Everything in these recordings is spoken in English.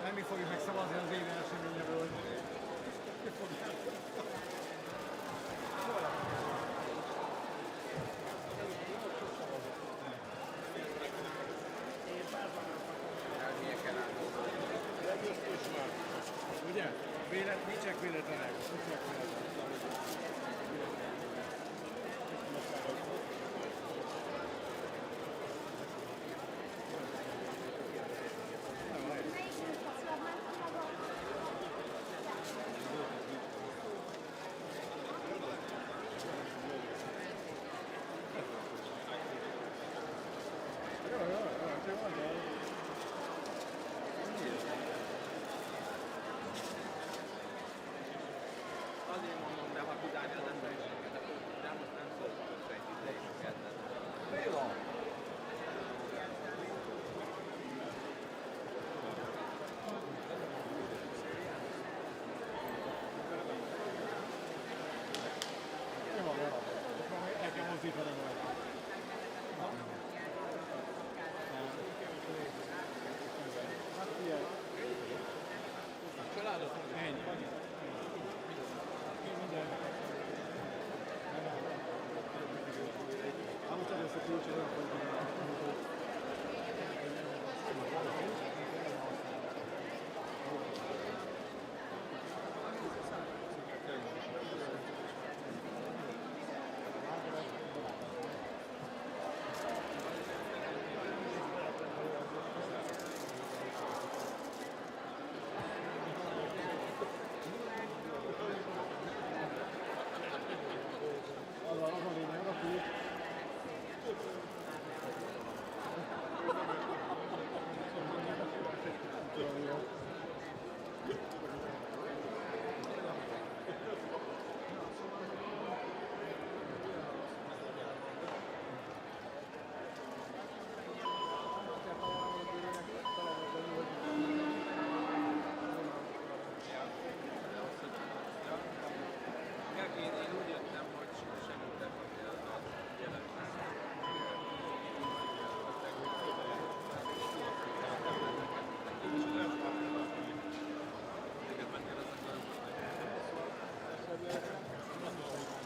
Nem mi fogjuk megszavazni az évi eseményről, hogy ki fogják. Ugye? Nincsenek véletlenek. Azért mondom, de ha tudálni az emberiséget, akkor most nem szólok össze egy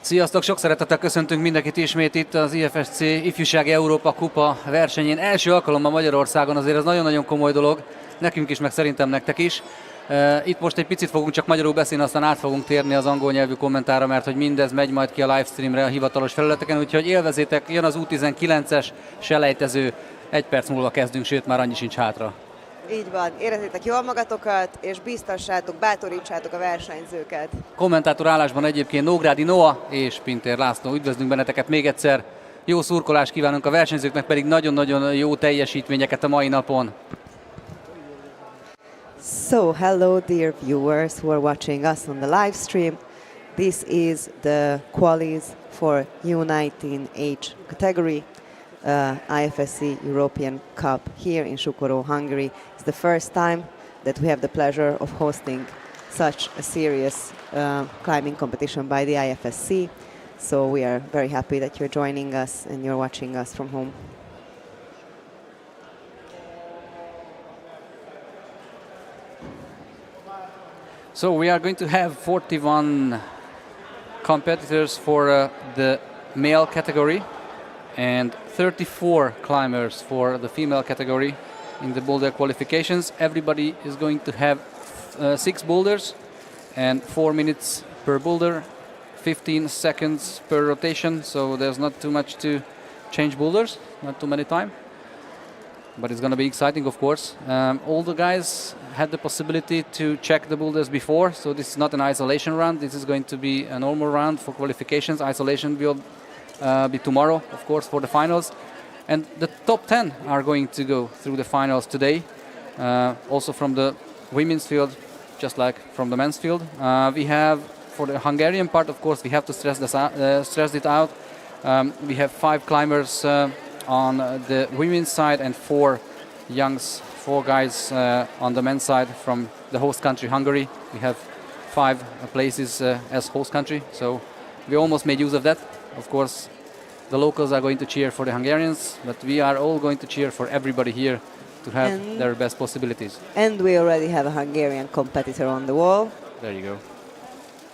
Sziasztok, sok szeretettel köszöntünk mindenkit ismét itt az IFSC Ifjúsági Európa Kupa versenyén. Első alkalommal Magyarországon, azért ez nagyon-nagyon komoly dolog, nekünk is, meg szerintem nektek is. Itt most egy picit fogunk csak magyarul beszélni, aztán át fogunk térni az angol nyelvű kommentára, mert hogy mindez megy majd ki a livestreamre a hivatalos felületeken, úgyhogy élvezétek, jön az U19-es selejtező, 1 perc múlva kezdünk, sőt már annyi sincs hátra. Így van, érezzétek jól magatokat, és biztassátok, bátorítsátok a versenyzőket. Kommentátor állásban egyébként Nógrádi Noa és Pintér László. Üdvözlünk benneteket még egyszer. Jó szurkolást kívánunk a versenyzőknek, pedig nagyon-nagyon jó teljesítményeket a mai napon. So, hello dear viewers who are watching us on the live stream. This is the qualies for U19 age category. IFSC European Cup here in Sukoro, Hungary. It's the first time that we have the pleasure of hosting such a serious climbing competition by the IFSC. So we are very happy that you're joining us and you're watching us from home. So we are going to have 41 competitors for the male category and 34 climbers for the female category in the boulder qualifications. Everybody is going to have 6 boulders and 4 minutes per boulder, 15 seconds per rotation, so there's not too much to change boulders, not too many time. But it's going to be exciting, of course. All the guys had the possibility to check the boulders before, so this is not an isolation round. This is going to be a normal round for qualifications. Isolation will be tomorrow, of course, for the finals. And the top 10 are going to go through the finals today, also from the women's field, just like from the men's field. We have, for the Hungarian part, of course, we have to stress it out. We have 5 climbers on the women's side and 4 guys on the men's side from the host country, Hungary. We have 5 places as host country, so we almost made use of that. Of course, the locals are going to cheer for the Hungarians, but we are all going to cheer for everybody here to have their best possibilities. And we already have a Hungarian competitor on the wall. There you go.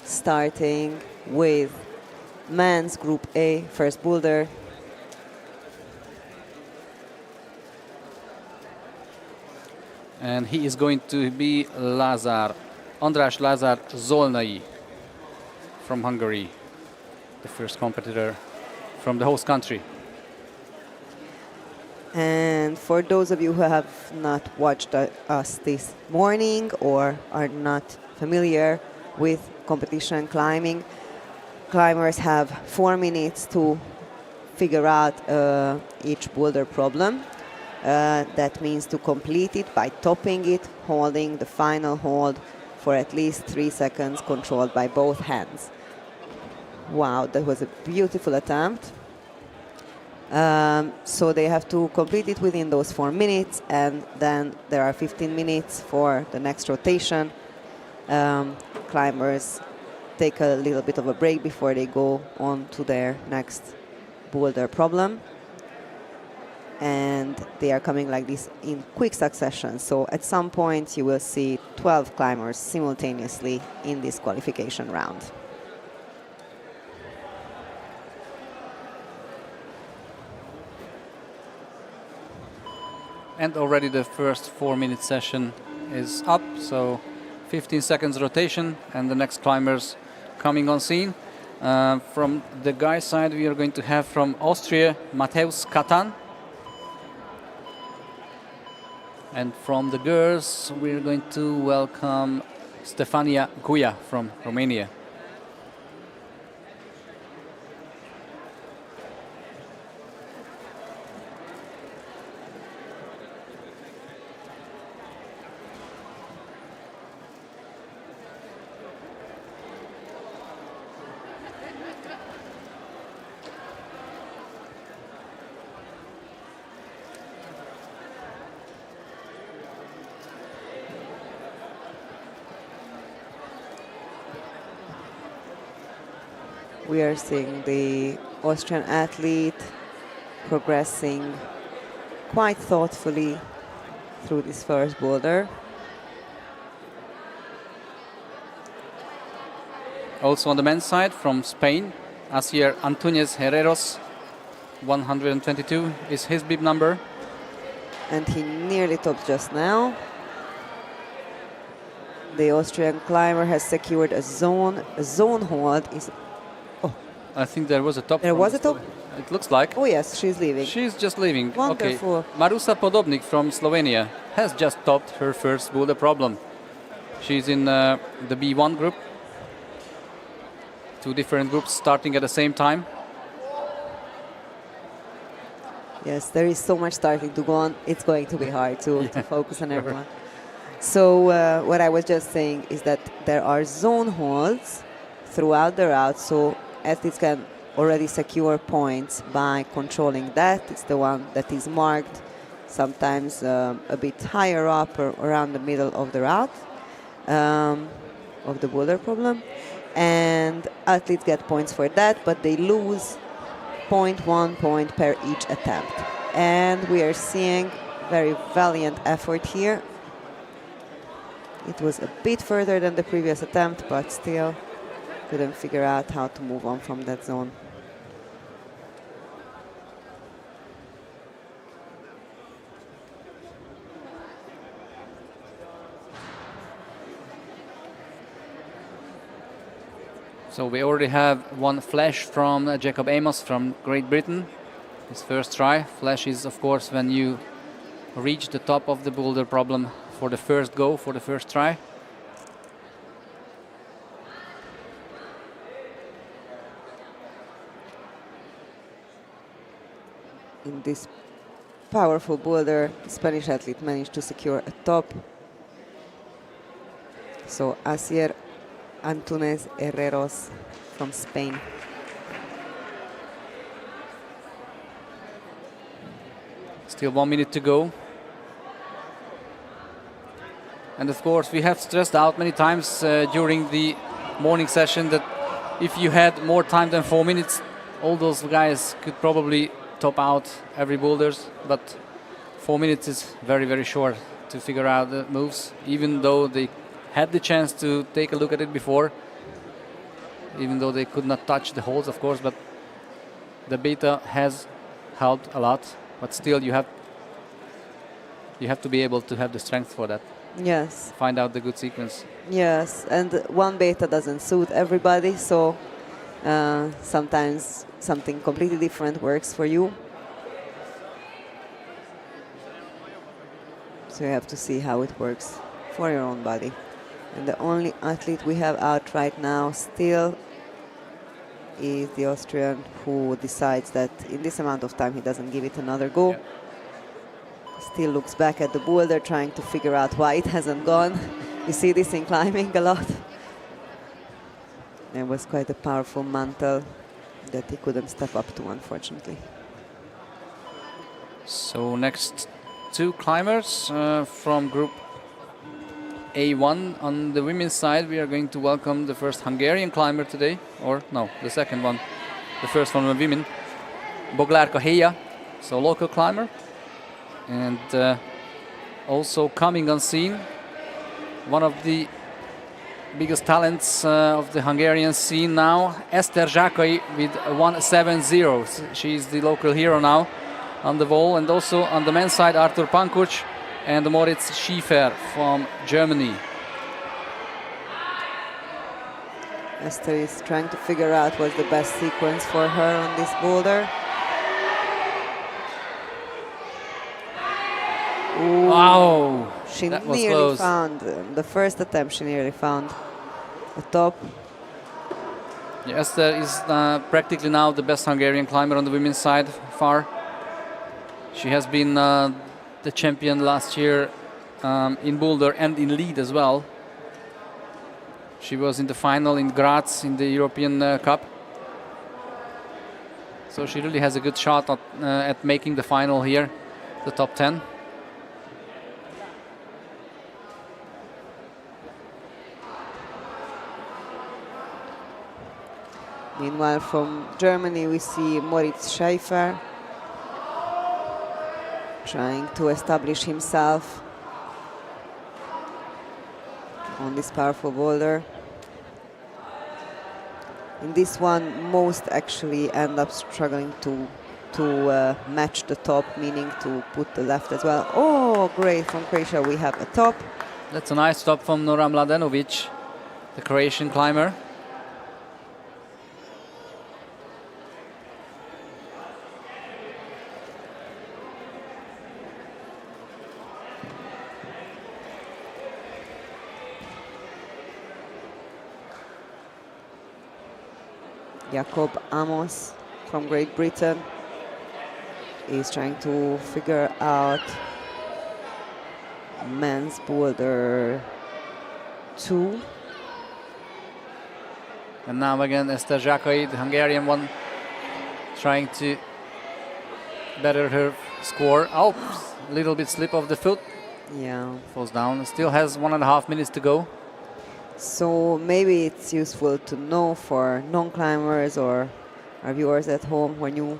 Starting with men's Group A, first boulder. And he is going to be András Lázár Zolnai from Hungary, the first competitor from the host country. And for those of you who have not watched us this morning or are not familiar with competition climbing, climbers have 4 minutes to figure out each boulder problem. That means to complete it by topping it, holding the final hold for at least 3 seconds, controlled by both hands. Wow, that was a beautiful attempt. So they have to complete it within those 4 minutes, and then there are 15 minutes for the next rotation. Climbers take a little bit of a break before they go on to their next boulder problem. And they are coming like this in quick succession. So at some point you will see 12 climbers simultaneously in this qualification round. And already the first 4-minute session is up, so 15 seconds rotation and the next climbers coming on scene. From the guy side we are going to have from Austria Mateusz Katan. And from the girls we're going to welcome Stefania Guia from Romania. We are seeing the Austrian athlete progressing quite thoughtfully through this first boulder. Also on the men's side from Spain, Asier Antunes Herreros, 122 is his bib number. And he nearly topped just now. The Austrian climber has secured a zone. A zone hold is... I think there was a top. There was a top? It looks like. Oh yes, she's leaving. She's just leaving. Wonderful. Okay. Marusa Podobnik from Slovenia has just topped her first boulder problem. She's in the B1 group. Two different groups starting at the same time. Yes, there is so much starting to go on. It's going to be hard to focus on everyone. So what I was just saying is that there are zone holds throughout the route, so athletes can already secure points by controlling that. It's the one that is marked sometimes a bit higher up or around the middle of the route of the boulder problem. And athletes get points for that, but they lose 0.1 point per each attempt. And we are seeing very valiant effort here. It was a bit further than the previous attempt, but still couldn't figure out how to move on from that zone. So we already have one flash from Jacob Amos from Great Britain. His first try. Flash is, of course, when you reach the top of the boulder problem for the first go, for the first try. In this powerful boulder, the Spanish athlete managed to secure a top. So Asier Antunes Herreros from Spain. Still 1 minute to go. And of course, we have stressed out many times during the morning session that if you had more time than 4 minutes, all those guys could probably top out every boulders, but 4 minutes is very, very short to figure out the moves, even though they had the chance to take a look at it before, even though they could not touch the holes, of course, but the beta has helped a lot, but still you have to be able to have the strength for that. Yes. Find out the good sequence. Yes, and one beta doesn't suit everybody, so sometimes something completely different works for you. So you have to see how it works for your own body. And the only athlete we have out right now still is the Austrian, who decides that in this amount of time he doesn't give it another go. Yeah. Still looks back at the boulder, trying to figure out why it hasn't gone. You see this in climbing a lot. It was quite a powerful mantle that he couldn't step up to, unfortunately. So next two climbers from group A1 on the women's side. We are going to welcome the first Hungarian climber today, or no, the second one. The first one was women, Boglárka Héja, so local climber. And also coming on scene, one of the biggest talents of the Hungarian scene now, Eszter Zsákai with 170. She's the local hero now on the wall. And also on the men's side, Artur Pankuc and Moritz Schiefer from Germany. Esther is trying to figure out what's the best sequence for her on this boulder. Ooh. Wow! She that was nearly close. found, the first attempt she nearly found a top. Yeah, Eszter is practically now the best Hungarian climber on the women's side far. She has been the champion last year in boulder and in lead as well. She was in the final in Graz in the European Cup. So she really has a good shot at making the final here, the top 10. Meanwhile, from Germany, we see Moritz Schiefer trying to establish himself on this powerful boulder. In this one, most actually end up struggling to match the top, meaning to put the left as well. Oh, great, from Croatia we have a top. That's a nice top from Nora Mladenovic, the Croatian climber. Jakob Amos from Great Britain is trying to figure out men's boulder 2. And now again Eszter Zsákai, the Hungarian one, trying to better her score. Oh, a little bit slip of the foot. Yeah. Falls down. Still has 1.5 minutes to go. So maybe it's useful to know for non-climbers or our viewers at home when you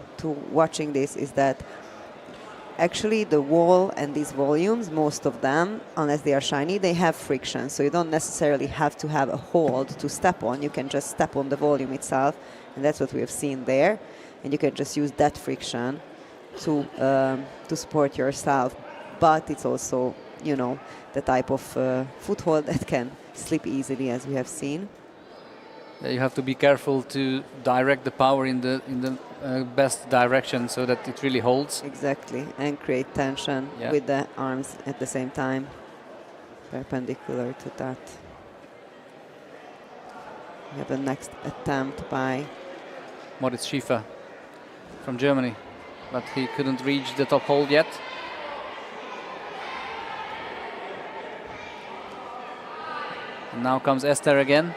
watching this, is that actually the wall and these volumes, most of them, unless they are shiny, they have friction. So you don't necessarily have to have a hold to step on. You can just step on the volume itself, and that's what we have seen there. And you can just use that friction to support yourself. But it's also, you know, the type of foothold that can slip easily, as we have seen. You have to be careful to direct the power in the best direction so that it really holds. Exactly, and create tension with the arms at the same time, perpendicular to that. We have the next attempt by Moritz Schiefer from Germany, but he couldn't reach the top hold yet. And now comes Eszter again.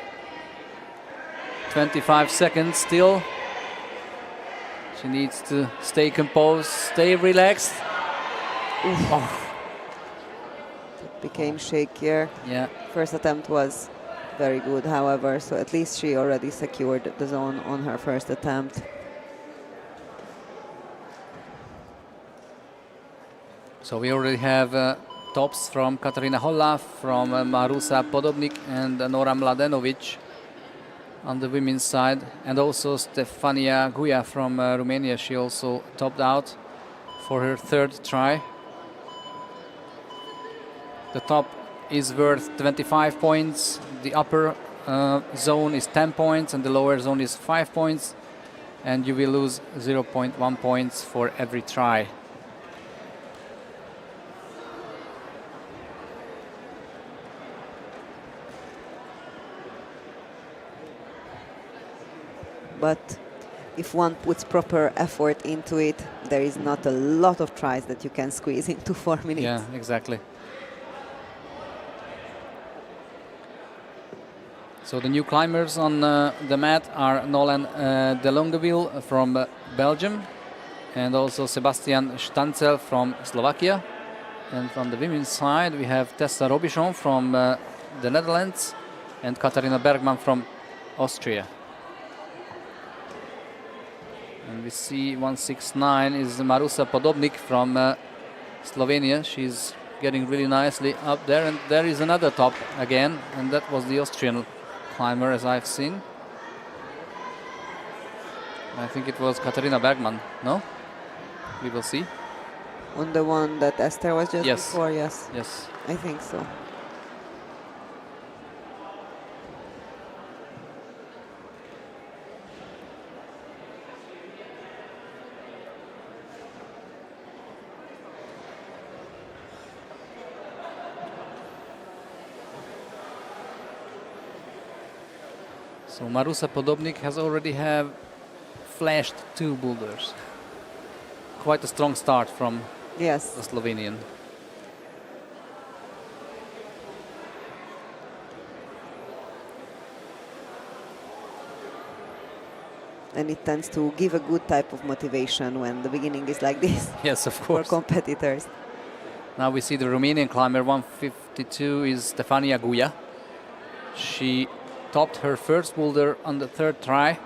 25 seconds still. She needs to stay composed, stay relaxed. Oh. It became shakier. Yeah. First attempt was very good, however, so at least she already secured the zone on her first attempt. So we already have tops from Katarina Holla, from Marusa Podobnik and Nora Mladenovic on the women's side, and also Stefania Guia from Romania. She also topped out for her third try. The top is worth 25 points, the upper zone is 10 points and the lower zone is 5 points, and you will lose 0.1 points for every try. But if one puts proper effort into it, there is not a lot of tries that you can squeeze into 4 minutes. Yeah, exactly. So the new climbers on the mat are Nolan de Longeville from Belgium, and also Sebastian Stanzel from Slovakia. And on the women's side, we have Tessa Robichon from the Netherlands and Katharina Bergman from Austria. And we see 169 is Marusa Podobnik from Slovenia. She's getting really nicely up there. And there is another top again, and that was the Austrian climber, as I've seen. I think it was Katharina Bergman, no? We will see. On the one that Eszter was just Yes. before, yes. Yes. I think so. So Marusa Podobnik has already have flashed 2 boulders. Quite a strong start from the Slovenian. And it tends to give a good type of motivation when the beginning is like this. Yes, of course. For competitors. Now we see the Romanian climber, 152, is Stefania Guia. She topped her first boulder on the 3rd try.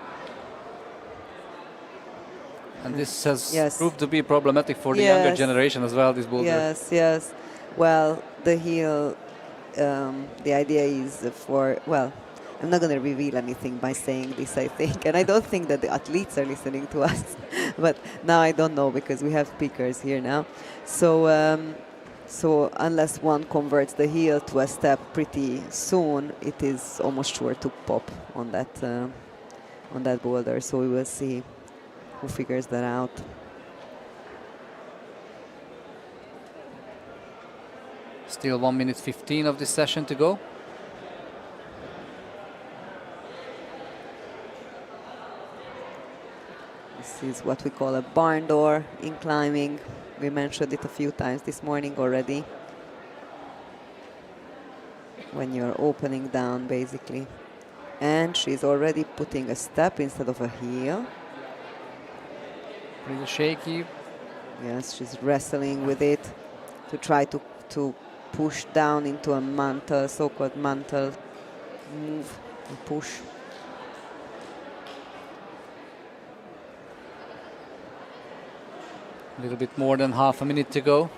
And this has proved to be problematic for the younger generation as well, this boulder. Yes, yes. Well, the hill, the idea is for, well, I'm not going to reveal anything by saying this, I think. And I don't think that the athletes are listening to us. But now I don't know because we have speakers here now. So, so unless one converts the heel to a step pretty soon, it is almost sure to pop on that boulder. So we will see who figures that out. Still 1 minute 15 of this session to go. This is what we call a barn door in climbing. We mentioned it a few times this morning already. When you're opening down, basically. And she's already putting a step instead of a heel. Pretty shaky. Yes, she's wrestling with it to try to push down into a mantle, so-called mantle move and push. A little bit more than half a minute to go.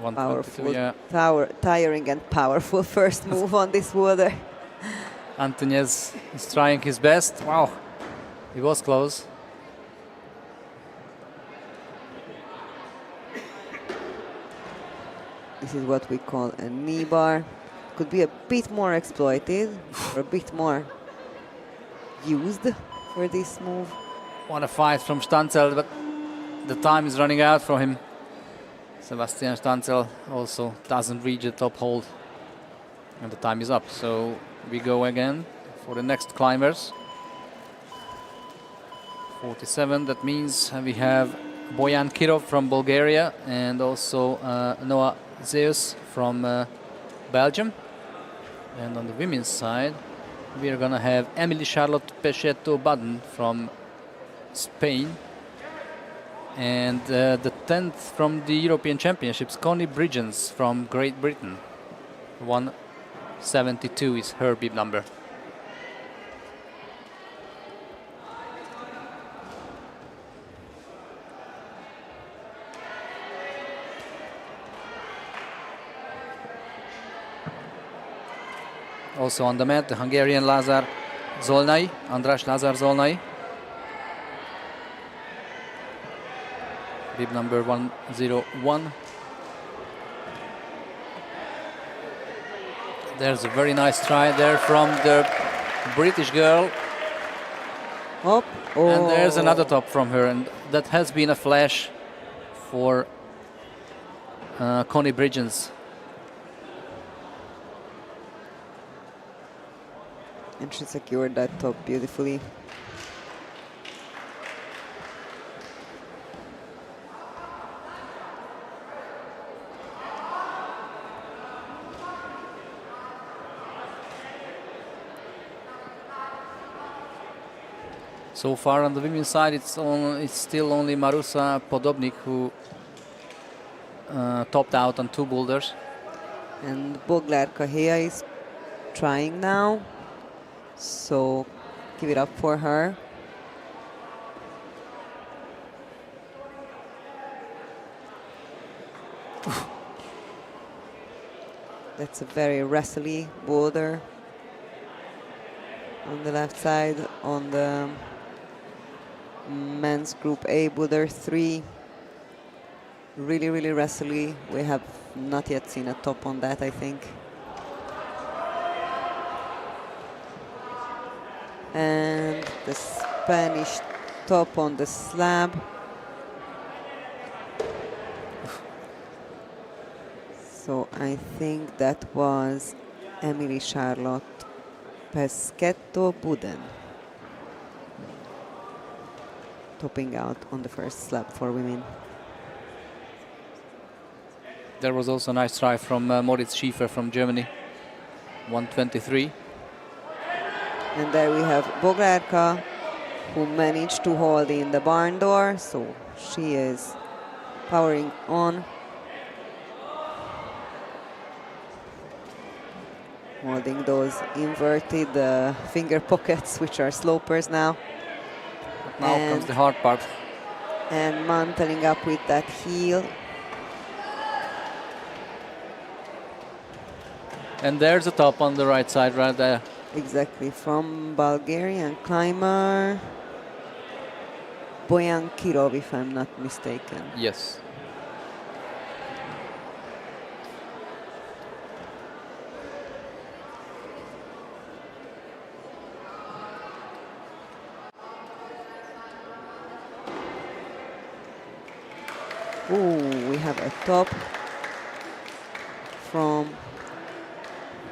Powerful, yeah. tiring and powerful first move on this boulder. Antunes is trying his best. Wow, he was close. This is what we call a knee bar. Could be a bit more exploited or a bit more used for this move. What a fight from Stanzel, but the time is running out for him. Sebastian Stanzel also doesn't reach the top hold and the time is up. So we go again for the next climbers. 47, that means we have Bojan Kirov from Bulgaria and also Noah Zeus from Belgium. And on the women's side, we are gonna have Emily Charlotte Pecheto-Baden from Spain. And the 10th from the European Championships, Connie Bridgens from Great Britain. 172 is her bib number. Also on the mat, the Hungarian Lazar Zolnai, András Lazar Zolnai. Bib number 101. There's a very nice try there from the British girl. Oh. And there's another top from her, and that has been a flash for Connie Bridgens. And she secured that top beautifully. So far on the women's side, it's still only Marusa Podobnik who topped out on 2 boulders. And Boglar Kahea is trying now. So give it up for her. That's a very wrestly boulder. On the left side, on the men's group A boulder 3. Really, really wrestly. We have not yet seen a top on that, I think. And the Spanish top on the slab. So I think that was Emily Charlotte Pecheto-Baden topping out on the first slab for women. There was also a nice try from Moritz Schiefer from Germany, 123. And there we have Boglarka, who managed to hold in the barn door, so she is powering on. Holding those inverted finger pockets, which are slopers now. But now comes the hard part. And mantling up with that heel. And there's the top on the right side right there. Exactly, from Bulgarian climber Boyan Kirov, if I'm not mistaken. Yes. Ooh, we have a top from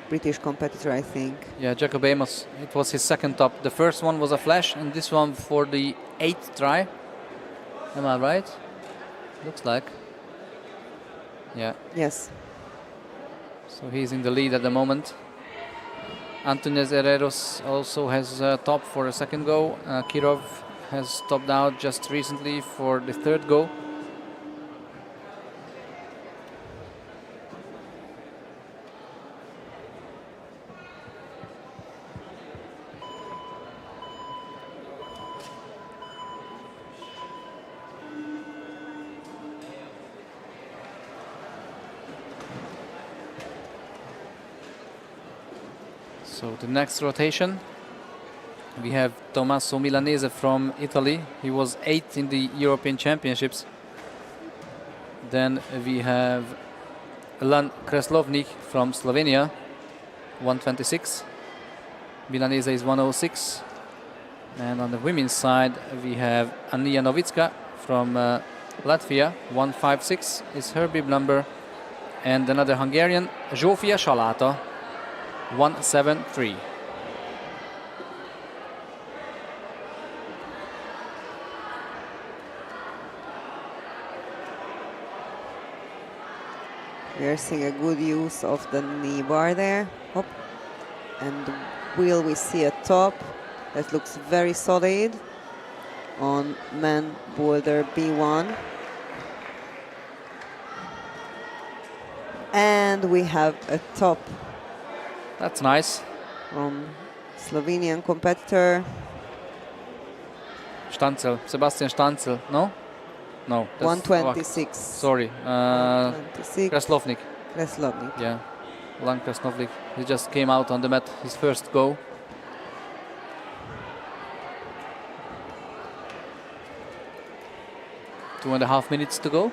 British competitor, I think. Yeah, Jacob Amos, it was his second top. The first one was a flash, and this one for the 8th try. Am I right? Looks like. Yeah. Yes. So he's in the lead at the moment. Antunes Herreros also has a top for a second go. Kirov has topped out just recently for the third go. So the next rotation, we have Tommaso Milanese from Italy. He was 8th in the European Championships. Then we have Lan Kreslovnik from Slovenia, 126. Milanese is 106. And on the women's side, we have Ania Novicka from Latvia, 156 is her bib number. And another Hungarian, Zsófia Salata, 173. We are seeing a good use of the knee bar there. Hop. And will we see a top that looks very solid on men boulder B1. And we have a top That's nice. from Slovenian competitor. Stanzel, Sebastian Stanzel, no? No. that's 126. Sorry, 126. Kreslovnik. Kreslovnik. Yeah, Lan Kreslovnik. He just came out on the mat, his first go. Two and a half minutes to go.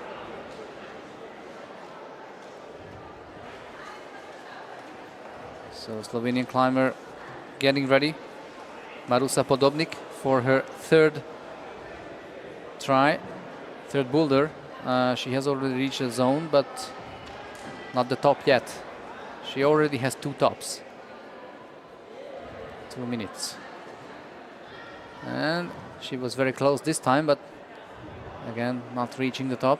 So Slovenian climber getting ready. Marusa Podobnik for her third try, third boulder. She has already reached the zone, but not the top yet. She already has two tops. 2 minutes. And she was very close this time, but again, not reaching the top.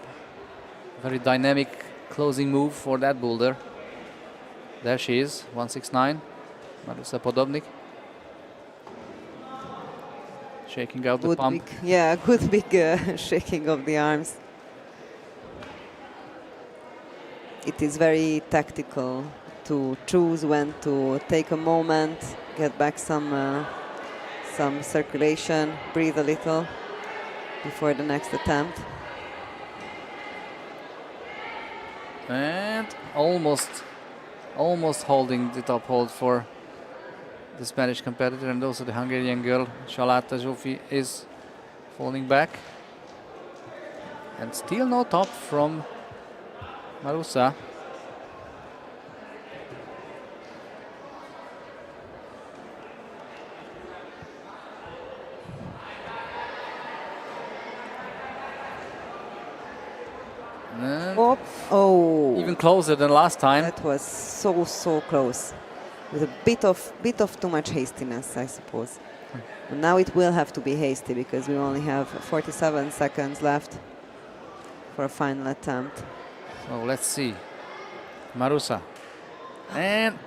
Very dynamic closing move for that boulder. There she is, 169, Marusa Podobnik. Shaking out the Good pump. big, yeah, good big shaking of the arms. It is very tactical to choose when to take a moment, get back some circulation, breathe a little before the next attempt. And almost holding the top hold for the Spanish competitor, and also the Hungarian girl, Salata Zsófi, is falling back. And still no top from Marusa. And Oh, even closer than last time. that was so close, with a bit of too much hastiness, I suppose. But now it will have to be hasty because we only have 47 seconds left for a final attempt. So let's see. Marusa. And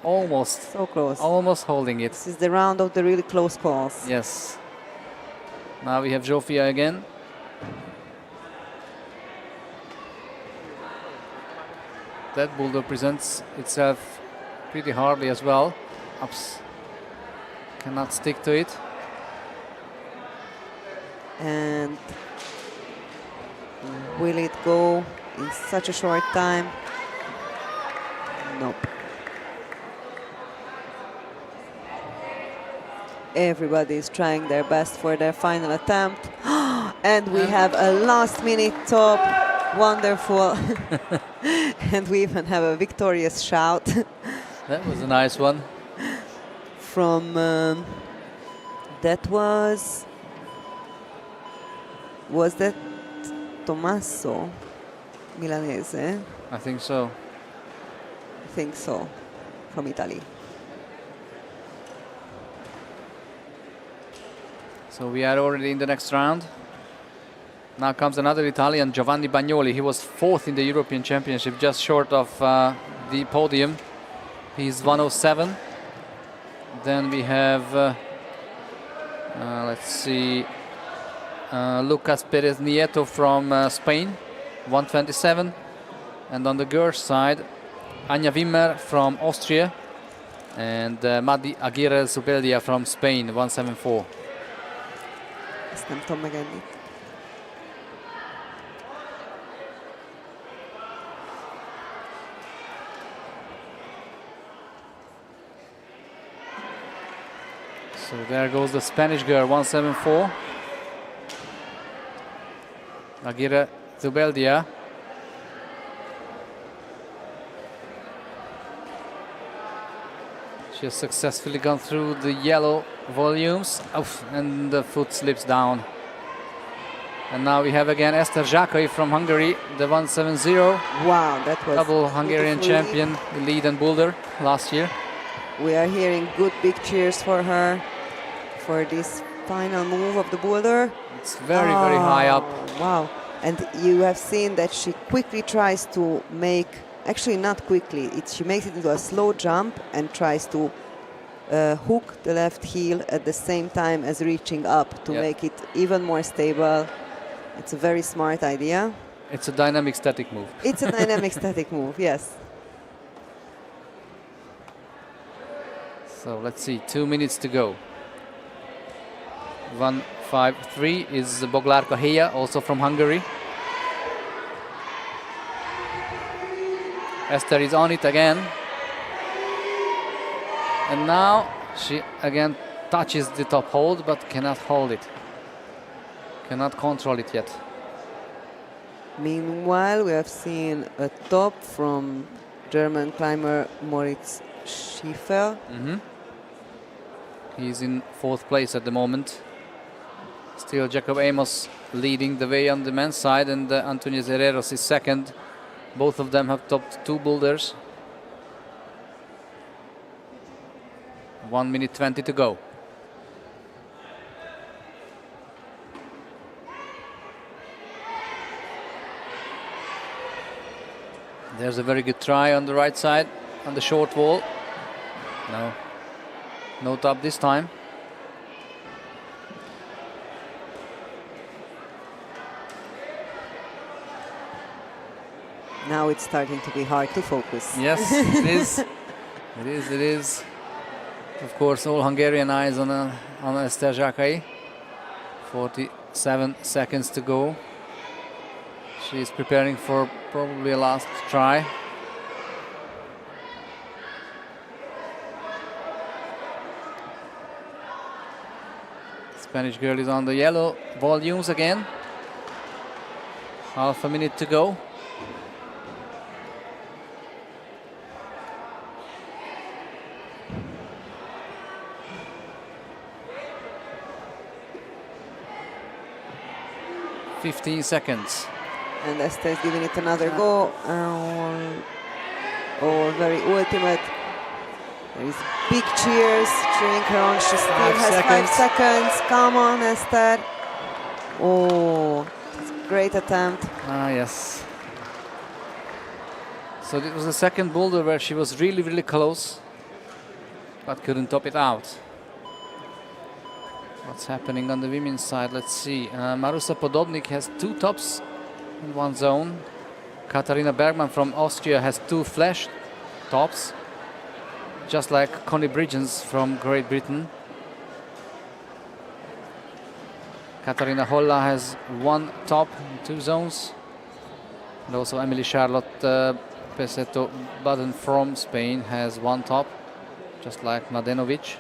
almost So close. holding it. This is the round of the really close calls. Yes. Now we have Zsófia again. That boulder presents itself pretty hardly as well. Ups. Cannot stick to it. And will it go in such a short time? Nope. Everybody is trying their best for their final attempt. And we have a last-minute top. Wonderful. And we even have a victorious shout. That was a nice one. From, that was that Tommaso Milanese? I think so. I think so, from Italy. So we are already in the next round. Now comes another Italian, Giovanni Bagnoli. He was 4th in the European Championship, just short of the podium. He's 107. Then we have, let's see, Lucas Perez Nieto from Spain, 127. And on the girls' side, Anja Wimmer from Austria and Madi Aguirre Zubeldia from Spain, 174. Ezt nem tudom megenni. So there goes the Spanish girl, 174. Aguirre Zubeldia. She has successfully gone through the yellow volumes. Oof, and the foot slips down. And now we have again Eszter Zsákai from Hungary, the 170. Wow, that was double Hungarian champion, lead and boulder last year. We are hearing good big cheers for her for this final move of the boulder. It's very, very high up. Wow. And you have seen that she quickly tries to make, actually not quickly, she makes it into a slow jump and tries to hook the left heel at the same time as reaching up to make it even more stable. It's a very smart idea. It's a dynamic static move. It's a dynamic static move, yes. So let's see, 2 minutes to go. 153 is Boglarka Heja, also from Hungary. Eszter is on it again. And now she again touches the top hold, but cannot hold it. Cannot control it yet. Meanwhile, we have seen a top from German climber Moritz Schiffer. He's in 4th place at the moment. Still Jacob Amos leading the way on the men's side, and Antonio Herreros is 2nd. Both of them have topped 2 boulders. 1 minute 20 to go. There's a very good try on the right side, on the short wall. No, no top this time. Now it's starting to be hard to focus. Yes, it is. It is. Of course, all Hungarian eyes on Eszter Zsákai. 47 seconds to go. She is preparing for probably a last try. Spanish girl is on the yellow volumes again. Half a minute to go. .15 seconds. And Eszter is giving it another go. Very ultimate. There is big cheers cheering her on. She still has 5 seconds. Come on, Eszter. Oh, it's a great attempt. Yes. So it was the second boulder where she was really, really close, but couldn't top it out. What's happening on the women's side? Let's see. Marusa Podobnik has 2 tops in one zone. Katharina Bergman from Austria has 2 flash tops, just like Connie Bridgens from Great Britain. Katharina Holla has 1 top in 2 zones. And also Emily Charlotte Peseto Baden from Spain has 1 top, just like Mladenovic.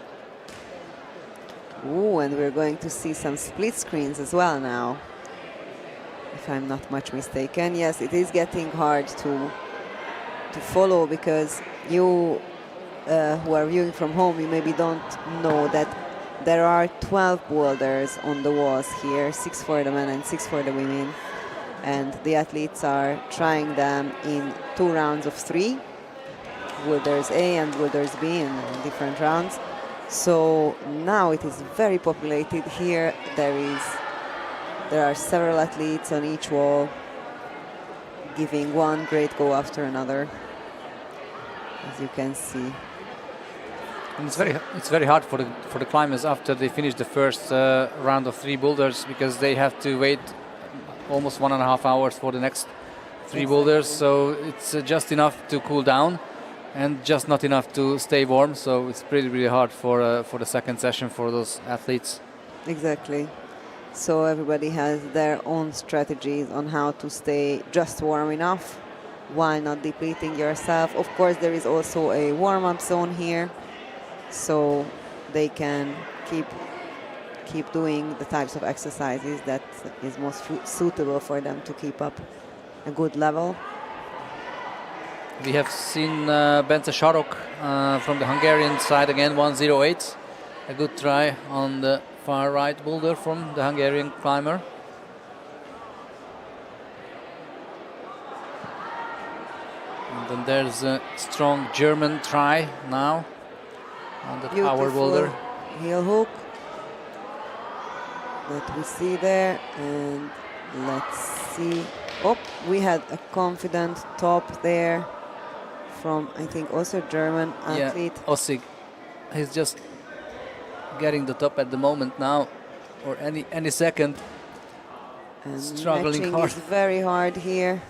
Ooh, and we're going to see some split screens as well now, if I'm not much mistaken. Yes, it is getting hard to follow, because you who are viewing from home, you maybe don't know that there are 12 boulders on the walls here, 6 for the men and 6 for the women. And the athletes are trying them in 2 rounds of 3, boulders A and boulders B, in different rounds. So now it is very populated here. There are several athletes on each wall, giving one great go after another, as you can see. And it's very hard for the climbers after they finish the first round of 3 boulders, because they have to wait almost 1.5 hours for the next 3 boulders. So it's just enough to cool down, and just not enough to stay warm. So it's really hard for the second session for those athletes. Exactly. So everybody has their own strategies on how to stay just warm enough while not depleting yourself. Of course, there is also a warm-up zone here, so they can keep doing the types of exercises that is most suitable for them to keep up a good level. We have seen Bence Sarok from the Hungarian side again, 1:08. A good try on the far right boulder from the Hungarian climber. And then there's a strong German try now on the power boulder. Heel hook that we see there, and let's see. Oh, we had a confident top there from, I think, also German athlete. Yeah, Ossig. He's just getting the top at the moment now, or any second. And struggling matching hard. is very hard here.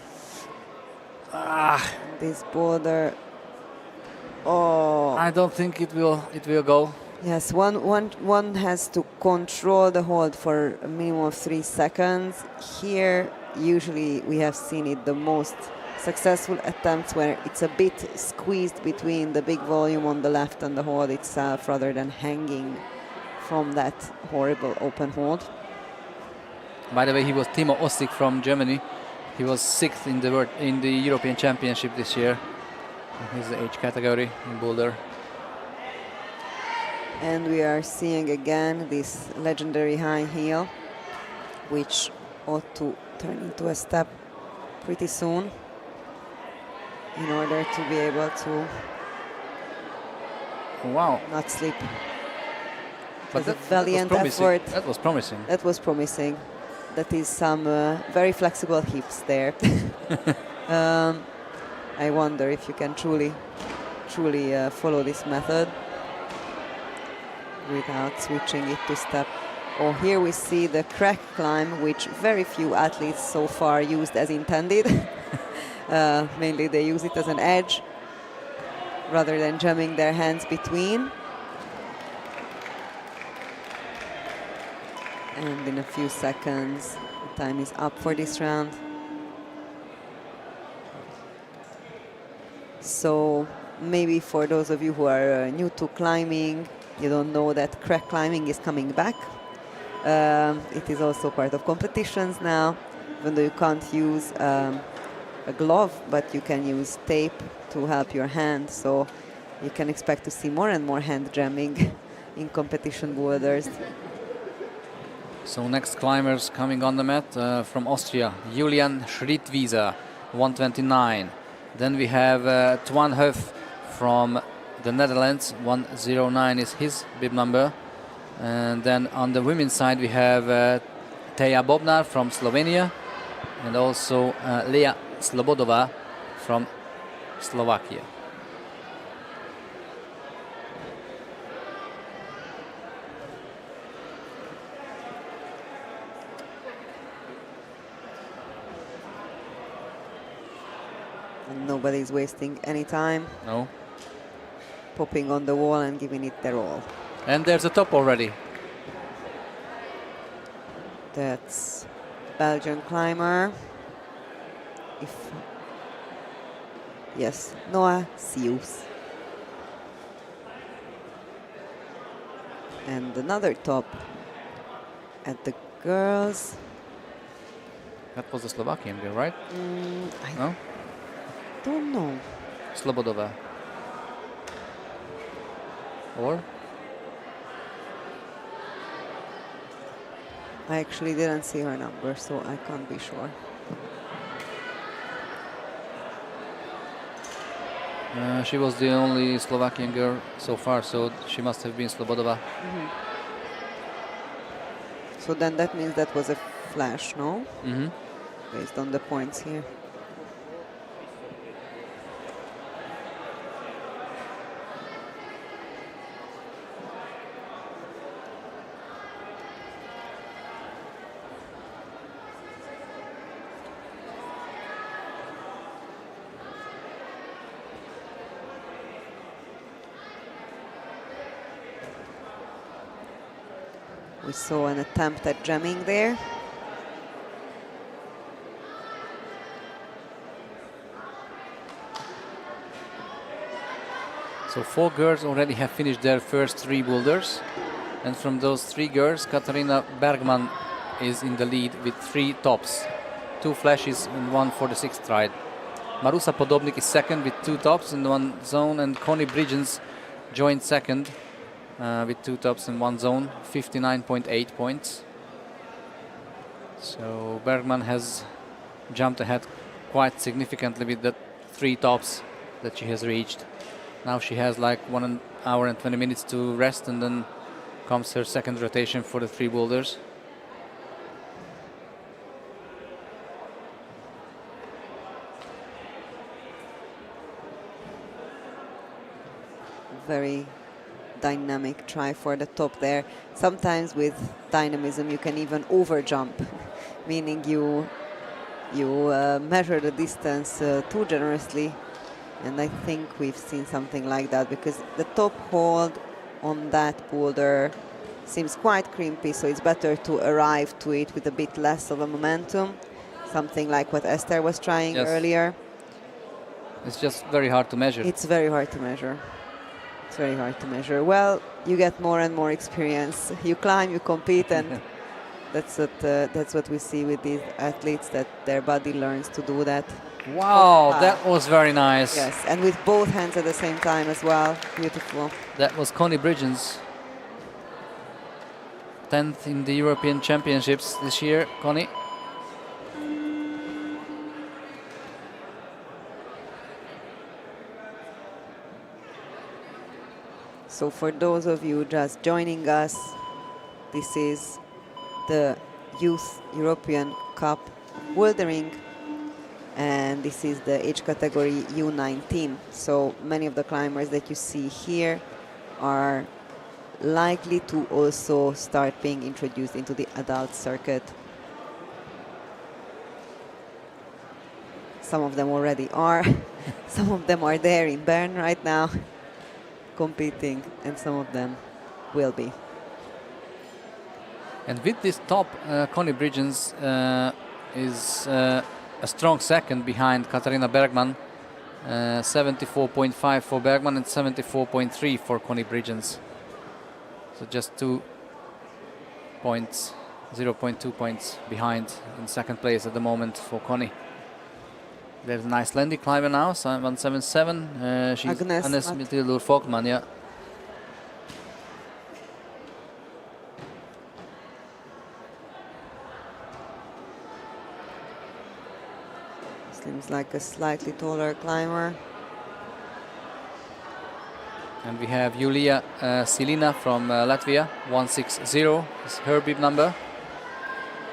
This boulder. Oh, I don't think it will go. yes. One has to control the hold for a minimum of 3 seconds. Here, usually we have seen it the most successful attempts where it's a bit squeezed between the big volume on the left and the hold itself, rather than hanging from that horrible open hold. By the way, he was Timo Ossig from Germany. He was 6th in the European Championship this year in his age category in boulder. And we are seeing again this legendary high heel, which ought to turn into a step pretty soon in order to be able to not slip. But a valiant effort. That was promising. That was promising. That is some very flexible hips there. I wonder if you can truly follow this method without switching it to step. Oh, here we see the crack climb, which very few athletes so far used as intended. Mainly they use it as an edge rather than jamming their hands between. And in a few seconds, the time is up for this round. So maybe for those of you who are new to climbing, you don't know that crack climbing is coming back. It is also part of competitions now, even though you can't use a glove, but you can use tape to help your hand. So you can expect to see more and more hand jamming in competition boulders. So next climbers coming on the mat from Austria, Julian Schrittwieser, 129. Then we have Twan Huff from the Netherlands, 109 is his bib number. And then on the women's side we have Teja Bobnar from Slovenia, and also Lea Slobodova from Slovakia. And nobody's wasting any time. No. Popping on the wall and giving it their all. And there's a top already. That's Belgian climber. Yes, Noah Sius. And another top at the girls. That was the Slovakian girl, right? I No? don't know. Slobodova. Or? I actually didn't see her number, so I can't be sure. She was the only Slovakian girl so far, so she must have been Slobodova. So then that means that was a flash, no? Mm-hmm. Based on the points here. We saw an attempt at jamming there. So 4 girls already have finished their first 3 boulders. And from those 3 girls, Katarina Bergman is in the lead with 3 tops. 2 flashes and 1 for the 6th ride. Marusa Podobnik is second with 2 tops and 1 zone, and Connie Bridgens joined second with 2 tops and 1 zone, 59.8 points. So Bergman has jumped ahead quite significantly with the 3 tops that she has reached. Now she has like 1 hour and 20 minutes to rest, and then comes her second rotation for the 3 boulders. Very dynamic try for the top there. Sometimes with dynamism you can even over jump, meaning you measure the distance too generously, and I think we've seen something like that, because the top hold on that boulder seems quite crimpy, so it's better to arrive to it with a bit less of a momentum, something like what Esther was trying earlier. It's just very hard to measure. It's very hard to measure. It's very hard to measure. Well, you get more and more experience. You climb, you compete, and that's what we see with these athletes, that their body learns to do that. Wow, that was very nice. Yes, and with both hands at the same time as well. Beautiful. That was Connie Bridgens. 10th in the European Championships this year, Connie. So for those of you just joining us, this is the Youth European Cup bouldering, and this is the age category U19. So many of the climbers that you see here are likely to also start being introduced into the adult circuit. Some of them already are. Some of them are there in Bern right now competing, and some of them will be. And with this top, Connie Bridgens is a strong second behind Katarina Bergman. 74.5 for Bergman and 74.3 for Connie Bridgens. So just 2 points, 0.2 points behind in second place at the moment for Connie. There's an Icelandic climber now, 177. She's Agnes Matildur Folkman, yeah. Seems like a slightly taller climber. And we have Julia Silina from Latvia, 160 is her bib number.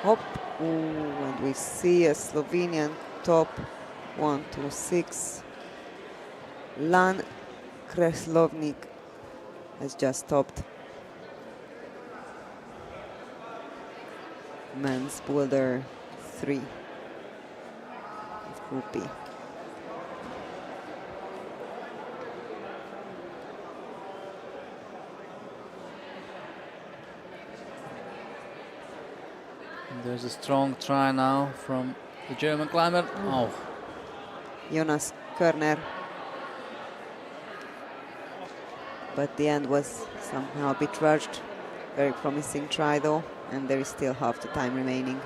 Hop, and we see a Slovenian top, 126. Lan Kreslovnik has just topped men's boulder 3 of Group B. There's a strong try now from the German climber. Oh, Jonas Körner. But the end was somehow a bit rushed. Very promising try though, and there is still half the time remaining.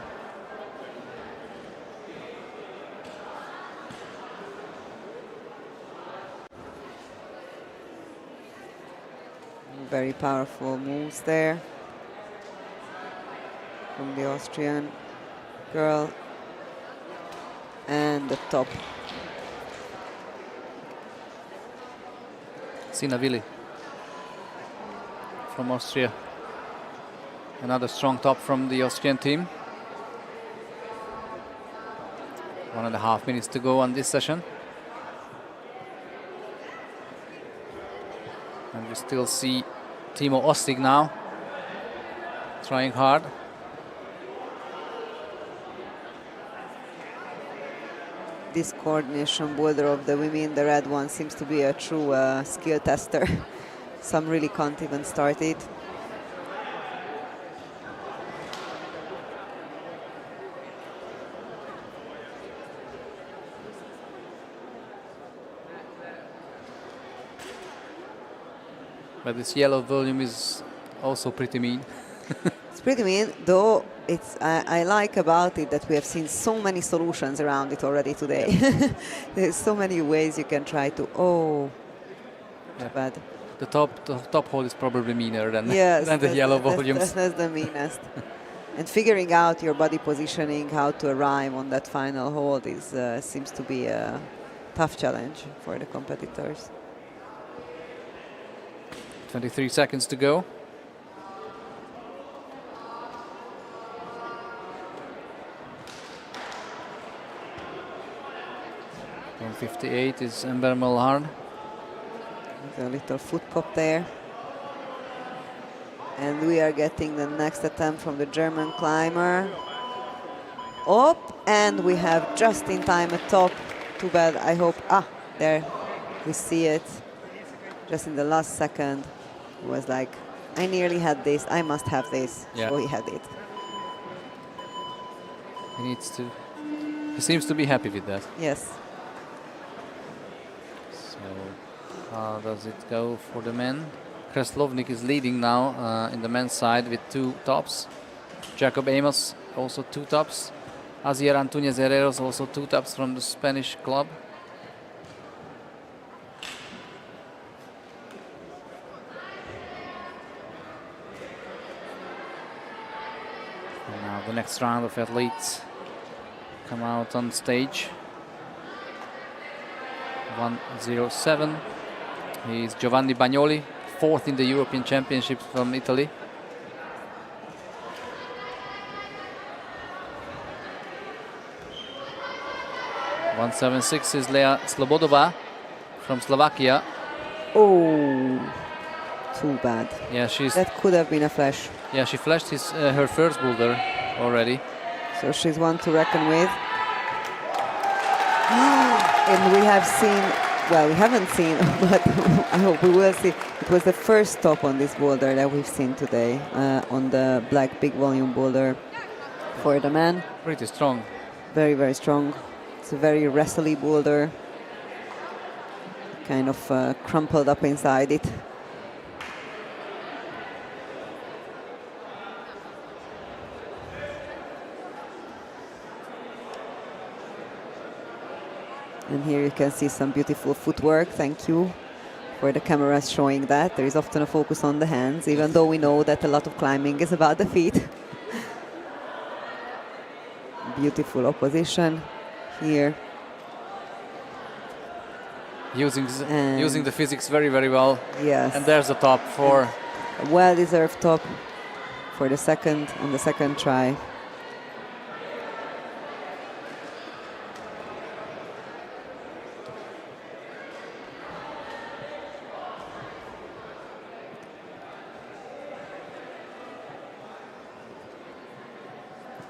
Very powerful moves there from the Austrian girl. And the top. Sina Willi from Austria. Another strong top from the Austrian team. 1.5 minutes to go on this session. And we still see Timo Ostig now trying hard. This coordination boulder of the women, the red one, seems to be a true skill tester. Some really can't even start it. But this yellow volume is also pretty mean. It's pretty mean, though. I like about it that we have seen so many solutions around it already today. Yeah. There's so many ways you can try to. Oh, Yeah. bad. The top hole is probably meaner than, Yes, than the yellow volumes. That's the meanest. And figuring out your body positioning, how to arrive on that final hold, seems to be a tough challenge for the competitors. 23 seconds to go. 158 is Ember Mulhard. A little foot pop there. And we are getting the next attempt from the German climber. Up, and we have just in time a top. Too bad, I hope. There, we see it. Just in the last second, it was like, I nearly had this, I must have this. Yeah. So he had it. He seems to be happy with that. Yes. So, how does it go for the men? Kreslovnik is leading now in the men's side with 2 tops. Jacob Amos also 2 tops. Asier Antunes Herreros also 2 tops from the Spanish club. And now the next round of athletes come out on stage. 107. He's Giovanni Bagnoli, 4th in the European Championships from Italy. .176 is Lea Slobodova from Slovakia. Oh, too bad. Yeah, that could have been a flash. Yeah, she flashed her first boulder already. So she's one to reckon with. And we have seen, well, we haven't seen, but I hope we will see. It was the first stop on this boulder that we've seen today on the black big volume boulder for the man. Pretty strong. Very, very strong. It's a very wrestly boulder. Kind of crumpled up inside it. And here you can see some beautiful footwork. Thank you for the cameras showing that. There is often a focus on the hands, even though we know that a lot of climbing is about the feet. Beautiful opposition here. Using the physics very, very well. Yes. And there's the top for... A well-deserved top for the second, on the second try.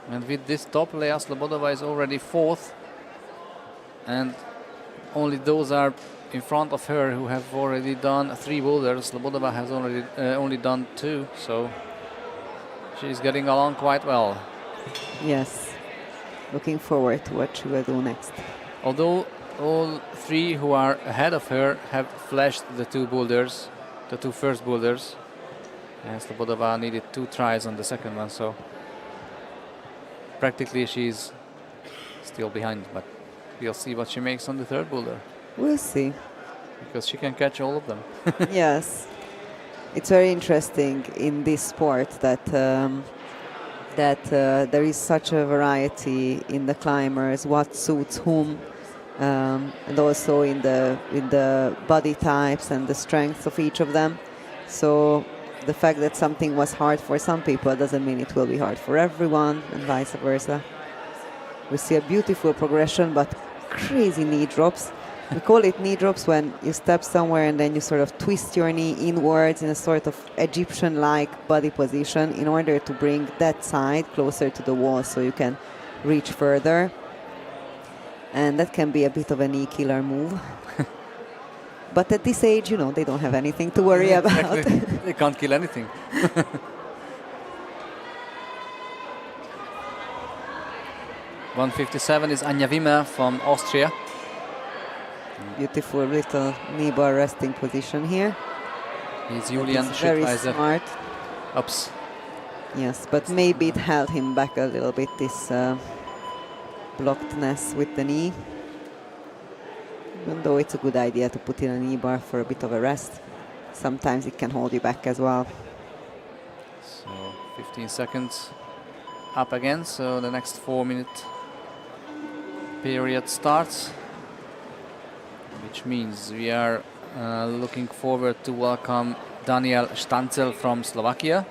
And with this top, Lea Slobodova is already 4th. And only those are in front of her who have already done 3 boulders. Slobodova has already only done 2, so she's getting along quite well. Yes, looking forward to what she will do next. Although all 3 who are ahead of her have flashed the 2 boulders, the 2 first boulders. And Slobodova needed 2 tries on the second one, so practically she's still behind, but we'll see what she makes on the third boulder. We'll see. Because she can catch all of them. Yes. It's very interesting in this sport that there is such a variety in the climbers, what suits whom, and also in the body types and the strengths of each of them. So the fact that something was hard for some people doesn't mean it will be hard for everyone, and vice versa. We see a beautiful progression, but crazy knee drops. We call it knee drops when you step somewhere and then you sort of twist your knee inwards in a sort of Egyptian-like body position in order to bring that side closer to the wall so you can reach further. And that can be a bit of a knee killer move. But at this age, you know, they don't have anything to worry about. They can't kill anything. (157) is Anja Wimmer from Austria. Beautiful little knee bar resting position here. He's Julian very smart. Oops. Yes, but maybe it held him back a little bit, this blockedness with the knee. Even though it's a good idea to put in a knee bar for a bit of a rest, sometimes it can hold you back as well. So 15 seconds up again, so the next 4-minute period starts, which means we are looking forward to welcome Daniel Stancel from Slovakia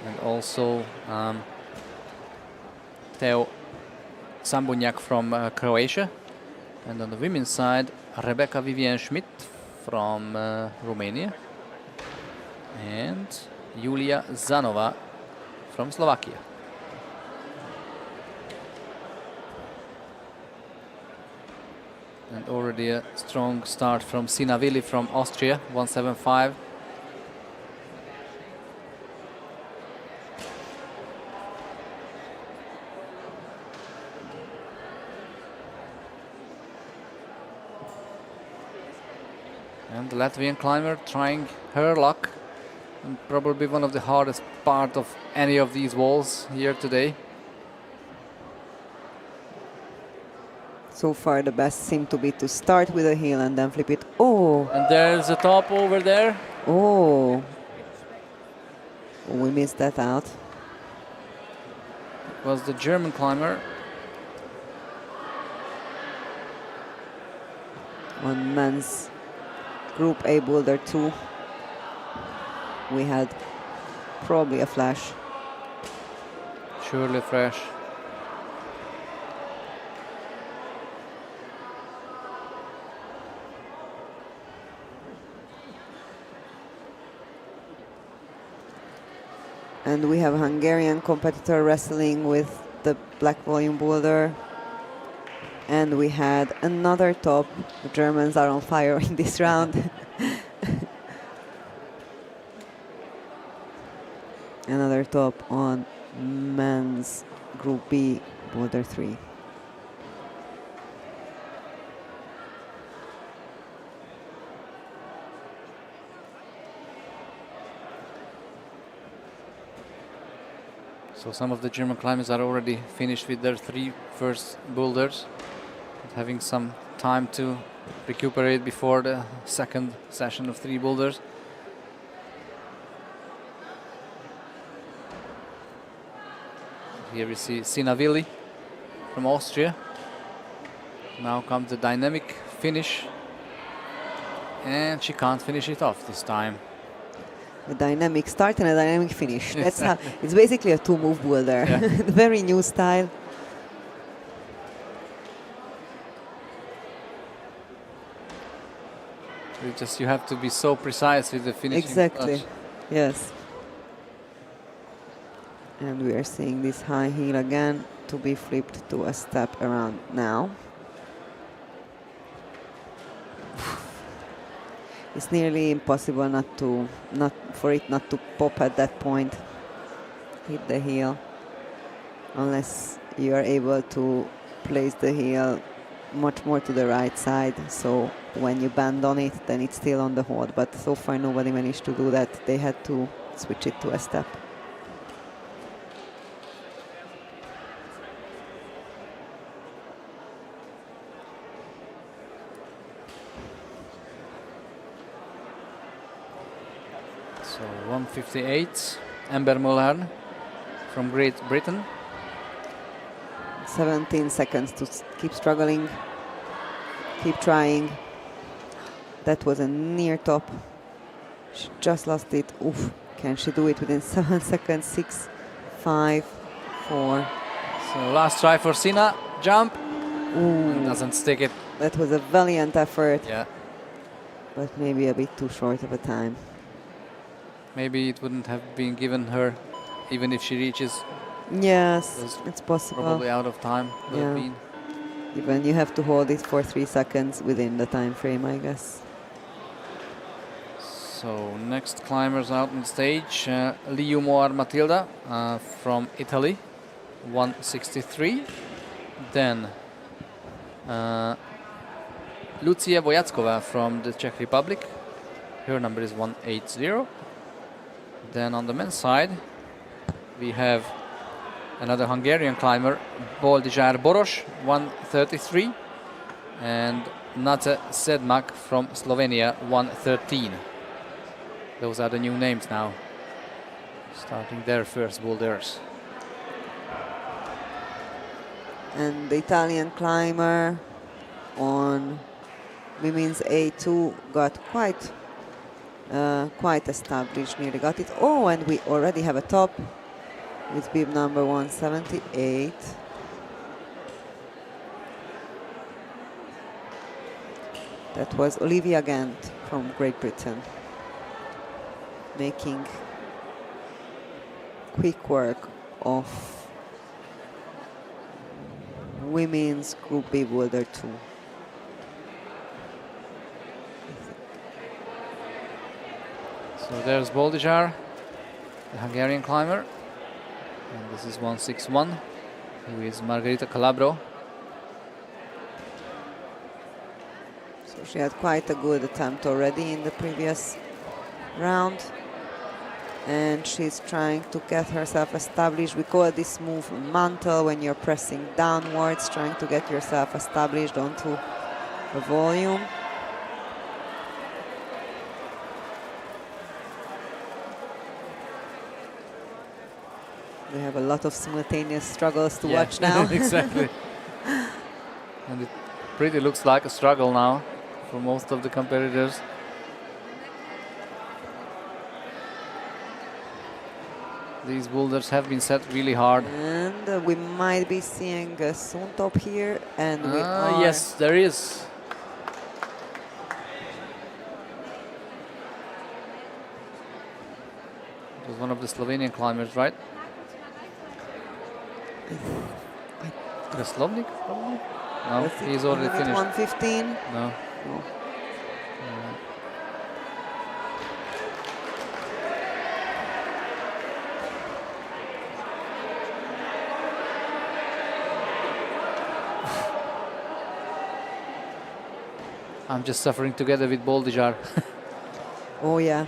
and also Teo Sambunyak from Croatia. And on the women's side, Rebecca Vivian Schmidt from Romania and Julia Zanova from Slovakia. And already a strong start from Sina Willi from Austria, 175. And the Latvian climber trying her luck, and probably one of the hardest part of any of these walls here today. So far, the best seemed to be to start with a heel and then flip it. Oh! And there's a top over there. Oh! We missed that out. It was the German climber. On men's Group A Boulder 2, we had probably a flash. Surely fresh. And we have a Hungarian competitor wrestling with the black volume boulder. And we had another top. The Germans are on fire in this round. Another top on men's Group B Boulder 3. So some of the German climbers are already finished with their 3 first boulders, having some time to recuperate before the second session of 3 boulders. Here we see Sina Willi from Austria. Now comes the dynamic finish, and she can't finish it off this time. A dynamic start and a dynamic finish. That's how it's basically a 2-move boulder. Yeah. Very new style. You have to be so precise with the finishing. Exactly. touch. Yes. And we are seeing this high heel again to be flipped to a step around now. It's nearly impossible for it not to pop at that point, hit the heel, unless you are able to place the heel much more to the right side. So when you bend on it, then it's still on the hold. But so far, nobody managed to do that. They had to switch it to a step. So 158, Amber Mulhern from Great Britain. 17 seconds to keep struggling, keep trying. That was a near top. She just lost it. Oof. Can she do it within 7 seconds? 6, 5, 4. So last try for Sina, jump. Ooh, Doesn't stick it. that was a valiant effort, Yeah. but maybe a bit too short of a time. Maybe it wouldn't have been given her, even if she reaches. Yes, Was it's possible. Probably out of time. Would have Yeah. been. Even you have to hold it for 3 seconds within the time frame, I guess. So next climbers out on stage, Liu Moar Matilda from Italy, 163. Then Lucia Vojackova from the Czech Republic. Her number is 180. Then on the men's side, we have another Hungarian climber, Boldizsár Boros, 133. And Nate Sedmak from Slovenia, 113. Those are the new names now, starting their first boulders. And the Italian climber on women's A2 got quite established, nearly got it. Oh, and we already have a top with bib number 178. That was Olivia Gant from Great Britain, making quick work of women's Group B boulder 2. So there's Boldizsár, the Hungarian climber. And this is 161, who is Margarita Calabro. So she had quite a good attempt already in the previous round. And she's trying to get herself established. We call this move mantle, when you're pressing downwards, trying to get yourself established onto a volume. We have a lot of simultaneous struggles to watch now. Exactly. And it pretty looks like a struggle now for most of the competitors. These boulders have been set really hard. And we might be seeing a soon top here, and we are. Yes, there is. It was one of the Slovenian climbers, right? Kreslovnik, probably? No, he's already finished. 115. No. No. I'm just suffering together with Boldizsár. Oh yeah,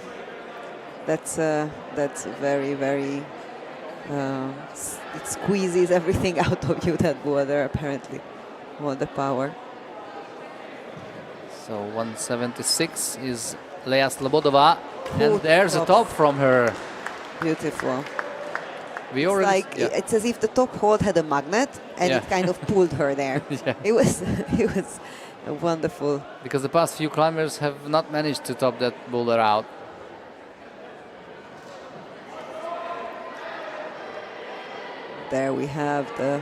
that's very, very. It squeezes everything out of you, that boulder, apparently, all the power. So 176 is Lea Slobodova, and Good there's a top. top from her. Beautiful. We It's already like it's as if the top hold had a magnet, and Yeah. it kind of pulled her there. Yeah. It was a wonderful. Because the past few climbers have not managed to top that boulder out. There we have the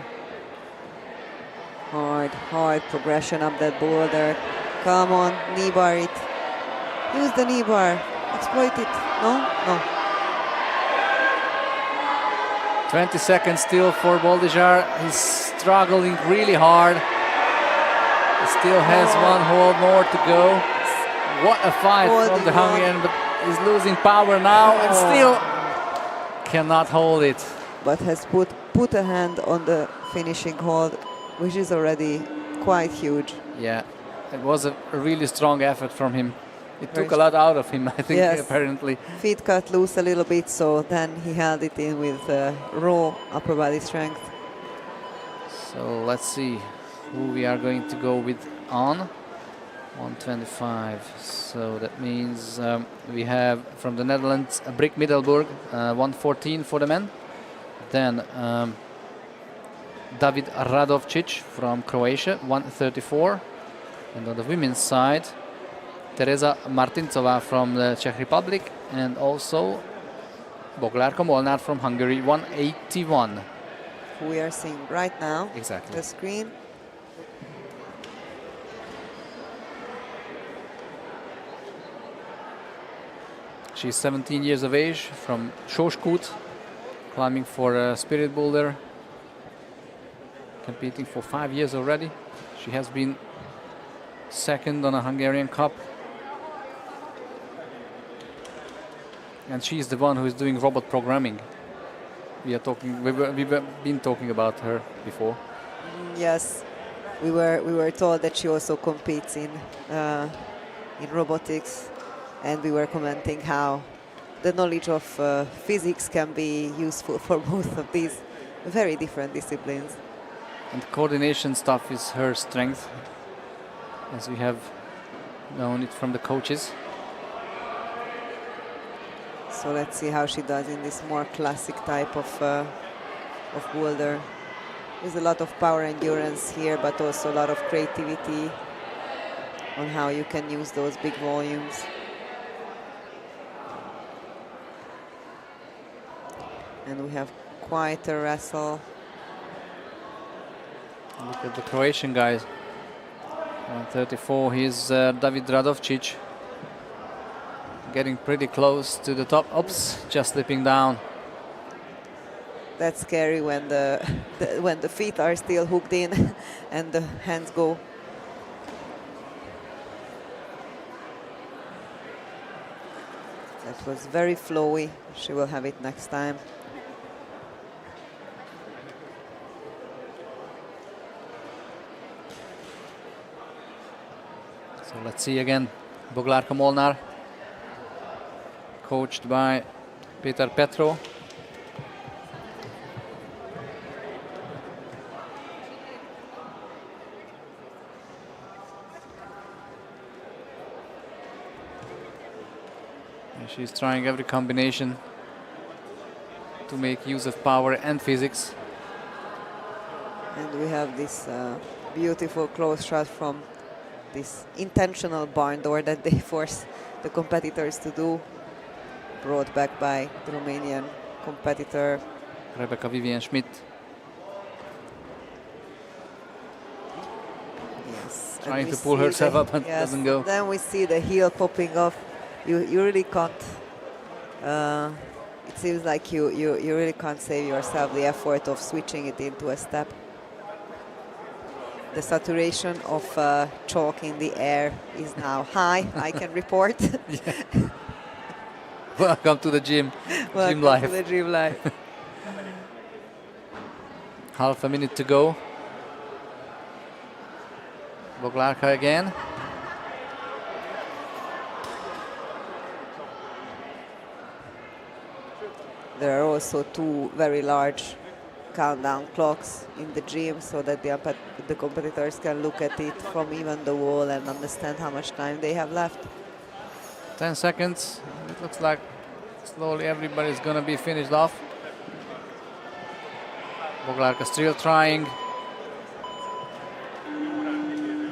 hard progression up that boulder. Come on, knee bar it. Use the knee bar. Exploit it. No? No. 20 seconds still for Boldizsár. He's struggling really hard. He still has one hole more to go. What a fight from the Hungarian, but he's losing power now and still cannot hold it. But has put a hand on the finishing hold, which is already quite huge. Yeah, it was a really strong effort from him. It took a lot out of him, I think, Yes. apparently. Feet cut loose a little bit, so then he held it in with raw upper body strength. So let's see who we are going to go with on 125. So that means we have from the Netherlands Brik Middelburg 114 for the men. Then David Radovčić from Croatia 134. And on the women's side, Tereza Martincová from the Czech Republic, and also Boglárka Molnár from Hungary 181. Who we are seeing right now. Exactly. The screen. She's 17 years of age, from Sóskút, climbing for Spirit Boulder, competing for 5 years already. She has been second on a Hungarian Cup. And she's the one who is doing robot programming. We've been talking about her before. Yes, we were told that she also competes in robotics, and we were commenting how the knowledge of physics can be useful for both of these very different disciplines. And coordination stuff is her strength, as we have known it from the coaches. So let's see how she does in this more classic type of boulder. There's a lot of power endurance here, but also a lot of creativity on how you can use those big volumes. And we have quite a wrestle. Look at the Croatian guys. 134, he's David Radovčić. Getting pretty close to the top. Oops, just slipping down. That's scary when when the feet are still hooked in and the hands go. That was very flowy. She will have it next time. So let's see again. Boglárka Molnár, coached by Peter Petro. And she's trying every combination to make use of power and physics. And we have this beautiful close shot from this intentional barn door that they force the competitors to do, brought back by the Romanian competitor Rebecca Vivian Schmidt. Yes, Trying to pull herself up and doesn't go. Then we see the heel popping off. You really can't. It seems like you really can't save yourself the effort of switching it into a step. The saturation of chalk in the air is now high, I can report. Welcome to the gym. Welcome Gym life. to the gym life. Half a minute to go. Boglárka again. There are also two very large countdown clocks in the gym so that the competitors can look at it from even the wall and understand how much time they have left. 10 seconds. It looks like slowly everybody's gonna be finished off. Boglárka still trying.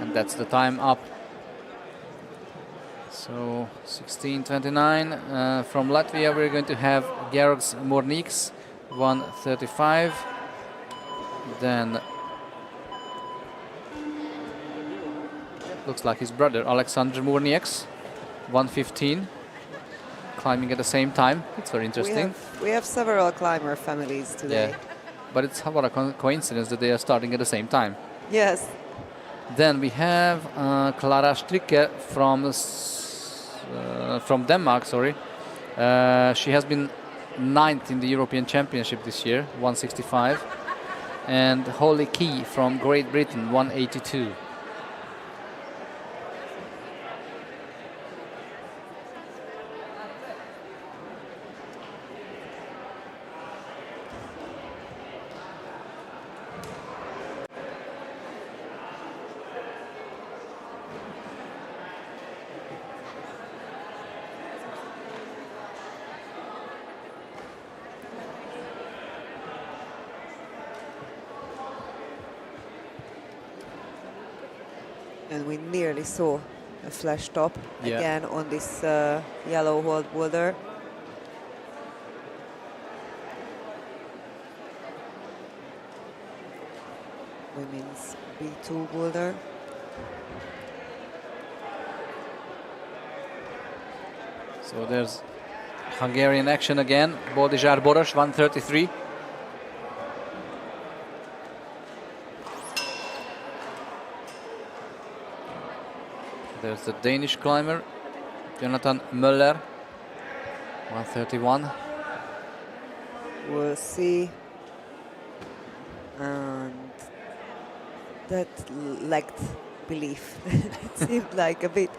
And that's the time up. So 16:29 from Latvia. We're going to have Georgs Morniks 1:35. Then looks like his brother Alexander Mornieks 1:15, climbing at the same time. It's very interesting. We have several climber families today. Yeah, but it's what a coincidence that they are starting at the same time. Yes. Then we have Clara Stricker from Denmark. Sorry, she has been 9th in the European Championship this year, 165, and Holly Key from Great Britain, 182. and we nearly saw a flash top again on this yellow hold boulder. Women's B2 boulder. So there's Hungarian action again. Boldizsár Boros, 133. There's the Danish climber, Jonathan Möller, 131. We'll see. And that lacked belief. It seemed like a bit.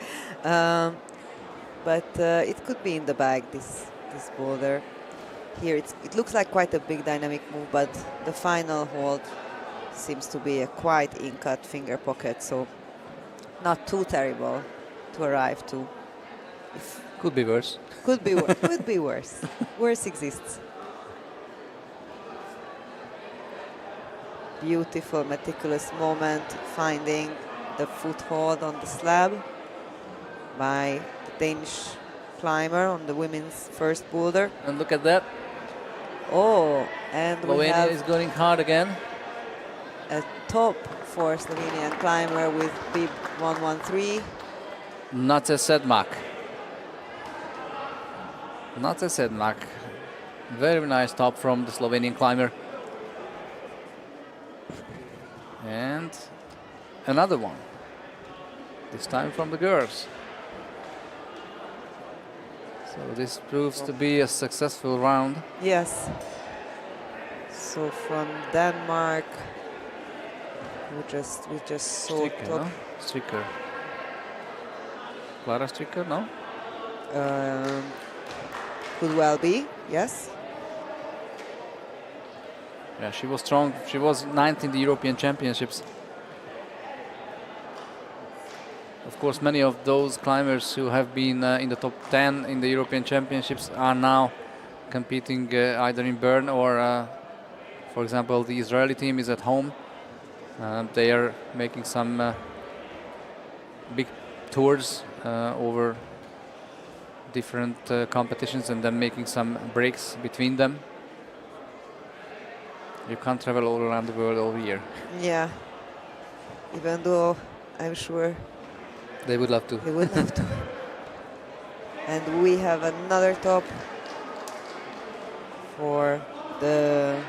But it could be in the bag, this boulder. Here it looks like quite a big dynamic move, but the final hold seems to be a quite in-cut finger pocket, so not too terrible to arrive to. Could be worse. Could be worse. Could be worse. Worse exists. Beautiful, meticulous moment, finding the foothold on the slab by the Danish climber on the women's first boulder. And look at that. Oh, and we Slovenia have is going hard again. a top for Slovenian climber with bib 113. Nace Sedmak. Nace Sedmak. Very nice top from the Slovenian climber. And another one. This time from the girls. So this proves to be a successful round. Yes. So from Denmark, we just saw Stricker, top. no? Stricker. Clara Stricker, no? Could well be, yes. Yeah, she was strong. She was ninth in the European Championships. Of course, many of those climbers who have been in the top 10 in the European Championships are now competing either in Bern or, for example, the Israeli team is at home. They are making some big tours over different competitions and then making some breaks between them. You can't travel all around the world all year. Yeah. Even though I'm sure They would love to. they would love to. And we have another top for the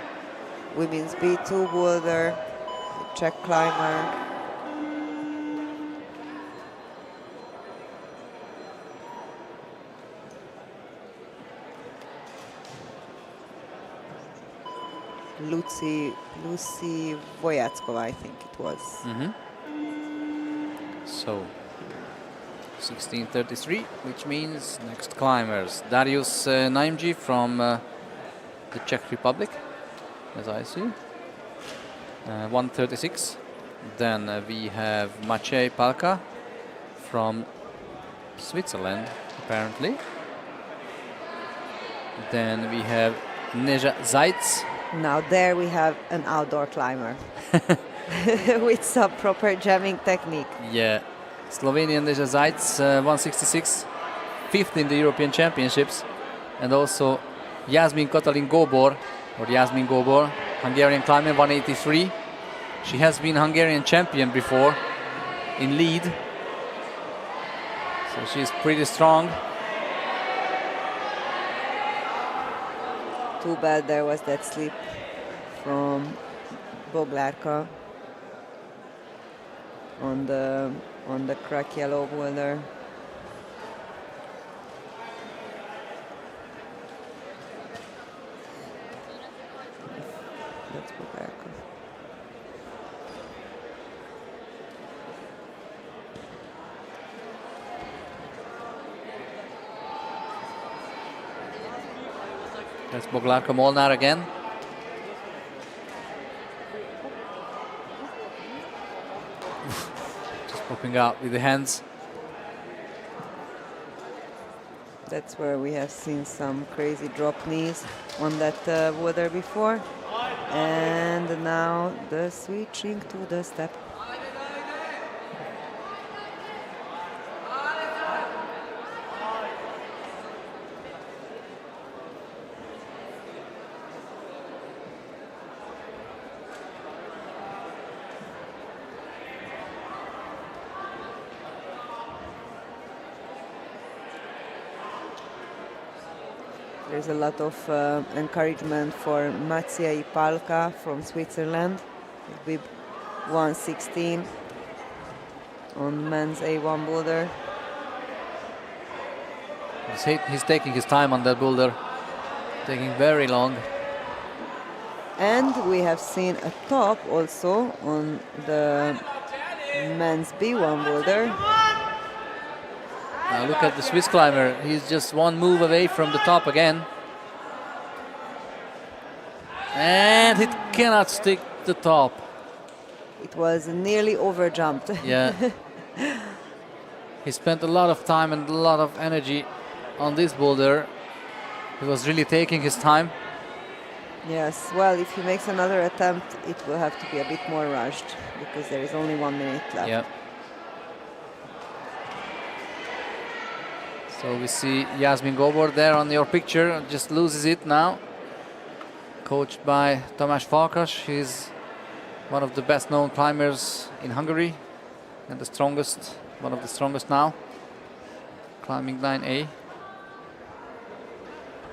women's B2 boulder, the Czech climber. Lucy Vojackova, I think it was. So 16:33, which means next climbers Darius Naimji from the Czech Republic, as I see, 136. Then we have Maciej Palka from Switzerland, apparently. Then we have Neža Zajc. Now there we have an outdoor climber with some proper jamming technique. Yeah, Slovenian Neža Zajc, 166, fifth in the European Championships, and also Jasmin Katalin Gobor, or Jasmin Gobor, Hungarian climber, 183. She has been Hungarian champion before in lead, so she's pretty strong. Too bad there was that slip from Boglárka on the crack yellow boulder. That's Boglárka. That's Boglárka Molnár again. Just popping out with the hands. That's where we have seen some crazy drop knees on that boulder before. And now the switching to the step. There's a lot of encouragement for Maciej Palka from Switzerland with 1:16 on men's A1 boulder. He's taking his time on that boulder, taking very long. And we have seen a top also on the men's B1 boulder. Now look at the Swiss climber. He's just one move away from the top again. And he cannot stick the top. It was nearly overjumped. Yeah. He spent a lot of time and a lot of energy on this boulder. He was really taking his time. Yes, well, if he makes another attempt, it will have to be a bit more rushed because there is only 1 minute left. Yeah. So we see Yasmin Gobor there on your picture, just loses it now. Coached by Tamás Farkas. He's one of the best known climbers in Hungary and the strongest, one of the strongest now, climbing 9A.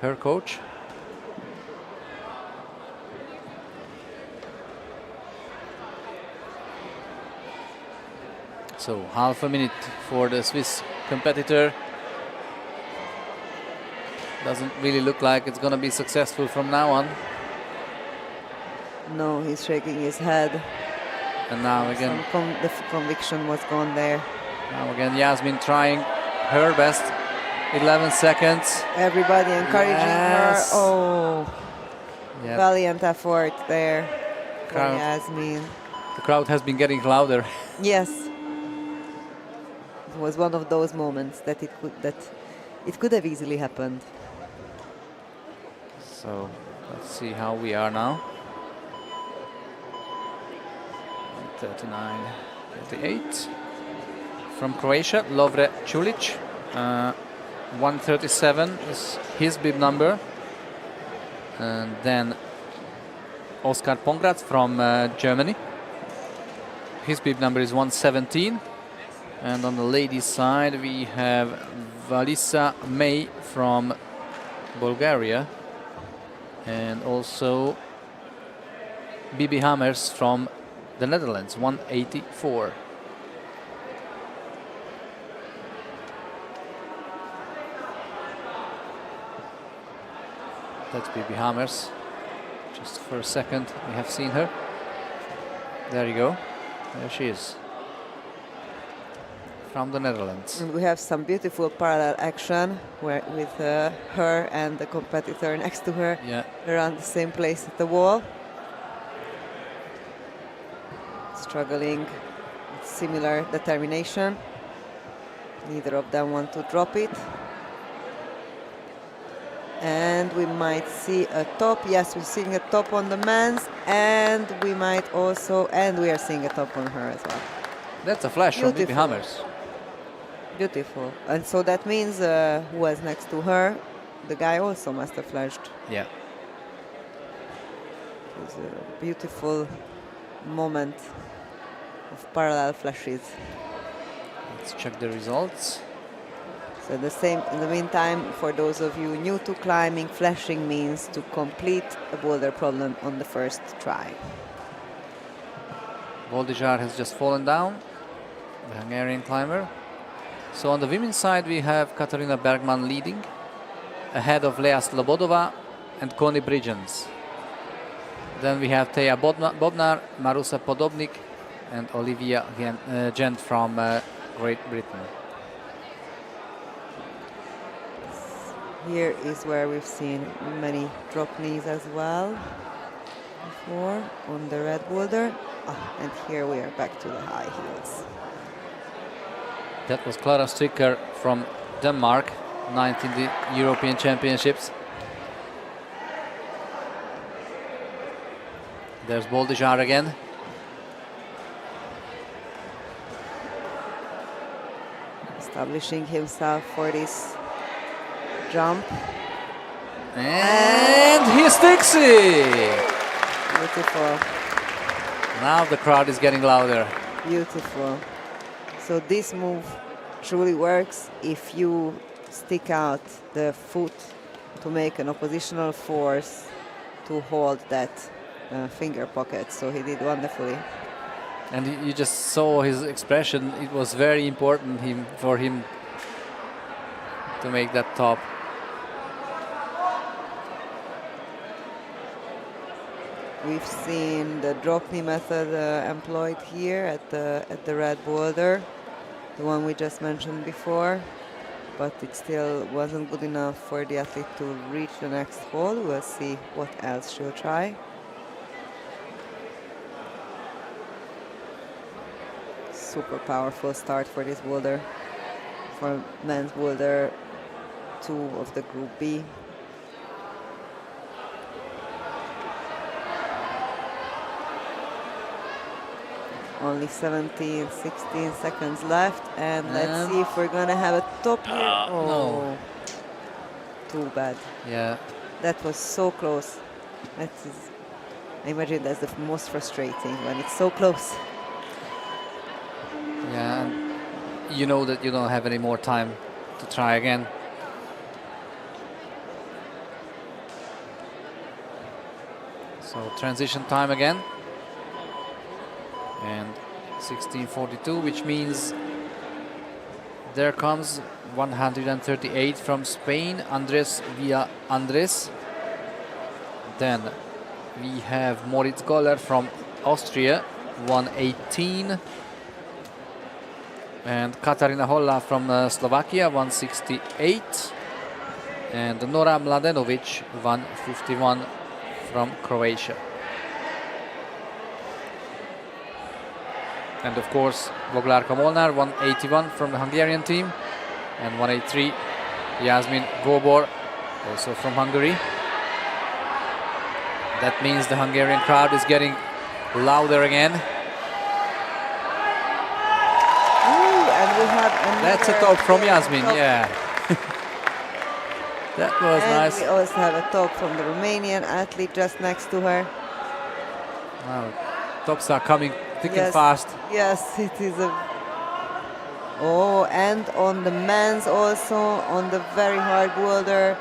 Her coach. So half a minute for the Swiss competitor. Doesn't really look like it's going to be successful from now on. No, he's shaking his head. And now again, The conviction was gone there. now again Yasmin trying her best. 11 seconds. Everybody encouraging Yes. her. Oh, Yep. valiant effort there for Crowd. Yasmin. The crowd has been getting louder. Yes, it was one of those moments that it could have easily happened. So let's see how we are now. 39, 38. From Croatia, Lovre Čulić. 137 is his bib number. And then Oskar Pongratz from Germany. His bib number is 117. And on the ladies' side, we have Valisa May from Bulgaria. And also Bibi Hammers from the Netherlands, 184. That's Bibi Hammers. Just for a second, we have seen her. There you go. There she is. From the Netherlands. And we have some beautiful parallel action with her and the competitor next to her Yeah. around the same place at the wall. Struggling with similar determination. Neither of them want to drop it. And we might see a top. Yes, we're seeing a top on the men's, and we might also, and we are seeing a top on her as well. That's a flash from Bibi Beautiful. Hammers. Beautiful. And so that means who was next to her, the guy also must have flashed. Yeah. It was a beautiful moment of parallel flashes. Let's check the results. So the same, in the meantime, for those of you new to climbing, flashing means to complete a boulder problem on the first try. Voldijar has just fallen down, the Hungarian climber. So on the women's side, we have Katarina Bergman leading, ahead of Lea Slobodova and Connie Bridgens. Then we have Teja Bobnar, Marusa Podobnik, and Olivia Gent from Great Britain. Here is where we've seen many drop knees as well before on the red boulder. And here we are back to the high heels. That was Clara Stricker from Denmark, ninth in the European Championships. There's Voldijar again. Establishing himself for this jump. And he sticks it! Beautiful. Now the crowd is getting louder. Beautiful. So this move truly works if you stick out the foot to make an oppositional force to hold that finger pocket. So he did wonderfully. And you just saw his expression. It was very important for him to make that top. We've seen the drop knee method employed here at the red boulder, the one we just mentioned before, but it still wasn't good enough for the athlete to reach the next hole. We'll see what else she'll try. Super powerful start for this boulder, for men's boulder 2 of the Group B. Only 16 seconds left, and let's see if we're gonna have a top here. No. Too bad. Yeah. That was so close. I imagine that's the most frustrating when it's so close. Yeah, and you know that you don't have any more time to try again. So transition time again. And 16:42, which means there comes 138 from Spain, Andres via Andres. Then we have Moritz Goller from Austria, 118. And Katarina Holla from Slovakia, 168. And Nora Mladenovic, 151 from Croatia. And of course, Boglarka Molnar, 181 from the Hungarian team. And 183, Yasmin Gobor, also from Hungary. That means the Hungarian crowd is getting louder again. And we have That's a top from Yasmin, yeah. That was and nice. we also have a top from the Romanian athlete just next to her. Wow, tops are coming thick and Yes. fast. Yes, it is a... Oh, and on the men's also, on the very hard boulder,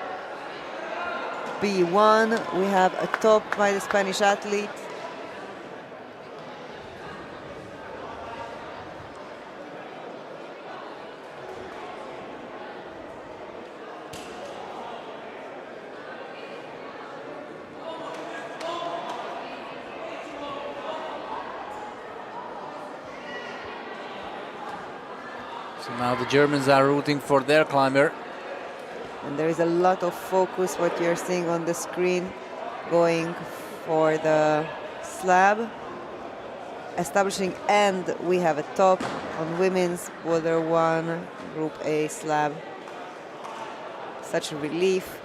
B1, we have a top by the Spanish athlete. So now the Germans are rooting for their climber. And there is a lot of focus, what you're seeing on the screen, going for the slab. Establishing, and we have a top on women's boulder 1, Group A slab. Such a relief.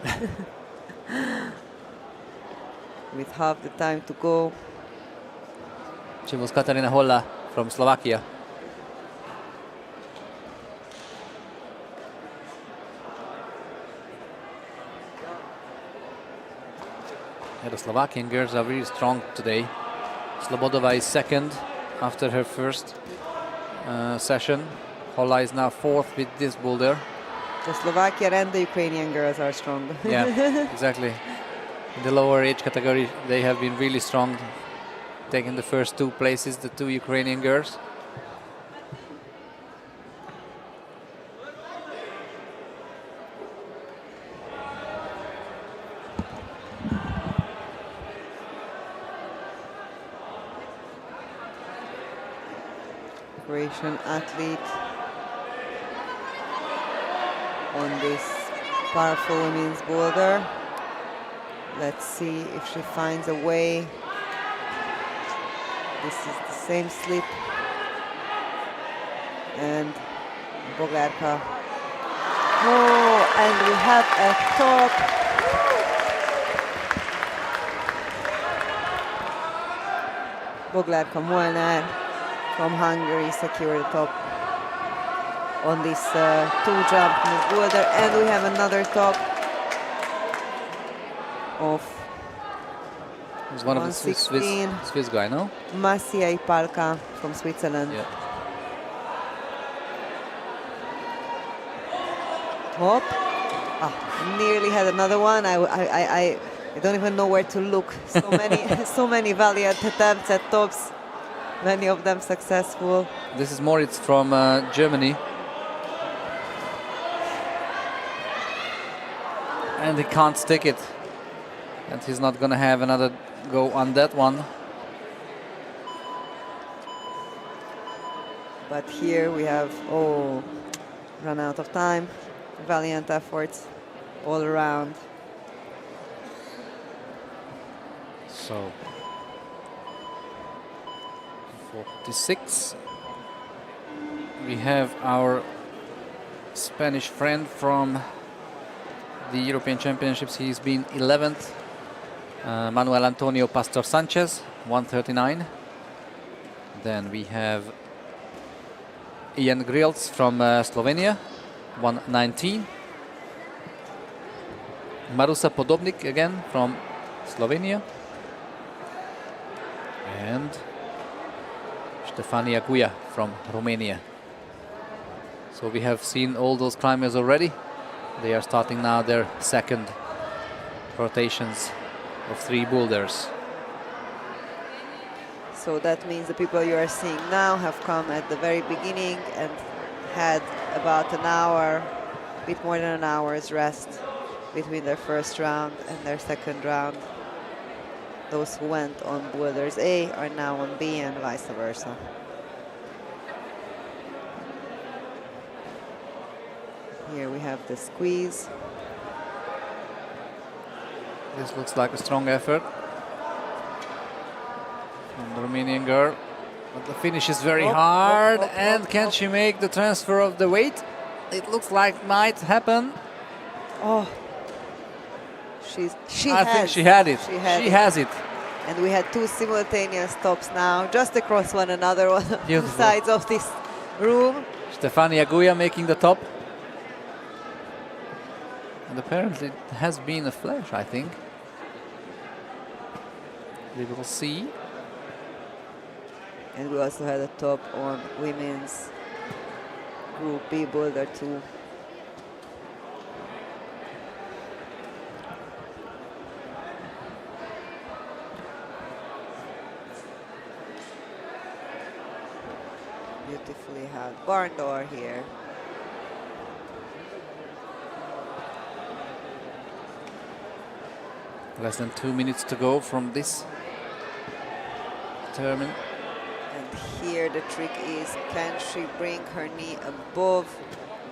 With half the time to go. She was Katarina Holla from Slovakia. Yeah, the Slovakian girls are really strong today. Slobodova is second after her first session. Holla is now fourth with this boulder. The Slovakian and the Ukrainian girls are strong. Yeah, exactly. In the lower age category, they have been really strong, taking the first 2 places, the 2 Ukrainian girls. Croatian athlete on this powerful women's boulder. Let's see if she finds a way. This is the same slip. And Boglarka. Oh, and we have a top. Boglarka Molnár from Hungary secured the top on this 2-jump boulder, and we have another top of It was one of the Swiss guy, no? Maciej Palka from Switzerland. Yeah. Top Nearly had another one. I don't even know where to look. So many, so many valiant attempts at tops, many of them successful. This is Moritz from Germany. And he can't stick it. And he's not going to have another go on that one. But here we have, run out of time. Valiant efforts all around. So 46. We have our Spanish friend from the European Championships. He's been 11th. Manuel Antonio Pastor Sanchez, 139. Then we have Ian Grills from Slovenia, 119. Marusa Podobnik again from Slovenia. And Stefania Guia from Romania. So we have seen all those climbers already. They are starting now their second rotations of 3 boulders. So that means the people you are seeing now have come at the very beginning and had about an hour, a bit more than an hour's rest between their first round and their second round. Those who went on boulders A are now on B and vice versa. Here we have the squeeze. This looks like a strong effort from the Romanian girl. But the finish is very hard. And can she make the transfer of the weight? It looks like might happen. Oh, I think she had it. She has it. And we had 2 simultaneous tops now, just across one another on the sides of this room. Stefania Guia making the top. And apparently it has been a flash, I think. We will see. And we also had a top on women's Group B Boulder 2. Beautifully held barn door here. Less than 2 minutes to go from this tournament. And here the trick is, can she bring her knee above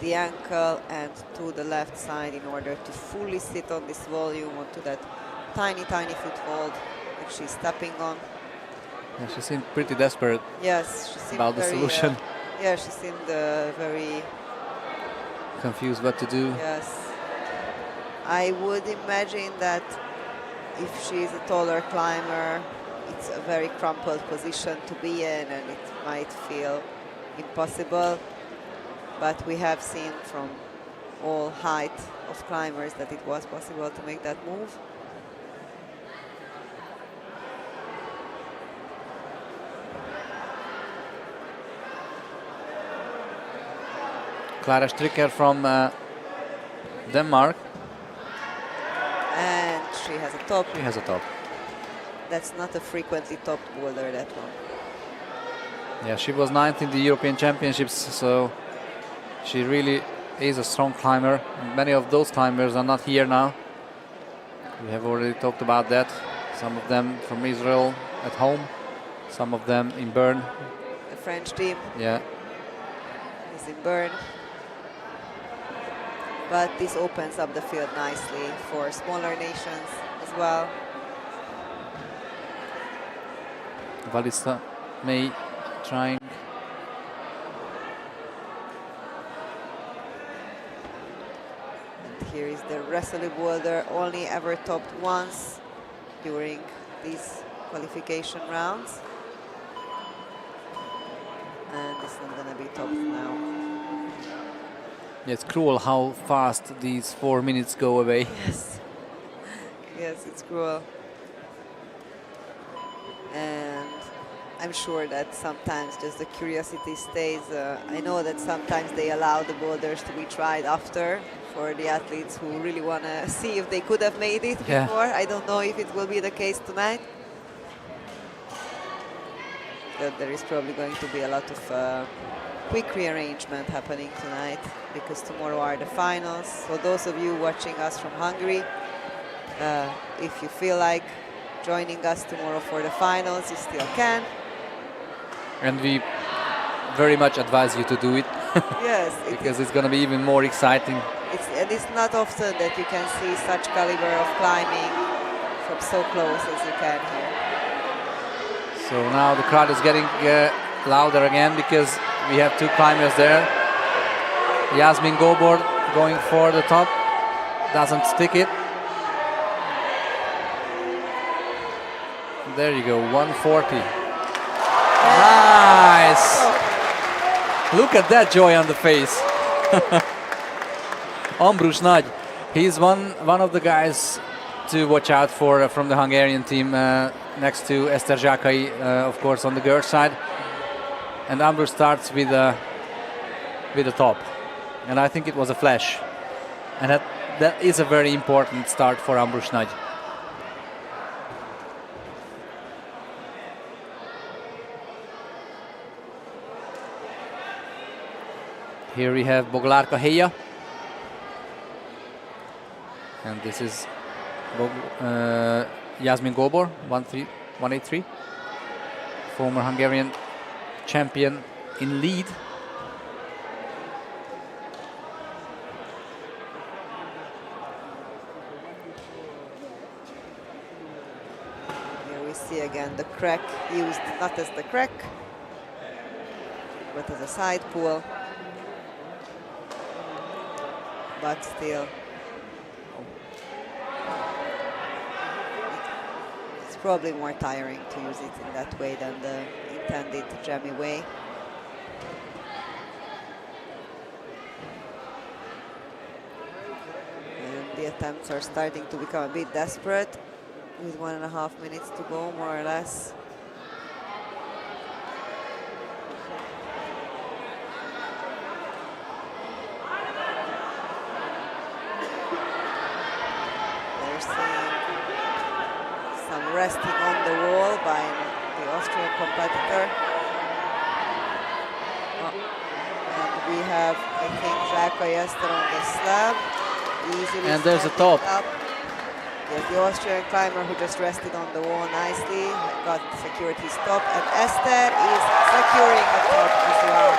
the ankle and to the left side in order to fully sit on this volume onto that tiny, tiny foothold that she's stepping on. Yeah, she seemed pretty desperate. Yes, she seemed about the solution. Yeah, she seemed very confused what to do. Yes. I would imagine that if she's a taller climber, it's a very crumpled position to be in and it might feel impossible. But we have seen from all height of climbers that it was possible to make that move. Clara Stricker from Denmark. And she has a top. She has a top. That's not a frequently topped boulder, that one. Yeah, she was 9th in the European Championships, so she really is a strong climber. And many of those climbers are not here now. We have already talked about that. Some of them from Israel at home, some of them in Bern. The French team. Yeah. Is in Bern. But this opens up the field nicely for smaller nations as well. Valista May trying. And here is the Wrestle boulder, only ever topped once during these qualification rounds. And this is going to be topped now. Yeah, it's cruel how fast these 4 minutes go away. Yes. Yes, it's cruel. And I'm sure that sometimes just the curiosity stays. I know that sometimes they allow the boulders to be tried after for the athletes who really want to see if they could have made it before. I don't know if it will be the case tonight. But there is probably going to be a lot of quick rearrangement happening tonight because tomorrow are the finals. So those of you watching us from Hungary, if you feel like joining us tomorrow for the finals, you still can. And we very much advise you to do it. Yes. Because it's going to be even more exciting. It's not often that you can see such caliber of climbing from so close as you can here. So now the crowd is getting louder again because we have two climbers there. Yasmin Gobor going for the top, doesn't stick it. There you go, 140. Nice! Look at that joy on the face. Ambrus Nagy, he's one of the guys to watch out for from the Hungarian team, next to Eszter Zsákai, of course, on the girls' side. And Ambrus starts with the top, and I think it was a flash, and that is a very important start for Ambrus Nagy. Here we have Boglárka Héja, and this is Yasmin Gobor, 183, former Hungarian champion in lead. Here we see again the crack used not as the crack, but as a side pull. But still, it's probably more tiring to use it in that way than the intended jammy way. And the attempts are starting to become a bit desperate with 1.5 minutes to go, more or less. Resting on the wall by the Austrian competitor. And we have, I think, Zsákai Eszter on the slab. Easily and there's a top. Up. There's the Austrian climber who just rested on the wall nicely, got secured his top, and Eszter is securing the top as well.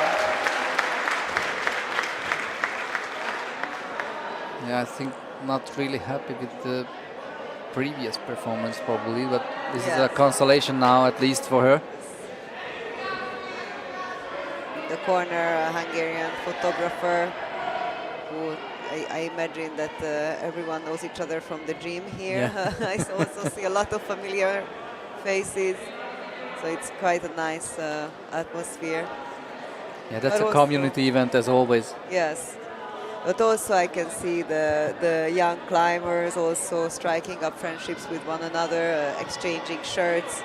Yeah, I think not really happy with the previous performance probably, but this is a consolation now, at least for her. In the corner, a Hungarian photographer who I imagine that everyone knows each other from the gym here. Yeah. I also see a lot of familiar faces, so it's quite a nice atmosphere. Yeah, that's a community event as always. Yes. But also I can see the young climbers also striking up friendships with one another, exchanging shirts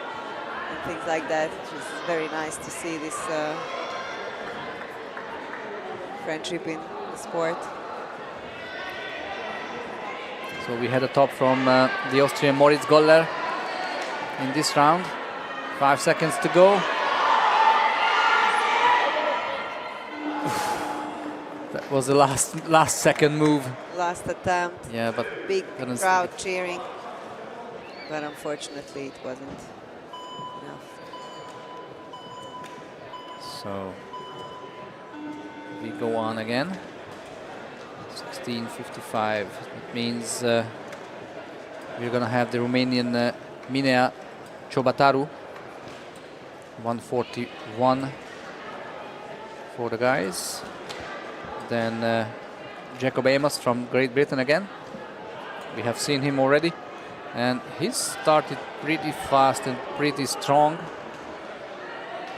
and things like that, which is very nice to see this friendship in the sport. So we had a top from the Austrian Moritz Goller in this round. 5 seconds to go. That was the last second move. Last attempt. Yeah, but big crowd cheering. But unfortunately it wasn't enough. So we go on again. 16:55. It means we're gonna have the Romanian Minea Ciobataru. 141 for the guys. Then Jacob Amos from Great Britain again. We have seen him already, and he started pretty fast and pretty strong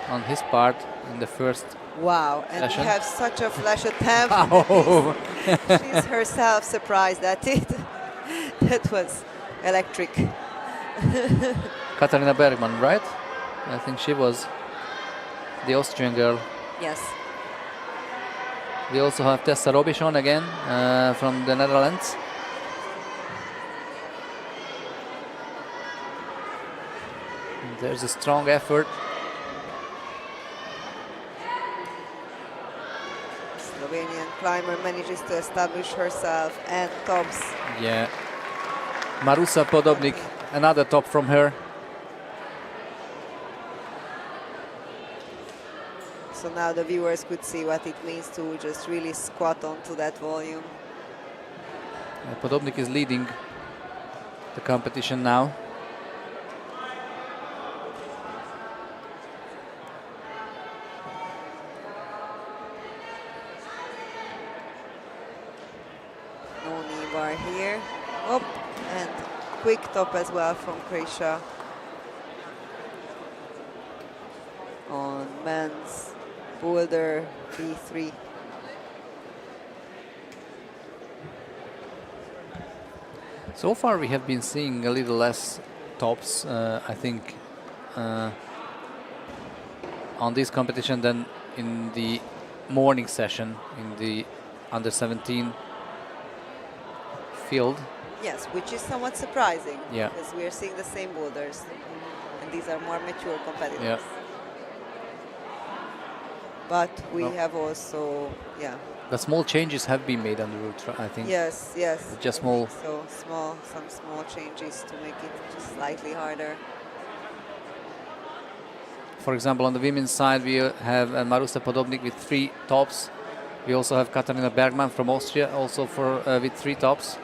on his part in the first Wow, and session. we have such a flash attempt. Oh. She's herself surprised at it. That was electric. Katarina Bergman, right? I think she was the Austrian girl. Yes. We also have Tessa Robichon again from the Netherlands. And there's a strong effort. Slovenian climber manages to establish herself and tops. Yeah. Marusa Podobnik, another top from her. So now the viewers could see what it means to just really squat onto that volume. Podobnik is leading the competition now. No knee bar here. Up and quick top as well from Croatia on men's boulder B3. So far we have been seeing a little less tops, I think, on this competition than in the morning session in the under 17 field. Yes, which is somewhat surprising. Yeah. Because we are seeing the same boulders, and these are more mature competitors. Yeah. But we No. have also, yeah. The small changes have been made on the route, I think. Yes, yes. Just small. So some small changes to make it just slightly harder. For example, on the women's side, we have Marusa Podobnik with 3 tops. We also have Katarina Bergman from Austria, also with 3 tops.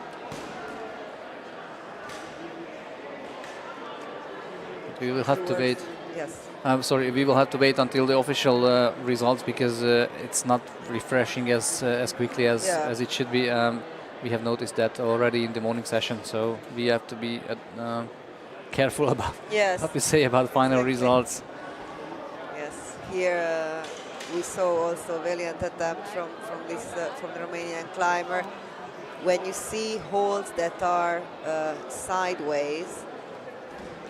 We will have to wait. Yes. I'm sorry, we will have to wait until the official results because it's not refreshing as quickly as it should be. We have noticed that already in the morning session, so we have to be careful about what we say about final results. Yes, here we saw also valiant attempt from the Romanian climber. When you see holds that are sideways,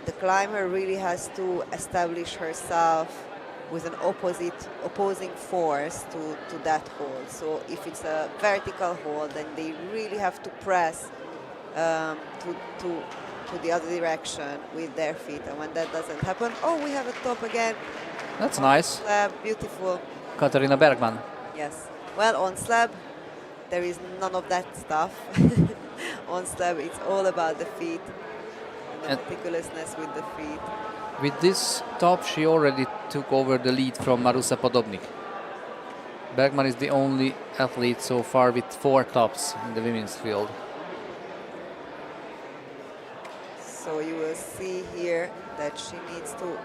the climber really has to establish herself with an opposing force to that hold. So if it's a vertical hold, then they really have to press to the other direction with their feet. And when that doesn't happen, oh, we have a top again. That's nice. Slab, beautiful. Katarina Bergman. Yes. Well, on slab, there is none of that stuff. On slab, it's all about the feet. And meticulousness with the feet. With this top, she already took over the lead from Marusa Podobnik. Bergman is the only athlete so far with 4 tops in the women's field. So you will see here that she needs to...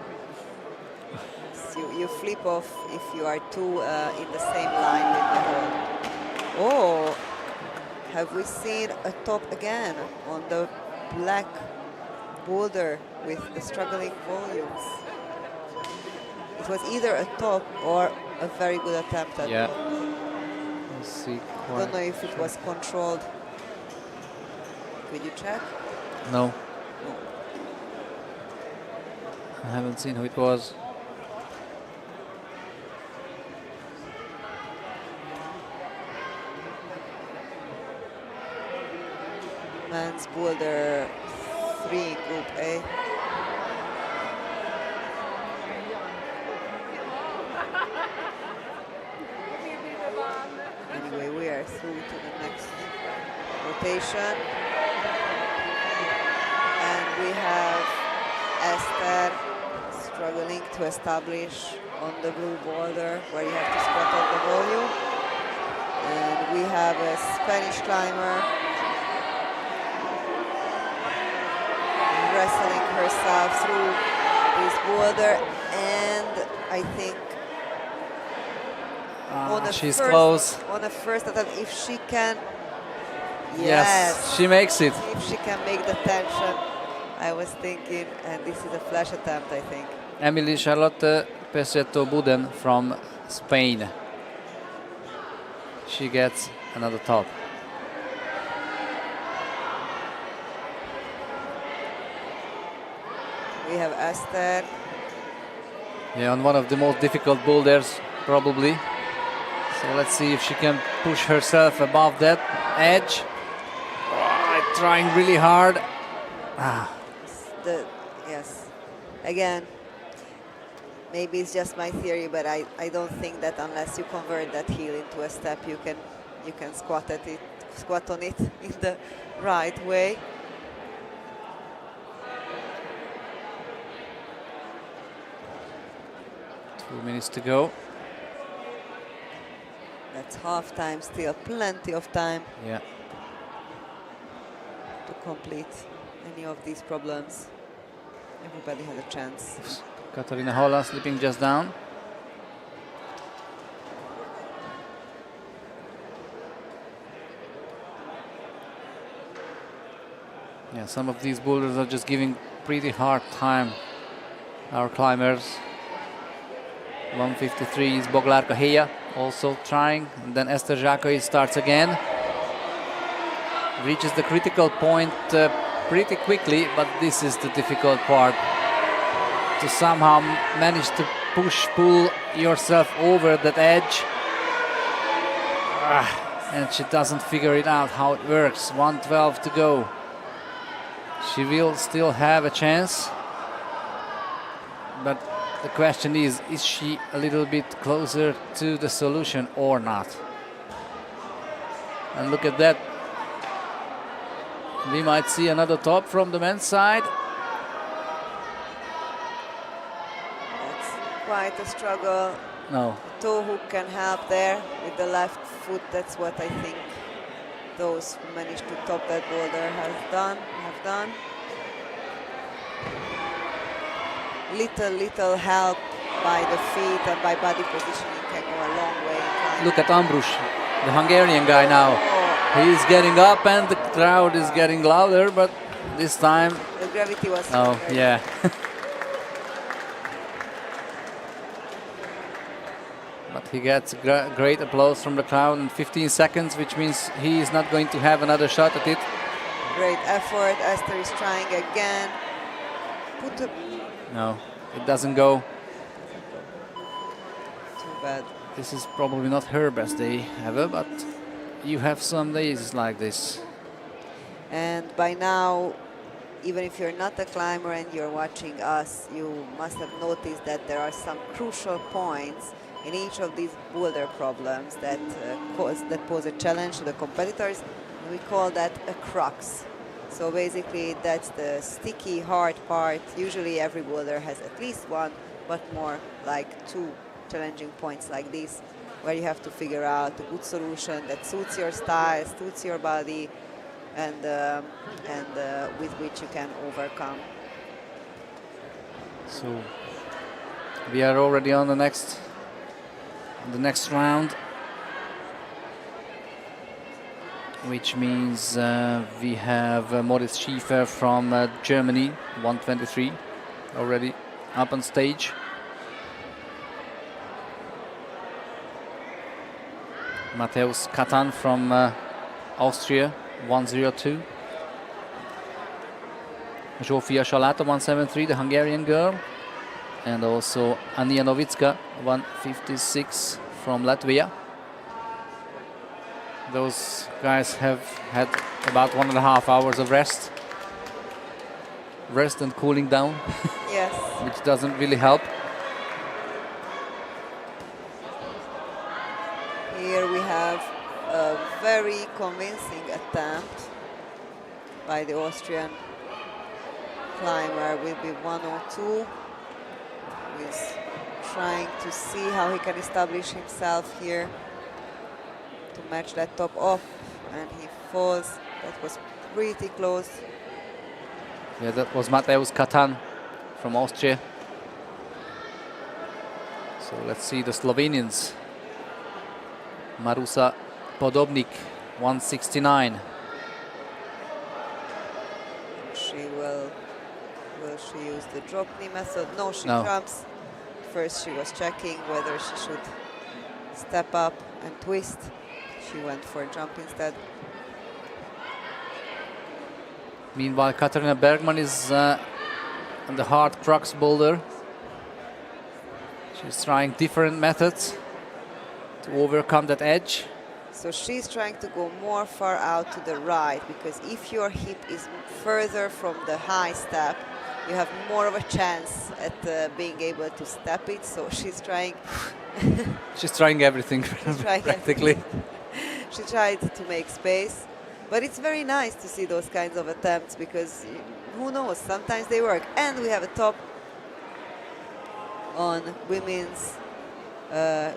You flip off if you are too in the same line with the hold. Oh, have we seen a top again on the black boulder with the struggling volumes? It was either a top or a very good attempt at Yeah. top. Let's see. I don't know if it was controlled. Could you check? No. I haven't seen who it was. Men's boulder 3, Group A. Anyway, we are through to the next rotation. And we have Esther struggling to establish on the blue border where you have to squat on the volume. And we have a Spanish climber wrestling herself through this boulder, and I think she's close. On a first attempt, if she can, yes, she makes it. If she can make the tension, I was thinking, and this is a flash attempt, I think. Emily Charlotte Peseto Buden from Spain. She gets another top. We have Esther Yeah, on one of the most difficult boulders, probably. So let's see if she can push herself above that edge. Oh, trying really hard. Yes. Again, maybe it's just my theory, but I don't think that unless you convert that heel into a step, you can squat on it in the right way. Two minutes to go. That's half time, still plenty of time. Yeah. To complete any of these problems. Everybody has a chance. Katarina Holla slipping just down. Yeah, some of these boulders are just giving pretty hard time, our climbers. 153 is Boglarka Heja also trying, and then Esther Žáková starts again. Reaches the critical point pretty quickly, but this is the difficult part. To somehow manage to pull yourself over that edge. And she doesn't figure it out how it works. 1:12 to go. She will still have a chance. But the question is she a little bit closer to the solution or not? And look at that. We might see another top from the men's side. That's quite a struggle. No. Toe hook can help there with the left foot. That's what I think those who managed to top that boulder have done. Little help by the feet and by body positioning can go a long way. Look at Ambrus, the Hungarian guy now. He's getting up and the crowd is getting louder, but this time... The gravity was... Oh, yeah. But he gets great applause from the crowd in 15 seconds, which means he is not going to have another shot at it. Great effort. Esther is trying again. No, it doesn't go. Too bad. This is probably not her best day ever, but you have some days like this. And by now, even if you're not a climber and you're watching us, you must have noticed that there are some crucial points in each of these boulder problems that pose a challenge to the competitors. We call that a crux. So basically that's the sticky, hard part. Usually every boulder has at least one, but more like two challenging points like this, where you have to figure out a good solution that suits your style, suits your body, and with which you can overcome. So we are already on the next round, which means we have Moritz Schiefer from Germany, 123, already up on stage. Mateusz Katan from Austria, 102. Zsófia Salata, 173, the Hungarian girl. And also Ania Novicka, 156 from Latvia. Those guys have had about 1.5 hours of rest and cooling down. Yes. Which doesn't really help. Here we have a very convincing attempt by the Austrian climber. Will be 102. He's trying to see how he can establish himself here to match that top off, and he falls. That was pretty close. Yeah, that was Mateusz Katan from Austria. So let's see the Slovenians. Marusa Podobnik, 169. Will she use the drop knee method? No, she No. jumps. First she was checking whether she should step up and twist. She went for a jump instead. Meanwhile, Katarina Bergman is on the hard crux boulder. She's trying different methods to overcome that edge. So she's trying to go more far out to the right, because if your hip is further from the high step, you have more of a chance at being able to step it. So she's trying. She's trying everything practically. She tried to make space, but it's very nice to see those kinds of attempts, because who knows, sometimes they work. And we have a top on women's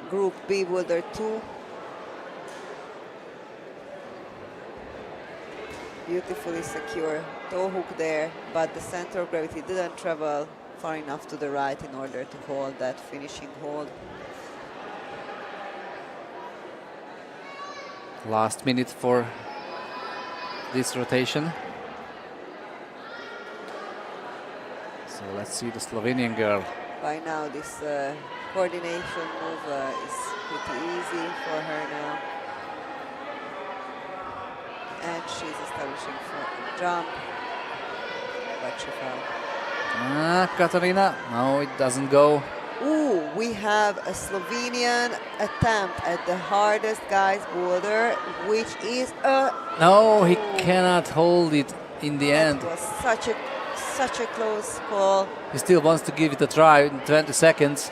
Group B Boulder 2. Beautifully secure toe hook there, but the center of gravity didn't travel far enough to the right in order to hold that finishing hold. Last minute for this rotation. So let's see the Slovenian girl. By now this coordination move is pretty easy for her now. And she's establishing for a jump, but she fell. Katarina, no, it doesn't go. Ooh, we have a Slovenian attempt at the hardest guy's boulder, which is a... No, he cannot hold it in the end. It was such a close call. He still wants to give it a try in 20 seconds.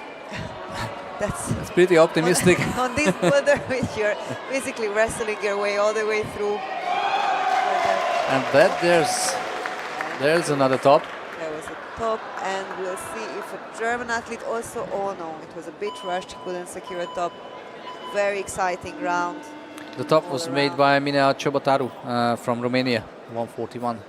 That's pretty optimistic. On this boulder, which you're basically wrestling your way all the way through. And that there's another top. There was a top, and we'll see if a German athlete also. Oh no, it was a bit rushed. He couldn't secure a top. Very exciting round. The top was made by Minea Ciobotaru from Romania, 141.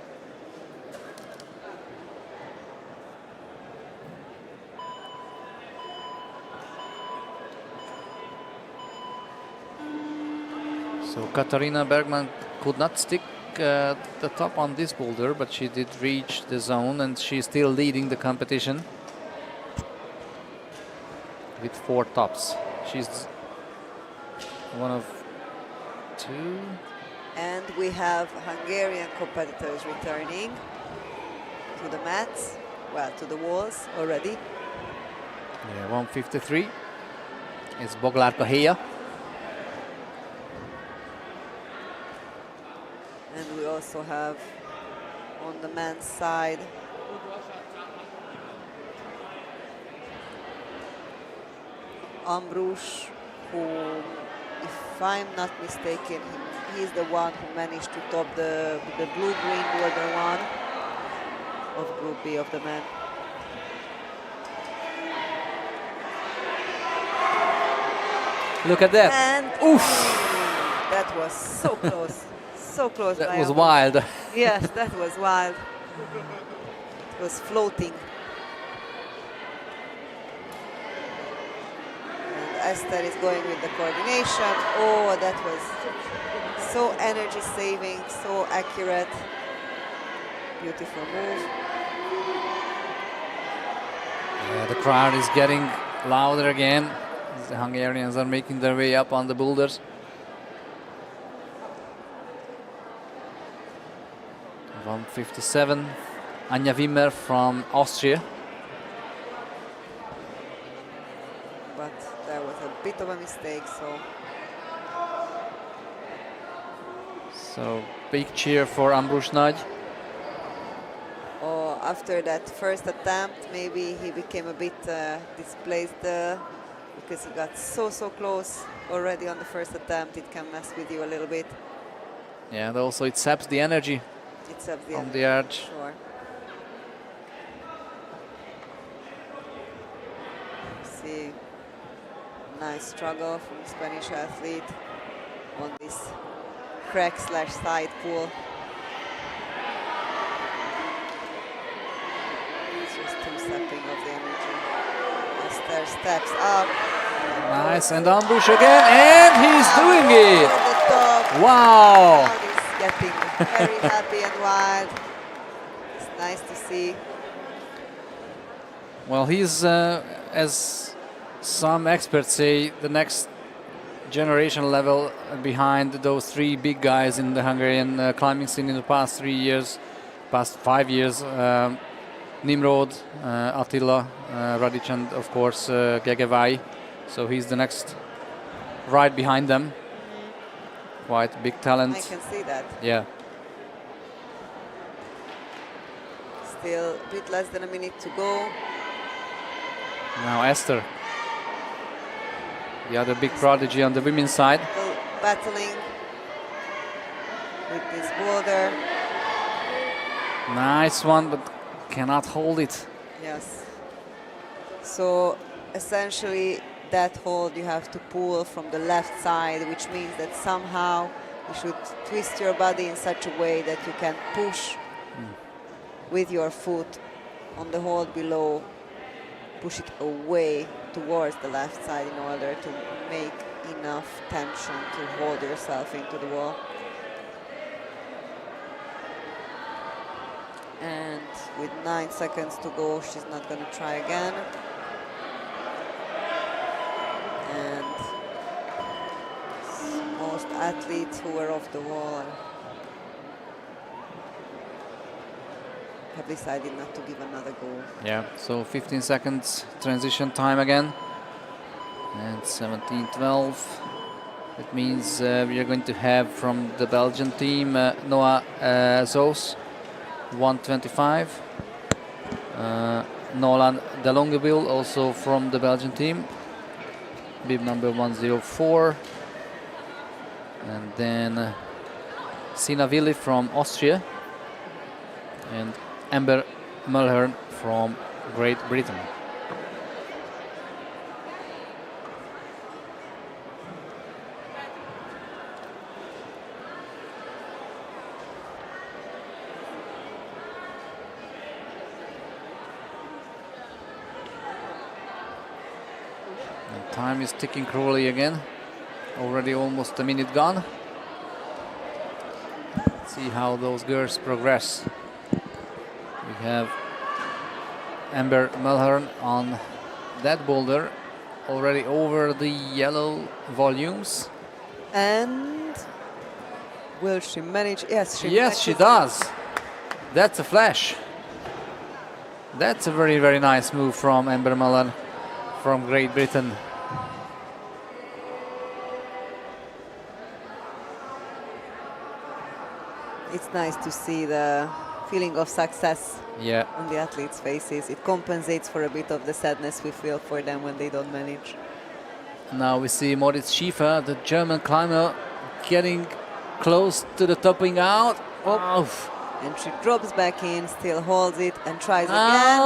So Katarina Bergman could not stick the top on this boulder, but she did reach the zone, and she's still leading the competition with 4 tops. She's one of 2. And we have Hungarian competitors returning to the mats, well, to the walls already. Yeah, 153. It's Boglárka Héja. And we also have on the men's side Ambrus, who, if I'm not mistaken, he's the one who managed to top the blue-green boulder 1 of Group B of the men. Look at that. And oof! That was so close. So close. That was wild. Yes, that was wild. It was floating. And Esther is going with the coordination. Oh, that was so energy saving, so accurate. Beautiful move. Yeah, the crowd is getting louder again. The Hungarians are making their way up on the boulders. 157, Anja Wimmer from Austria. But there was a bit of a mistake, So big cheer for Ambrus Nagy. Oh, after that first attempt, maybe he became a bit displaced because he got so close already on the first attempt. It can mess with you a little bit. Yeah, and also it saps the energy. It's up on the edge. Sure. See, nice struggle from the Spanish athlete on this crack/side pull. It's just two-stepping of the energy. Esther steps up. Nice, and Ambrus again, and he's doing it! At the top. Wow! Now he's getting very happy and wild. It's nice to see. Well, he's, as some experts say, the next generation level behind those 3 big guys in the Hungarian climbing scene in the past 3 years, past 5 years. Nimrod, Attila, Radic, and of course Gegevai. So he's the next right behind them. Quite big talent. I can see that. Yeah. Still a bit less than a minute to go. Now Esther, the other big prodigy on the women's side. Still battling with this boulder. Nice one, but cannot hold it. Yes. So essentially that hold you have to pull from the left side, which means that somehow you should twist your body in such a way that you can push with your foot on the hold below, push it away towards the left side in order to make enough tension to hold yourself into the wall. And with 9 seconds to go, she's not going to try again. And most athletes who were off the wall have decided not to give another go. Yeah, so 15 seconds transition time again. And 17:12. That means we are going to have from the Belgian team Noah Zoos, 1:25. Nolan De Longueville, also from the Belgian team, bib number 104. And then Sina Willi from Austria. And Amber Mulhern from Great Britain. And time is ticking cruelly again. Already almost a minute gone. Let's see how those girls progress. We have Amber Mulhern on that boulder, already over the yellow volumes. And will she manage? Yes, she does. That's a flash. That's a very, very nice move from Amber Mulhern from Great Britain. It's nice to see the feeling of success on the athletes' faces. It compensates for a bit of the sadness we feel for them when they don't manage. Now we see Moritz Schiefer, the German climber, getting close to the topping out. Oh. And she drops back in, still holds it, and tries again.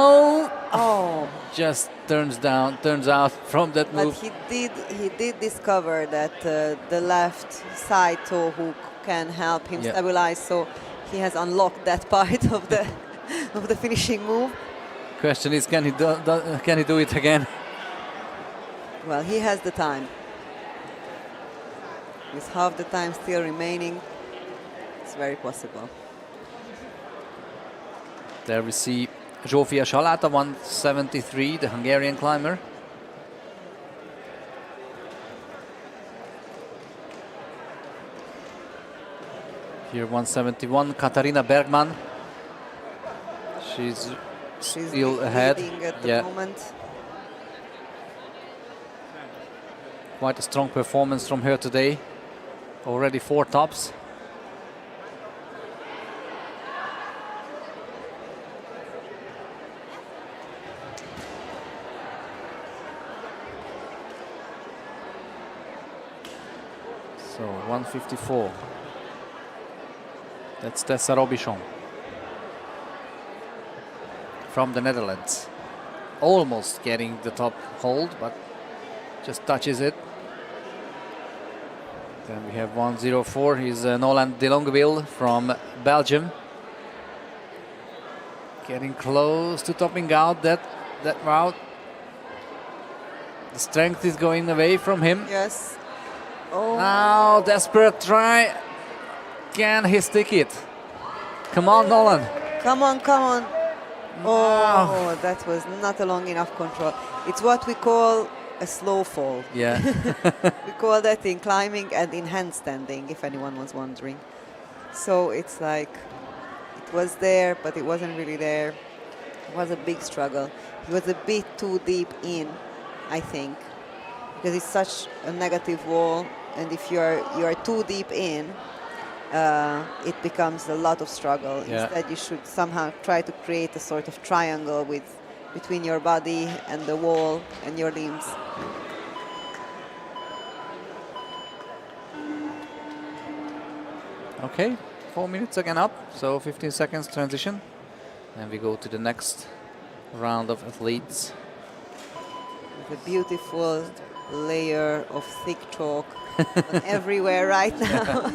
Oh! Just turns out from that move. But he did discover that the left side toe hook can help him stabilize, so he has unlocked that part of the finishing move. Question is, can he do it again? Well, he has the time. With half the time still remaining, it's very possible. There we see Zsófia Salata, 173, the Hungarian climber. Here 171, Katarina Bergman. She's still ahead. At the moment. Quite a strong performance from her today. Already 4 tops. So 154. That's Tessa Robichon from the Netherlands. Almost getting the top hold, but just touches it. Then we have 104. He's Nolan De Longueville from Belgium. Getting close to topping out that route. The strength is going away from him. Yes. Oh. Now desperate try. Can he stick it? Come on, Nolan. Come on, come on. Oh, that was not a long enough control. It's what we call a slow fall. Yeah. We call that in climbing and in handstanding, if anyone was wondering. So it's like it was there, but it wasn't really there. was a big struggle. He was a bit too deep in, I think, because it's such a negative wall, and if you are too deep in, it becomes a lot of struggle. Yeah. Instead, you should somehow try to create a sort of triangle between your body and the wall and your limbs. Okay, 4 minutes again up, so 15 seconds transition. And we go to the next round of athletes. With a beautiful layer of thick chalk everywhere right now.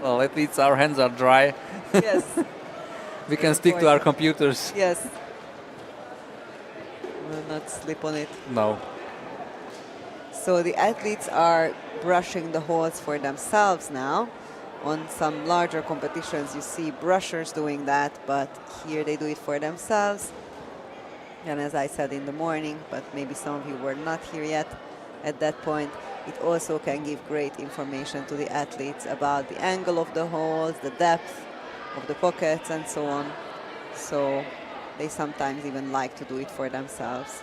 Well, at least our hands are dry. Yes. We can stick to our computers. Yes. Will not slip on it. No. So the athletes are brushing the holes for themselves now. On some larger competitions, you see brushers doing that, but here they do it for themselves. And as I said in the morning, but maybe some of you were not here yet at that point, it also can give great information to the athletes about the angle of the holes, the depth of the pockets, and so on. So they sometimes even like to do it for themselves.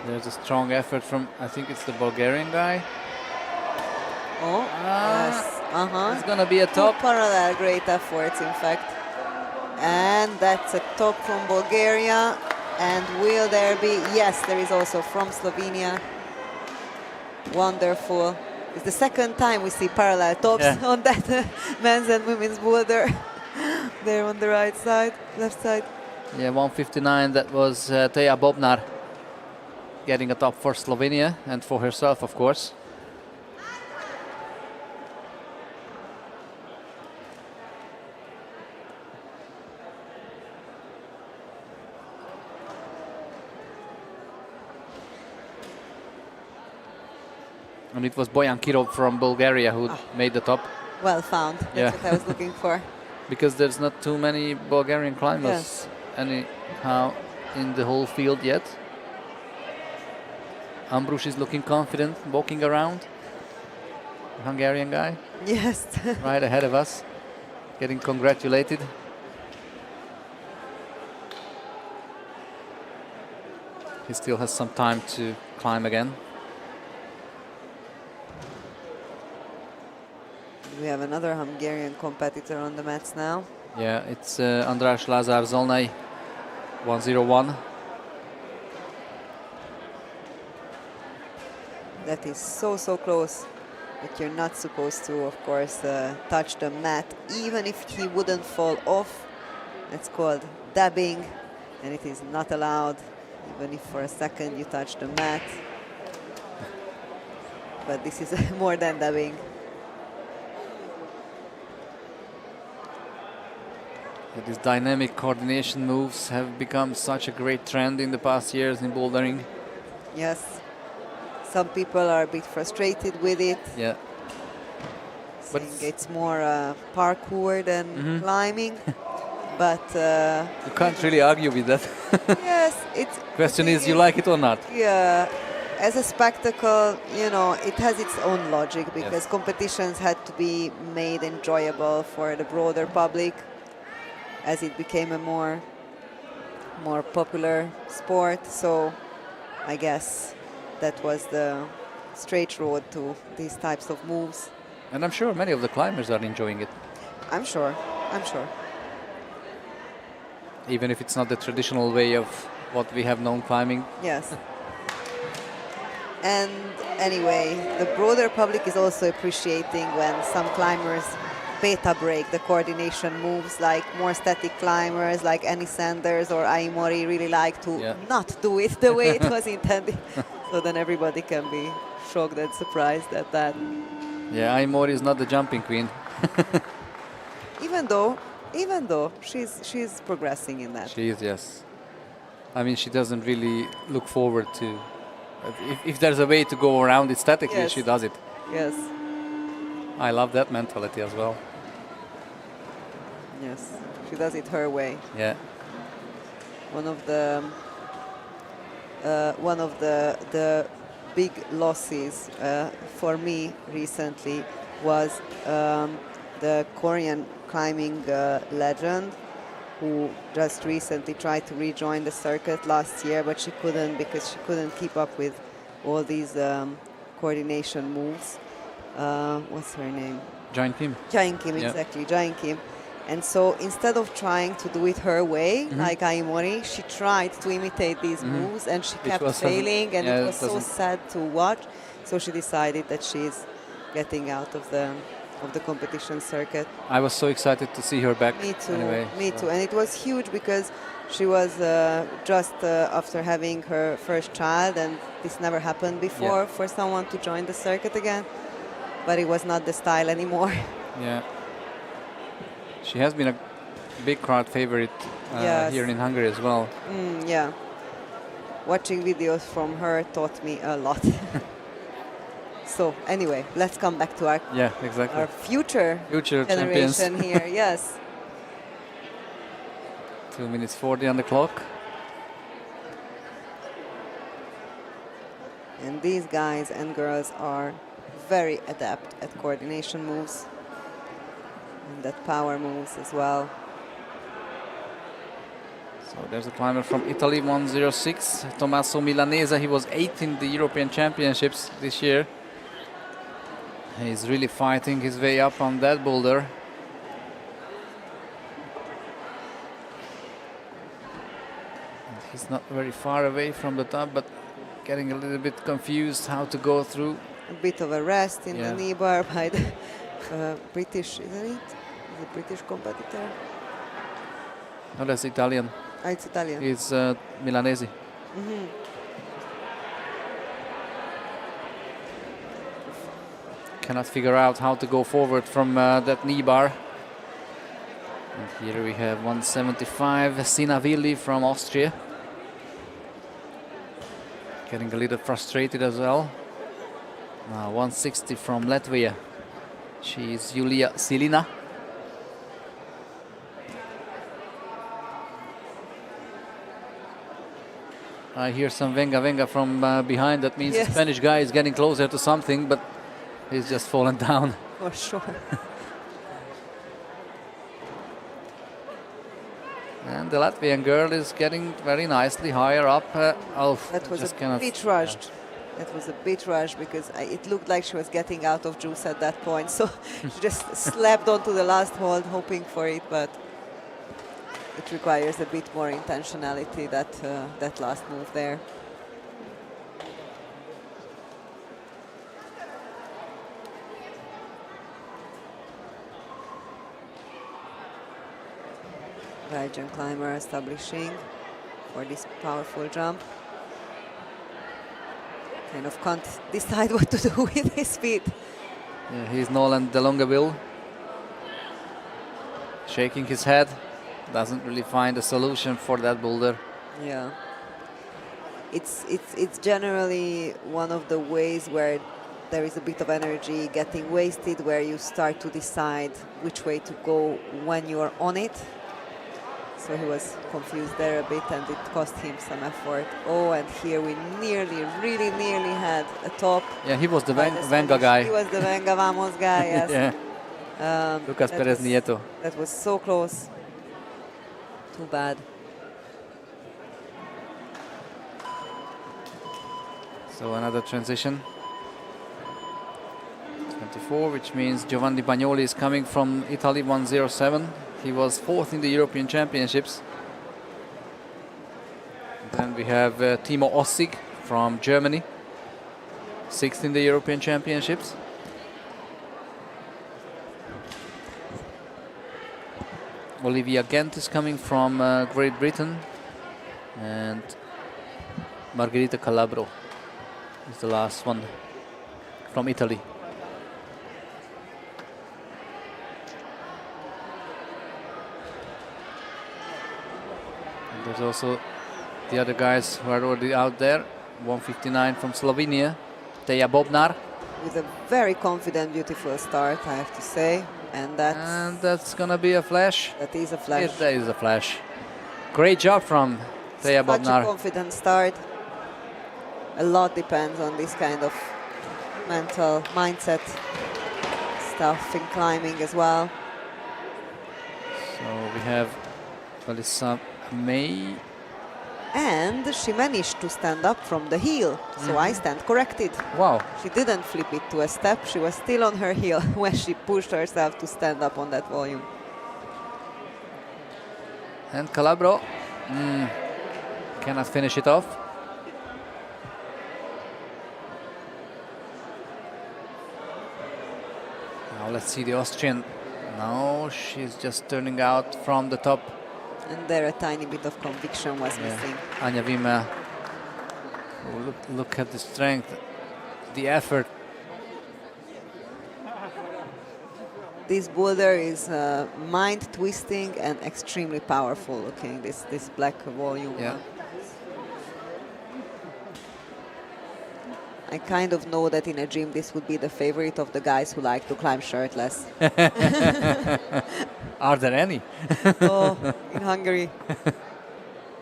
There's a strong effort from, I think it's the Bulgarian guy. Oh, yes. It's gonna be a top. Two parallel great efforts, in fact. And that's a top from Bulgaria. And will there be? Yes, there is also from Slovenia. Wonderful. It's the second time we see parallel tops on that men's and women's boulder. There on the right side, left side. Yeah, 159, that was Teja Bobnar getting a top for Slovenia and for herself, of course. And it was Bojan Kirov from Bulgaria who made the top. Well found. That's what I was looking for. Because there's not too many Bulgarian climbers anyhow in the whole field yet. Ambrush is looking confident, walking around. The Hungarian guy. Yes. Right ahead of us, getting congratulated. He still has some time to climb again. We have another Hungarian competitor on the mats now. Yeah, it's András Lázár Zolnai, 101. That is so close, but you're not supposed to, of course, touch the mat, even if he wouldn't fall off. It's called dabbing, and it is not allowed, even if for a second you touch the mat. But this is more than dabbing. These dynamic coordination moves have become such a great trend in the past years in bouldering. Yes. Some people are a bit frustrated with it. Yeah. But it's more parkour than climbing. But you can't really argue with that. yes, it's. Question is, you like it or not? Yeah. As a spectacle, you know, it has its own logic because competitions had to be made enjoyable for the broader public, as it became a more popular sport. So I guess that was the straight road to these types of moves. And I'm sure many of the climbers are enjoying it. I'm sure. Even if it's not the traditional way of what we have known climbing. Yes. And anyway, the broader public is also appreciating when some climbers beta break the coordination moves, like more static climbers like Annie Sanders or Ai Mori really like to not do it the way it was intended. So then everybody can be shocked and surprised at that. Yeah, Ai Mori is not the jumping queen. even though she's progressing in that. She is, yes. I mean, she doesn't really look forward to. If there's a way to go around it statically, she does it. Yes. I love that mentality as well. Yes, she does it her way. Yeah. one of the the big losses for me recently was the Korean climbing legend, who just recently tried to rejoin the circuit last year, but she couldn't because she couldn't keep up with all these coordination moves. What's her name? Jain Kim. Jain Kim, Yeah. exactly, Jain Kim. And so instead of trying to do it her way, like Aimori, she tried to imitate these moves, and she kept failing, and it was so sad to watch. So she decided that she's getting out of the competition circuit. I was so excited to see her back. Me too. Anyway, Me too. And it was huge because she was just after having her first child, and this never happened before for someone to join the circuit again. But it was not the style anymore. Yeah. She has been a big crowd favorite here in Hungary as well. Yeah. Watching videos from her taught me a lot. So anyway, let's come back to our exactly. our future champions generation here. Yes. 2 minutes 40 on the clock. And these guys and girls are very adept at coordination moves and at power moves as well. So there's a climber from Italy, 106, Tommaso Milanese. He was 8th in the European Championships this year. He's really fighting his way up on that boulder. He's not very far away from the top, but getting a little bit confused how to go through. A bit of a rest in the knee bar by the British, isn't it? The British competitor. No, that's Italian. It's Italian. It's Milanese. Cannot figure out how to go forward from that knee bar. And here we have 175, Sinavilli from Austria. Getting a little frustrated as well. 160 from Latvia. She's Julia Silina. I hear some venga from behind. That means the Spanish guy is getting closer to something, but he's just fallen down. For sure. And the Latvian girl is getting very nicely higher up. That was a bit rushed. Yeah. That was a bit rushed because it looked like she was getting out of juice at that point. So she just slapped onto the last hold, hoping for it, but it requires a bit more intentionality, that last move there. Belgian climber establishing for this powerful jump. Kind of can't decide what to do with his feet. Yeah, he's Nolan de Longeville. Shaking his head. Doesn't really find a solution for that boulder. Yeah. It's generally one of the ways where there is a bit of energy getting wasted, where you start to decide which way to go when you're on it. So he was confused there a bit, and it cost him some effort. Oh, and here we really nearly had a top. Yeah, he was the Venga guy. He was the Venga Vamos guy, yes. Yeah. Lucas Perez Nieto. That was so close. Too bad. So another transition. 24, which means Giovanni Bagnoli is coming from Italy, 107. He was 4th in the European Championships. Then we have Timo Ossig from Germany, 6th in the European Championships. Olivia Gent is coming from Great Britain, and Margherita Calabro is the last one from Italy. And there's also the other guys who are already out there. 159 from Slovenia, Teja Bobnar. With a very confident, beautiful start, I have to say. And that's gonna be a flash. That is a flash. That is a flash. Great job from Teija Such a Bodnar. confident start. A lot depends on this kind of mental mindset stuff in climbing as well. So we have Melissa May. And she managed to stand up from the heel, so I stand corrected. Wow. She didn't flip it to a step, she was still on her heel when she pushed herself to stand up on that volume. And Calabro cannot finish it off. Now let's see the Austrian. No, she's just turning out from the top. And there a tiny bit of conviction was missing. Anja Wimmer. Oh, look at the strength, the effort. This boulder is mind-twisting and extremely powerful looking, this black volume. Yeah. I kind of know that in a gym this would be the favorite of the guys who like to climb shirtless. Are there any? Oh, in Hungary.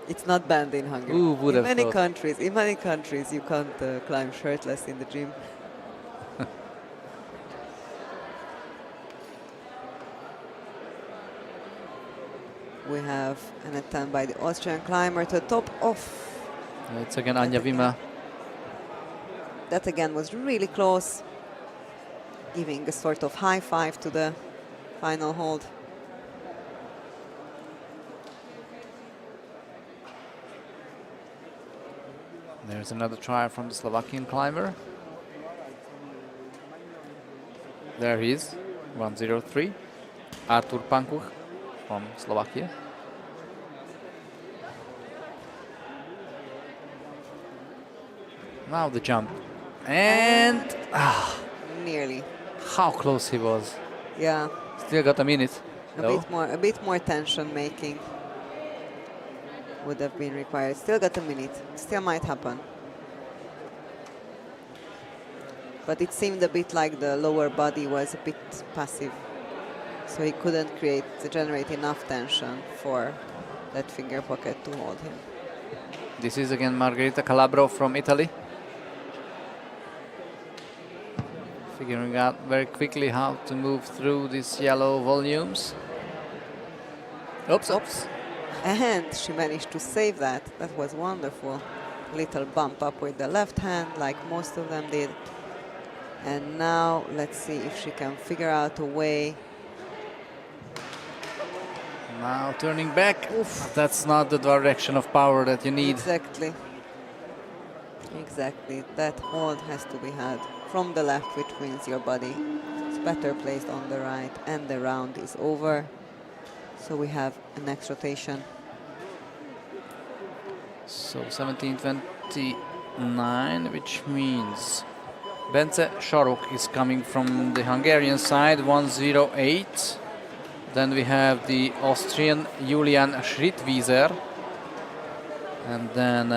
It's not banned in Hungary. Who would have thought? In many countries you can't climb shirtless in the gym. We have an attempt by the Austrian climber to top off. It's again Anja Wimmer. That again was really close, giving a sort of high five to the final hold. There's another try from the Slovakian climber. There he is, 103. Artur Pankuch from Slovakia. Now the jump. And Nearly. how close he was. Yeah, Still got a minute. a bit more tension making would have been required. Still got a minute. Still might happen. But it seemed a bit like the lower body was a bit passive. So he couldn't generate enough tension for that finger pocket to hold him. This is again Margherita Calabro from Italy. Figuring out very quickly how to move through these yellow volumes. Oops. And she managed to save that. That was wonderful. Little bump up with the left hand, like most of them did. And now let's see if she can figure out a way. Now turning back. Oof, that's not the direction of power that you need. Exactly. That hold has to be had from the left, which means your body is better placed on the right, and the round is over. So we have a next rotation. So 17:29, which means Bence Sarok is coming from the Hungarian side, 1:08. Then we have the Austrian Julian Schrittwieser. And then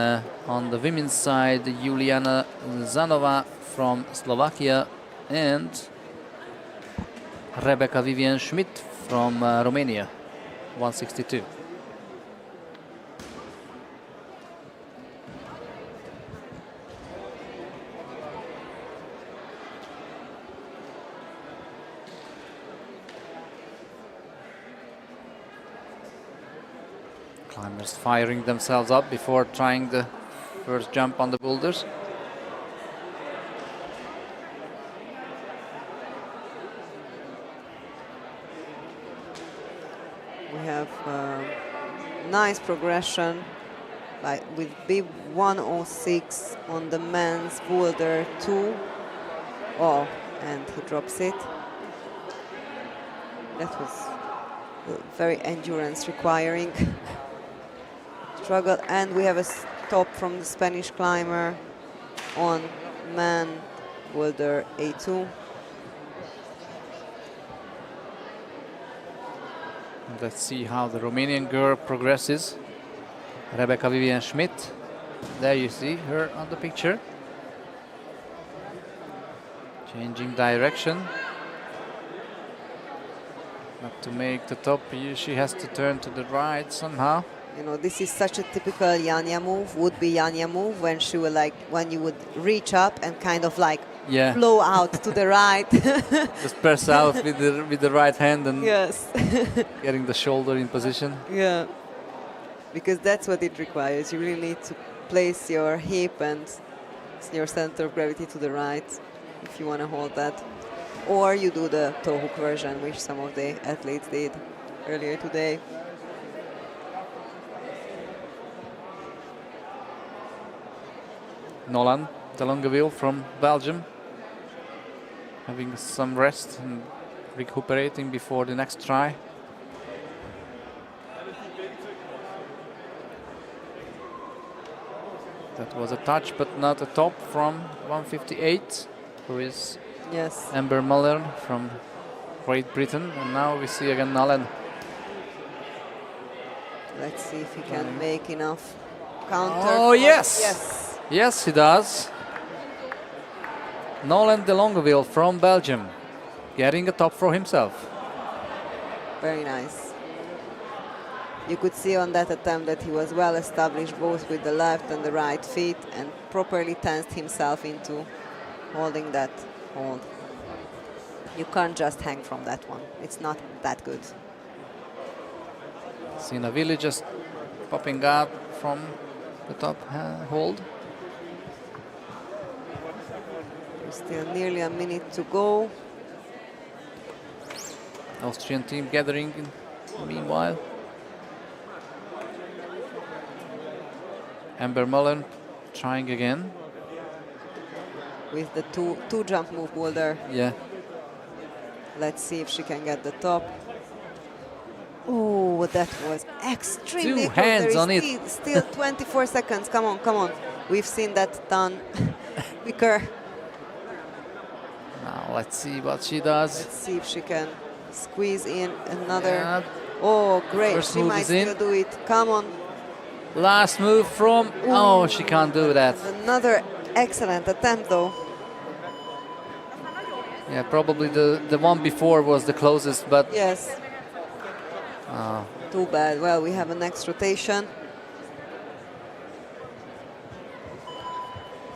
on the women's side, Juliana Zanova from Slovakia and Rebecca Vivian Schmidt from Romania, 1:62. Climbers firing themselves up before trying the first jump on the boulders. We have nice progression with bib 106 on the men's boulder 2. Oh, and he drops it. That was very endurance requiring struggle. And we have a stop from the Spanish climber on man boulder A2. Let's see how the Romanian girl progresses. Rebecca Vivian Schmidt. There you see her on the picture. Changing direction. Not to make the top, she has to turn to the right somehow. You know, this is such a typical Yanya move, would be Yanya move, when she would when you would reach up and kind of Yeah. flow out to the right. Just press out with the right hand and Yes. getting the shoulder in position. Yeah. Because that's what it requires. You really need to place your hip and your center of gravity to the right if you want to hold that. Or you do the toe hook version, which some of the athletes did earlier today. Nolan de Longueville from Belgium, having some rest and recuperating before the next try. That was a touch, but not a top from 158, who is Yes. Amber Muller from Great Britain. And now we see again Nolan. Let's see if he can make enough counter. Oh, yes. Yes. Yes, he does. Nolan de Longueville from Belgium, getting a top for himself. Very nice. You could see on that attempt that he was well established both with the left and the right feet and properly tensed himself into holding that hold. You can't just hang from that one. It's not that good. Sinavili just popping out from the top hold. Still nearly a minute to go. Austrian team gathering meanwhile. Amber Mullen trying again. With the two jump move boulder. Yeah. Let's see if she can get the top. Oh, that was extremely Two close. hands There on is it. Still 24 seconds. Come on, come on. We've seen that done quicker. Now let's see what she does. Let's see if she can squeeze in another. Yeah. Oh, great. First She move might is in. still do it. Come on. Last move from... Oh, she can't do that. Another excellent attempt, though. Yeah, probably the one before was the closest, but... Yes. Too bad. Well, we have a next rotation.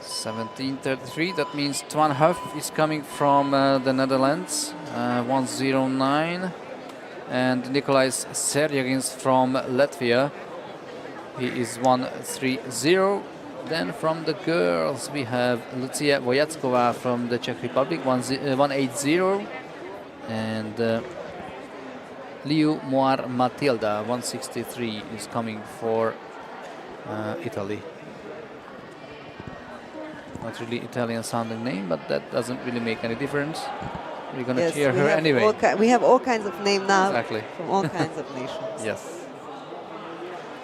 17:33. That means Twan Huff is coming from the Netherlands, 1:09, and Nikolais Serjagins from Latvia. He is 1:30. Then from the girls we have Lucia Vojackova from the Czech Republic, 1:80, and Liu Moar Matilda, 1:63, is coming for Italy. Not really Italian sounding name, but that doesn't really make any difference. We're going to cheer her anyway. We have all kinds of names now. Exactly. From all kinds of nations. Yes.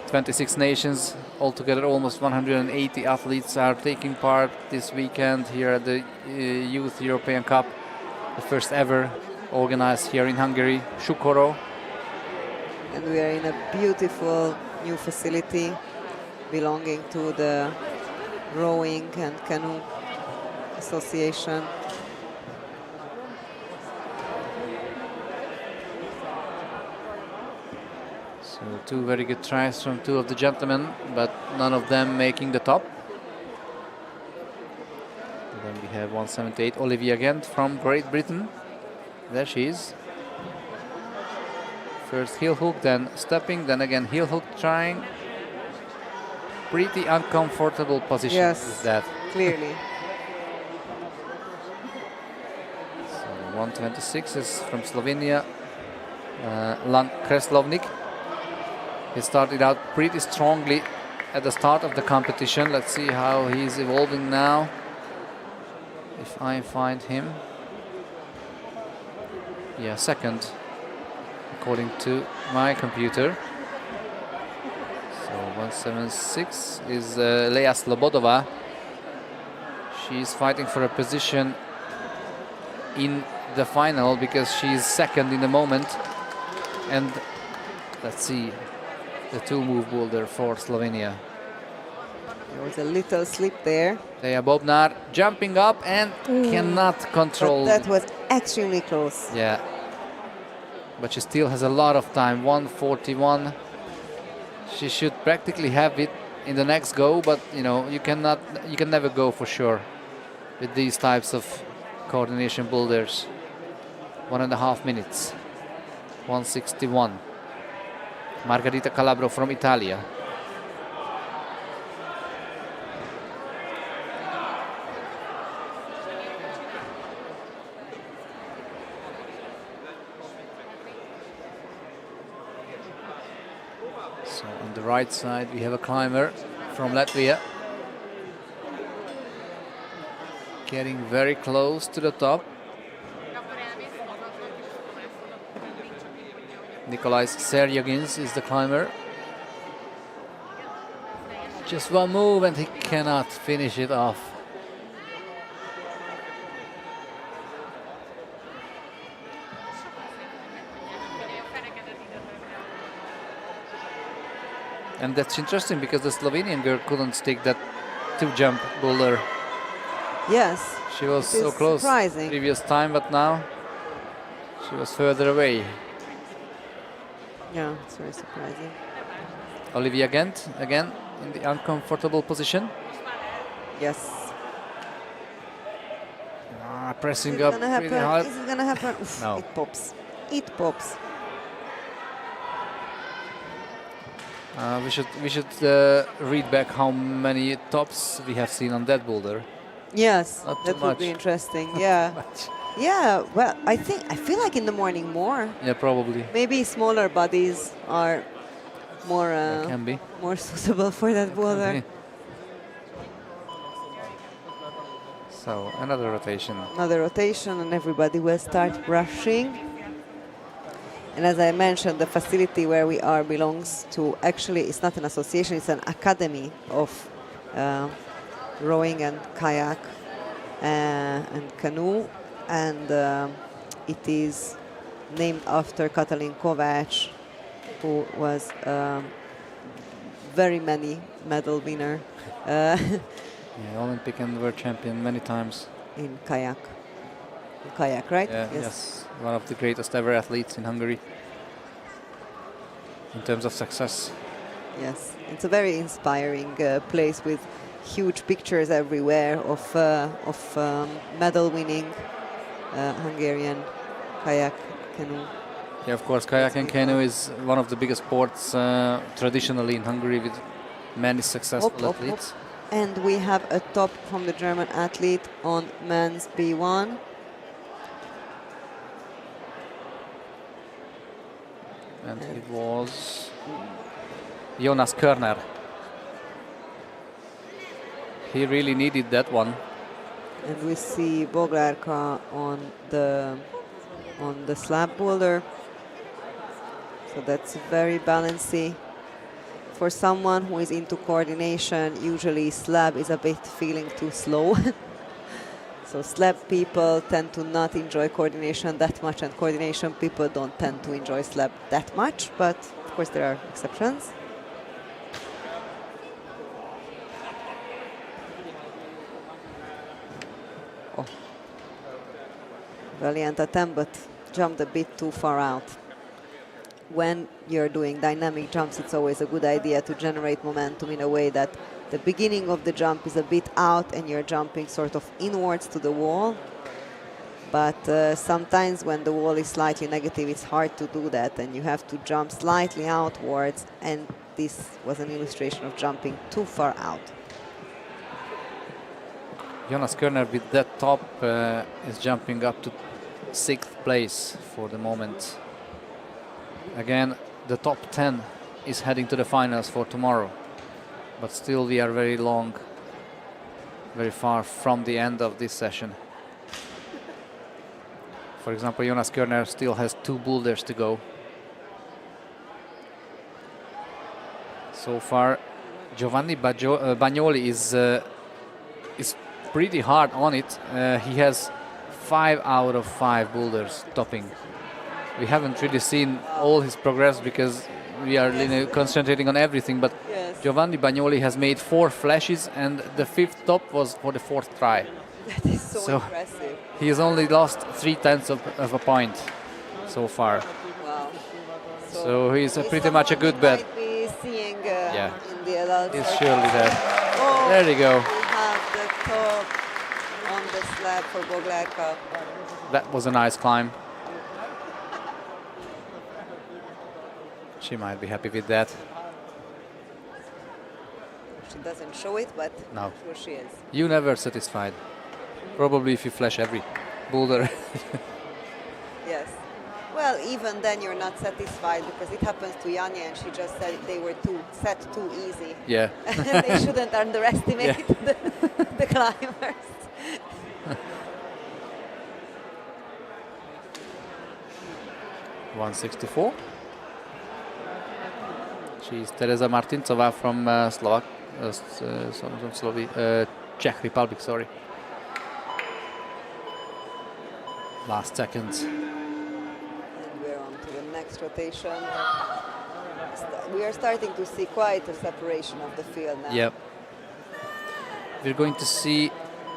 26 nations, altogether almost 180 athletes are taking part this weekend here at the Youth European Cup, the first ever organized here in Hungary, Sukoro. And we are in a beautiful new facility belonging to the Rowing and Canoe Association. So two very good tries from two of the gentlemen, but none of them making the top. And then we have 178, Olivia Gent from Great Britain. There she is. First heel hook, then stepping, then again heel hook trying. Pretty uncomfortable position. Yes, is that. Clearly. So 126 is from Slovenia, Lan Kreslovnik. He started out pretty strongly at the start of the competition. Let's see how he's evolving now. If I find him. Yeah, second, according to my computer. So 176 is Leia Slobodova. She's fighting for a position in the final because she's second in the moment. And let's see the two-move boulder for Slovenia. There was a little slip there. Leia Bobnar jumping up and cannot control. But that was extremely close. Yeah. But she still has a lot of time, 1:41. She should practically have it in the next go, but you know, you can never go for sure with these types of coordination boulders. 1.5 minutes. 161. Margherita Calabro from Italia. So on the right side we have a climber from Latvia. Getting very close to the top. Nikolais Serjagins is the climber. Just one move and he cannot finish it off. And that's interesting because the Slovenian girl couldn't stick that two-jump boulder. Yes. She was so close surprising. previous time, but now she was further away. Yeah, it's very surprising. Olivia Gent again in the uncomfortable position. Yes. Pressing Is it up gonna happen? really hard. Is it gonna happen? Oof, No. It pops. It pops. We should read back how many tops we have seen on that boulder. Yes, Not that too would much. be interesting. Yeah. Yeah, well, I feel like in the morning more. Yeah, probably. Maybe smaller bodies are more Can be. more suitable for that boulder. Okay. So another rotation. Another rotation and everybody will start rushing. And as I mentioned, the facility where we are belongs to, actually it's not an association, it's an academy of rowing and kayak and canoe. And it is named after Katalin Kovács, who was very many medal winner Yeah, Olympic and world champion many times. in kayak. In kayak, right? Yeah, yes, one of the greatest ever athletes in Hungary in terms of success. Yes, it's a very inspiring place with huge pictures everywhere of medal-winning Hungarian kayak canoe. Yeah, of course, kayak and canoe is one of the biggest sports traditionally in Hungary with many successful athletes. And we have a top from the German athlete on men's B1. And it was Jonas Körner. He really needed that one. And we see Boglarka on the slab boulder. So that's very balancy. For someone who is into coordination, usually slab is a bit feeling too slow. So slab people tend to not enjoy coordination that much, and coordination people don't tend to enjoy slab that much, but of course there are exceptions. Oh. Valiant attempt, but jumped a bit too far out. When you're doing dynamic jumps, it's always a good idea to generate momentum in a way that the beginning of the jump is a bit out and you're jumping sort of inwards to the wall. But sometimes when the wall is slightly negative, it's hard to do that, and you have to jump slightly outwards, and this was an illustration of jumping too far out. Jonas Körner with that top is jumping up to 6th place for the moment. Again, the top 10 is heading to the finals for tomorrow, but still we are very far from the end of this session. For example, Jonas Körner still has 2 boulders to go. So far, Giovanni Bagnoli is pretty hard on it. He has 5 out of 5 boulders topping. We haven't really seen all his progress because we are concentrating on everything, but Giovanni Bagnoli has made 4 flashes and the 5th top was for the 4th try. That is so impressive. He has only lost 3/10 of a point so far. Wow. So he's pretty much a good bet. Might be seeing Yeah. in the adult It's circuit. surely there. Oh, There you go. we have the top on the slab for Boulder Cup. That was a nice climb. She might be happy with that. She doesn't show it, but No. I'm sure she is. You never satisfied. Probably if you flash every boulder. Yes. Well, even then you're not satisfied because it happens to Janja and she just said they were set too easy. Yeah. They shouldn't underestimate Yeah. the climbers. .164. She's Tereza Martincová from Czech Republic, sorry. Last seconds. And we're on to the next rotation. We are starting to see quite a separation of the field now. Yep. We're going to see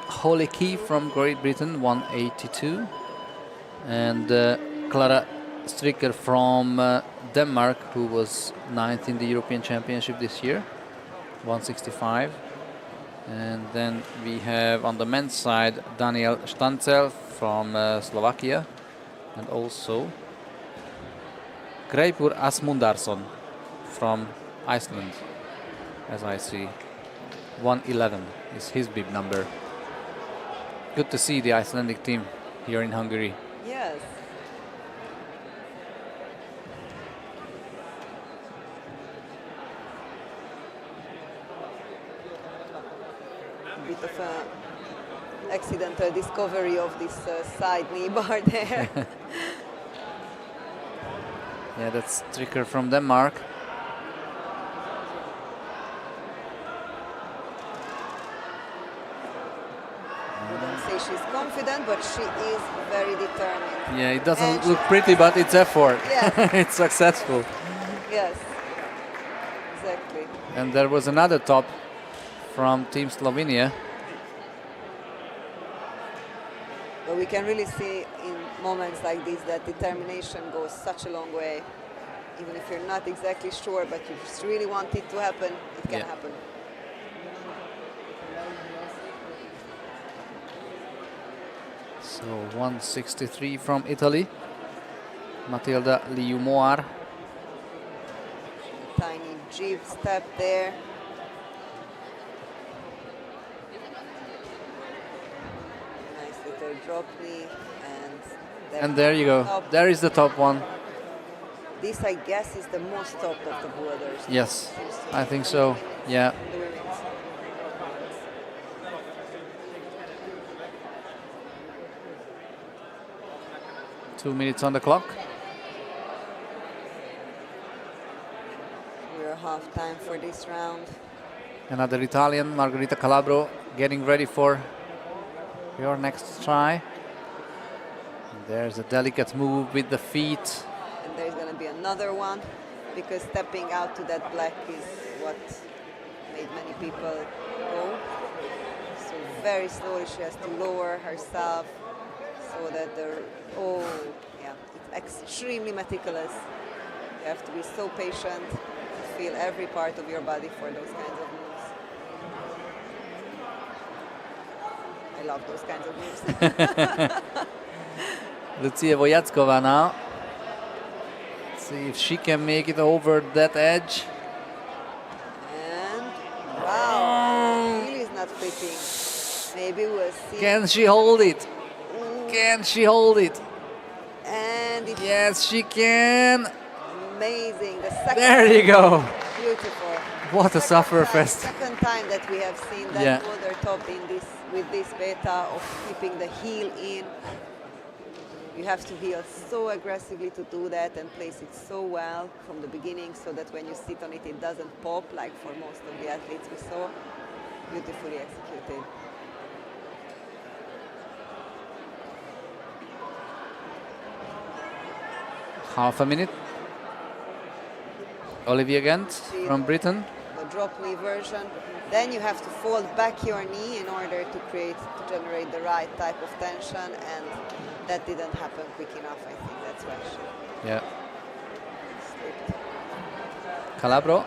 Holly Key from Great Britain, 182. And Clara Stricker from Denmark, who was 9th in the European Championship this year, 165. And then we have on the men's side Daniel Stancel from Slovakia, and also Greipur Asmundarsson from Iceland, as I see. 111 is his bib number. Good to see the Icelandic team here in Hungary. Yes. Bit of an accidental discovery of this side knee bar there. Yeah, that's Stricker from Denmark. I don't say she's confident, but she is very determined. Yeah, it doesn't And look pretty, but it's effort. Yeah. It's successful. Yes, exactly. And there was another top from Team Slovenia. But we can really see in moments like this that determination goes such a long way. Even if you're not exactly sure, but you just really want it to happen, it can Yeah. happen. So 163 from Italy. Matilda Liumoar. Tiny jib step there. Nice little drop knee, And there you go. top. There is the top one. This, I guess, is the most top of the boulders. Yes, I think so. Yeah. The women's. 2 minutes on the clock. We're half time for this round. Another Italian, Margherita Calabro, getting ready for your next try. And there's a delicate move with the feet. And there's going to be another one because stepping out to that black is what made many people go. So very slowly she has to lower herself so that it's extremely meticulous. You have to be so patient, feel every part of your body for those kinds of moves. I love those kinds of moves. Lucia Vojackova now. Let's see if she can make it over that edge. And wow, heel is not flipping. Maybe we'll see. Can she hold it? Can she hold it? And it's Yes, she can. amazing. The second There you go. Beautiful. What a suffer fest. Second time that we have seen that Yeah. boulder top in this with this beta of keeping the heel in. You have to heel so aggressively to do that and place it so well from the beginning so that when you sit on it, it doesn't pop like for most of the athletes we saw. Beautifully executed. Half a minute. Olivia Gent from Britain. The drop knee version. Then you have to fold back your knee in order to generate the right type of tension, and that didn't happen quick enough. I think that's why she Yeah. slipped. Calabro.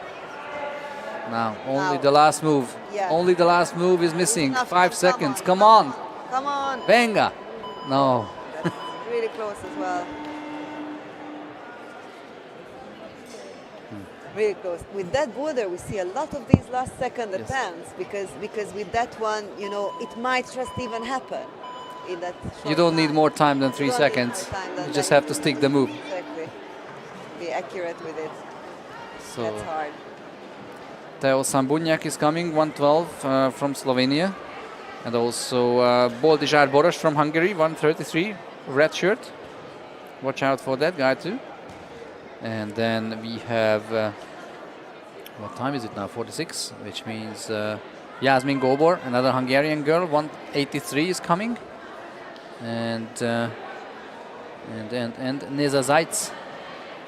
Now, only Now. the last move. Yeah. Only the last move is missing. Enough. 5 Come seconds. on, Come on. Come on. Venga. No. That's really close as well. Really close. With that boulder, we see a lot of these last second Yes. attempts because with that one, you know, it might just even happen in that short You don't need time. more time than 3 You don't need seconds. more time than You just that. have to stick the move. Exactly. Be accurate with it. So That's hard. Teo Sambunjak is coming, 112 from Slovenia. And also Boldizsár Boros from Hungary, 133, red shirt. Watch out for that guy too. And then we have, what time is it now? 46, which means Yasmin Gobor, another Hungarian girl, 183 is coming. And Neza Zajc,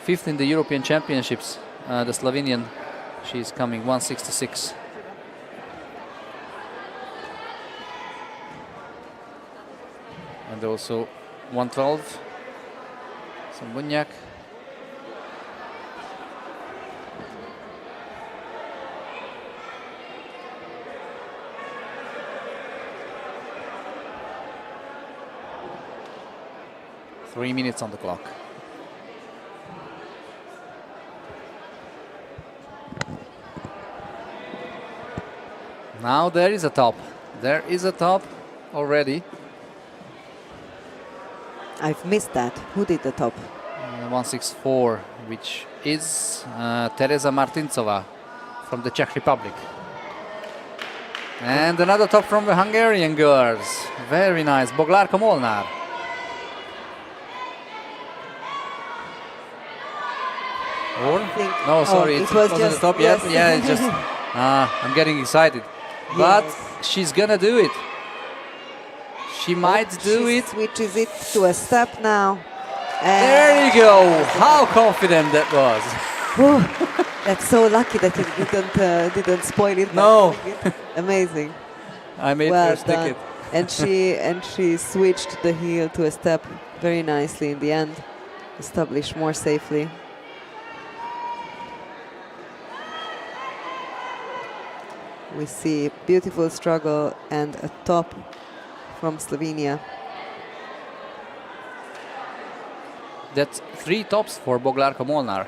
fifth in the European Championships, the Slovenian, she's coming, 166. And also 112, Sambunjak. Three minutes on the clock. Now there is a top. There is a top already. I've missed that. Who did the top? 164, which is Tereza Martincová from the Czech Republic. And another top from the Hungarian girls. Very nice. Boglárka Molnár. Or? No, sorry, it it was wasn't just- the top yet. yes. Yeah, it's just, I'm getting excited. But Yes. she's gonna do it. She might do She it. switches it to a step now. And There you go. How confident that was. Whew, that's so lucky that it didn't spoil it. by No. doing it. Amazing. I made Well her stick done. it. And she switched the heel to a step very nicely in the end. Established more safely. We see beautiful struggle and a top from Slovenia. That's 3 tops for Boglárka Molnár.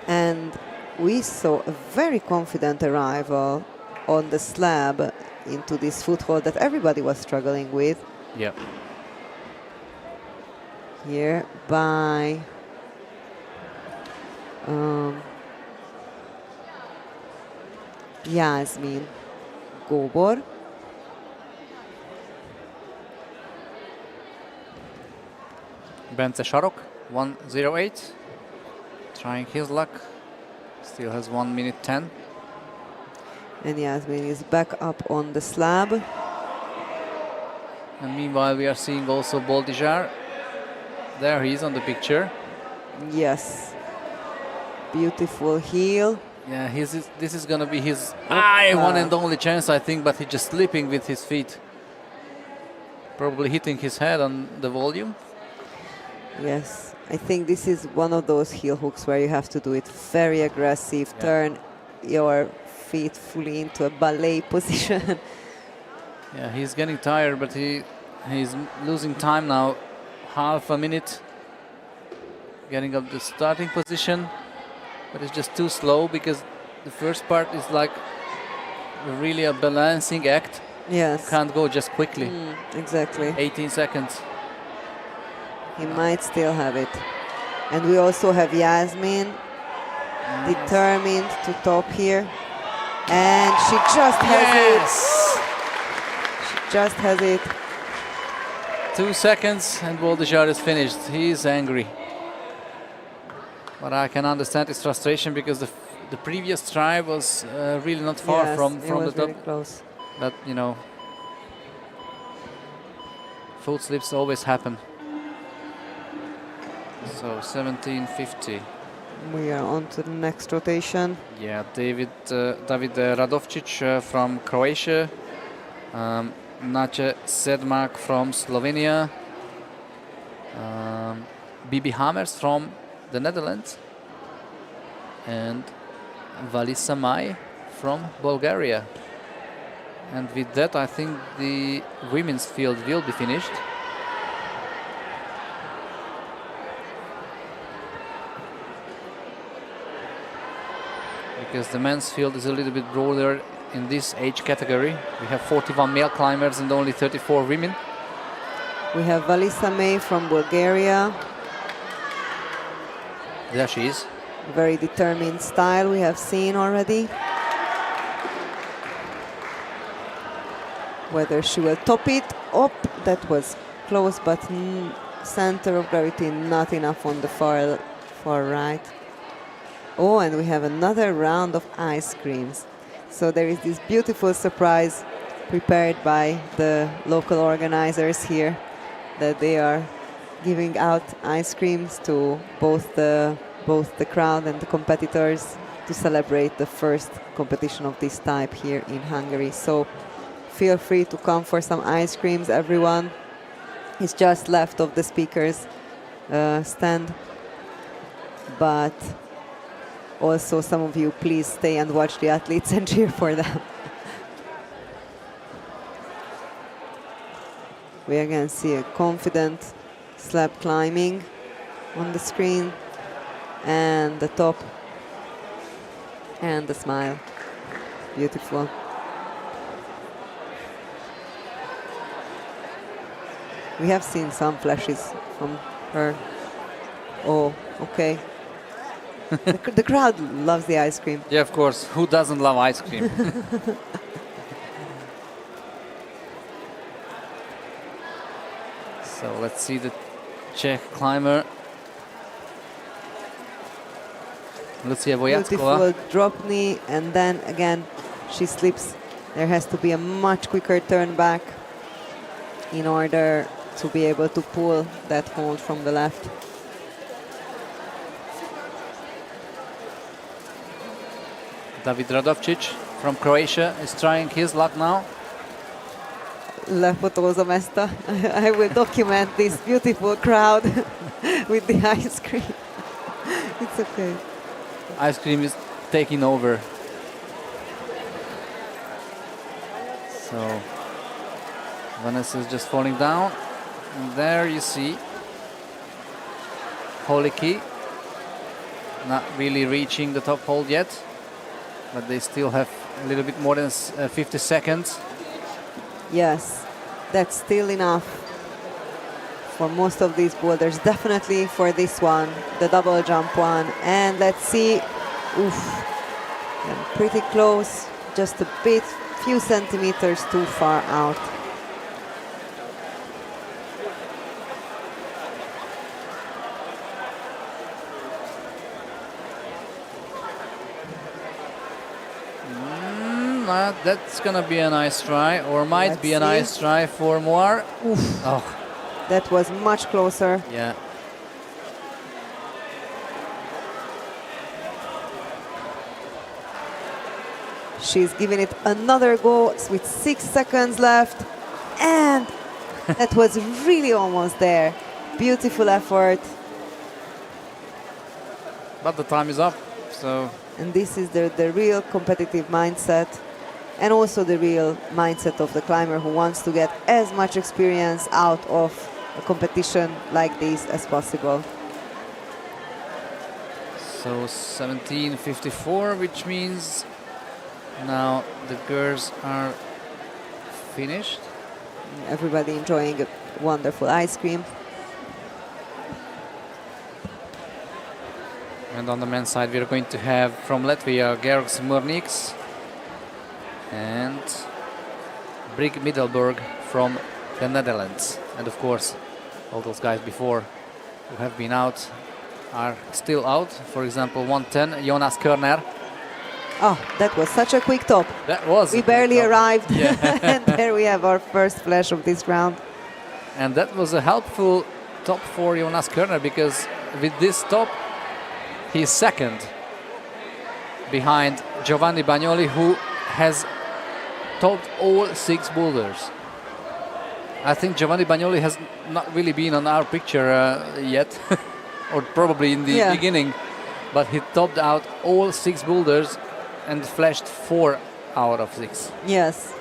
And we saw a very confident arrival on the slab into this foothold that everybody was struggling with Yeah. here by Yasmin Gobor. Bence Sarok, 108. Trying his luck. Still has 1 minute 10. And Yasmin is back up on the slab. And meanwhile, we are seeing also Boldizsár. There he is on the picture. Yes. Beautiful heel. Yeah, this is gonna be his one and only chance, I think, but he's just slipping with his feet. Probably hitting his head on the volume. Yes, I think this is one of those heel hooks where you have to do it very aggressive, Yeah. turn your feet fully into a ballet position. Yeah, he's getting tired, but he's losing time now. Half a minute. Getting up the starting position, but it's just too slow because the first part is like really a balancing act. Yes. Can't go just quickly. Exactly. 18 seconds. He might still have it. And we also have Yasmin determined to top here. And she just has it. She just has it. 2 seconds and Boldizsár is finished. He's angry. But I can understand his frustration because the previous try was really not far Yes, from it the was top. really close. But, you know, foot slips always happen. So 17:50. We are on to the next rotation. Yeah, David Radovčić from Croatia, Nace Sedmak from Slovenia, Bibi Hamers from the Netherlands, and Valisa Mai from Bulgaria. And with that, I think the women's field will be finished. Because the men's field is a little bit broader in this age category. We have 41 male climbers and only 34 women. We have Valisa May from Bulgaria. There she is. Very determined style we have seen already. Whether she will top it up, that was close, but center of gravity not enough on the far right. Oh, and we have another round of ice creams. So there is this beautiful surprise prepared by the local organizers here, that they are giving out ice creams to both the crowd and the competitors to celebrate the first competition of this type here in Hungary. So feel free to come for some ice creams, everyone. It's just left of the speakers stand. But also some of you, please stay and watch the athletes and cheer for them. We again see a confident slab climbing on the screen, and the top and the smile. Beautiful. We have seen some flashes from her. Oh, okay. The crowd loves the ice cream. Yeah, of course. Who doesn't love ice cream? So let's see the Czech climber. Lucia Vojackova. Beautiful drop knee, and then again she slips. There has to be a much quicker turn back in order to be able to pull that hold from the left. David Radovčić from Croatia is trying his luck now. Lefotózom ezt a... I will document this beautiful crowd with the ice cream. It's okay. Ice cream is taking over. So Vanessa is just falling down. And there you see Holiki not really reaching the top hold yet, but they still have a little bit more than 50 seconds. Yes, that's still enough for most of these boulders. Definitely for this one, the double jump one. And let's see. Oof. And pretty close, just a bit, few centimeters too far out. That's gonna be a nice try, or might be a nice try for Moir. Oof. Oh, that was much closer. yeah. She's giving it another go with 6 seconds left, and that was really almost there. Beautiful effort. But the time is up, so. And this is the real competitive mindset, and also the real mindset of the climber who wants to get as much experience out of a competition like this as possible. So 17:54, which means now the girls are finished. Everybody enjoying a wonderful ice cream. And on the men's side, we're going to have from Latvia Georgs Murniks and Brig Middelburg from the Netherlands. And of course, all those guys before who have been out are still out. For example, 110, Jonas Körner. Oh, that was such a quick top. That was. We barely arrived. Yeah. And there we have our first flash of this round. And that was a helpful top for Jonas Körner, because with this top, he's second behind Giovanni Bagnoli, who has topped all 6 boulders. I think Giovanni Bagnoli has not really been on our picture yet, or probably in the beginning, but he topped out all 6 boulders and flashed 4 out of 6. Yes,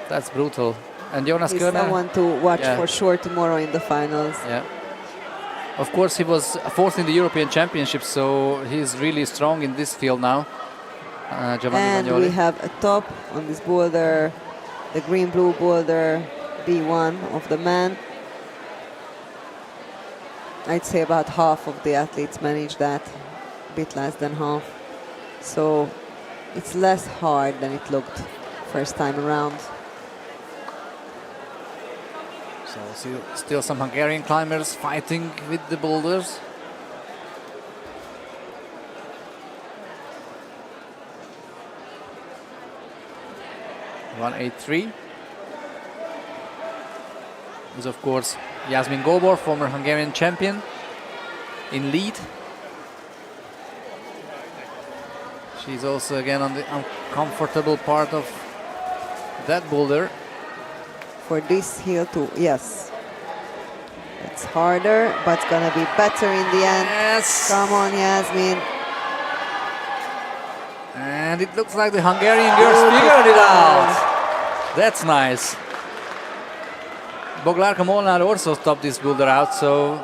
That's brutal. And Jonas he's Körner, someone to watch Yeah. for sure tomorrow in the finals. yeah. Of course, he was 4th in the European Championship, so he's really strong in this field now. Giovanni And Bagnoli. we have a top on this boulder, the green-blue boulder B1 of the men. I'd say about half of the athletes manage that, a bit less than half. So it's less hard than it looked first time around. So still some Hungarian climbers fighting with the boulders. (183) is of course Yasmin Gobor, former Hungarian champion, in lead. She's also again on the uncomfortable part of that boulder. For this hill too, yes. It's harder, but it's gonna be better in the end. Yes! Come on, Yasmin. And it looks like the Hungarian girls figured it out. That's nice. Boglarka Molnár also stopped this boulder out, so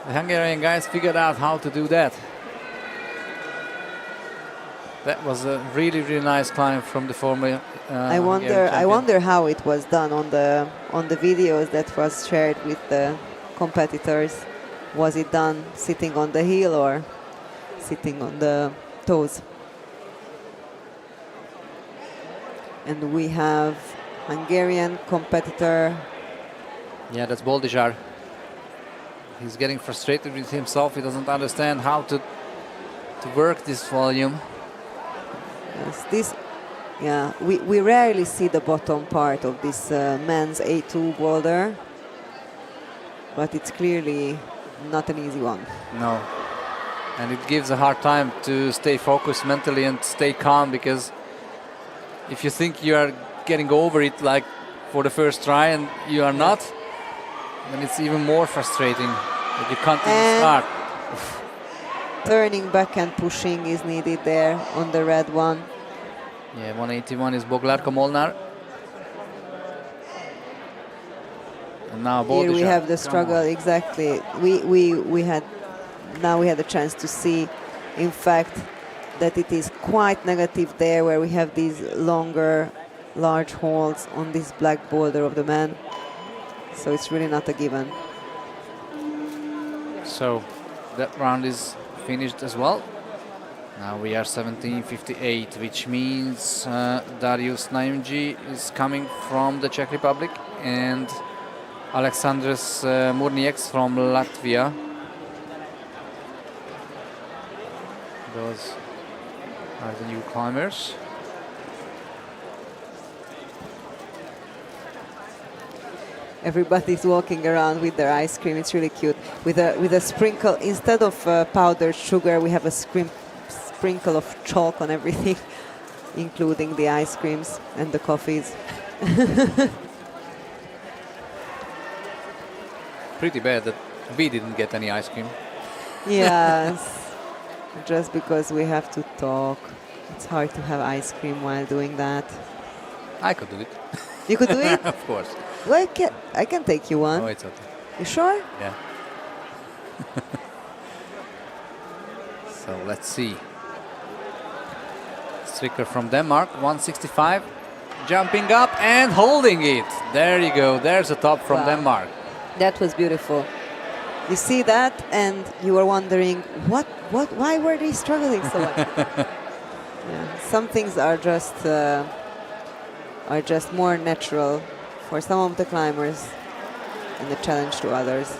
the Hungarian guys figured out how to do that. That was a really, really nice climb from the former I Hungarian champion. wonder how it was done on the videos that was shared with the competitors. Was it done sitting on the heel or sitting on the toes? And we have Hungarian competitor. Yeah, that's Boldizsár. He's getting frustrated with himself. He doesn't understand how to work this volume. Yes, this, yeah, we rarely see the bottom part of this men's A2 boulder, but it's clearly not an easy one. No. And it gives a hard time to stay focused mentally and stay calm, because if you think you are getting over it like for the first try and you are not, then it's even more frustrating that you can't even start. Turning back and pushing is needed there on the red one. Yeah, 181 is Boglarka Molnár. And now Here we Boldizsár. have the struggle, exactly. We had a chance to see, in fact, that it is quite negative there, where we have these longer, large holes on this black boulder of the man. So it's really not a given. So that round is finished as well. Now we are 17:58, which means Darius Naimji is coming from the Czech Republic and Aleksandrs Murnieks from Latvia. Those are the new climbers. Everybody's walking around with their ice cream. It's really cute. With a sprinkle, instead of powdered sugar, we have a sprinkle of chalk on everything, including the ice creams and the coffees. Pretty bad that we didn't get any ice cream. Yes, just because we have to talk. It's hard to have ice cream while doing that. I could do it. You could do it? Of course. Well, I can take you one. Oh, it's okay. You sure? Yeah. So let's see. Stricker from Denmark, 165, jumping up and holding it. There you go. There's a top from Wow. Denmark. That was beautiful. You see that, and you were wondering why were they struggling so much? Yeah, some things are just more natural for some of the climbers and a challenge to others.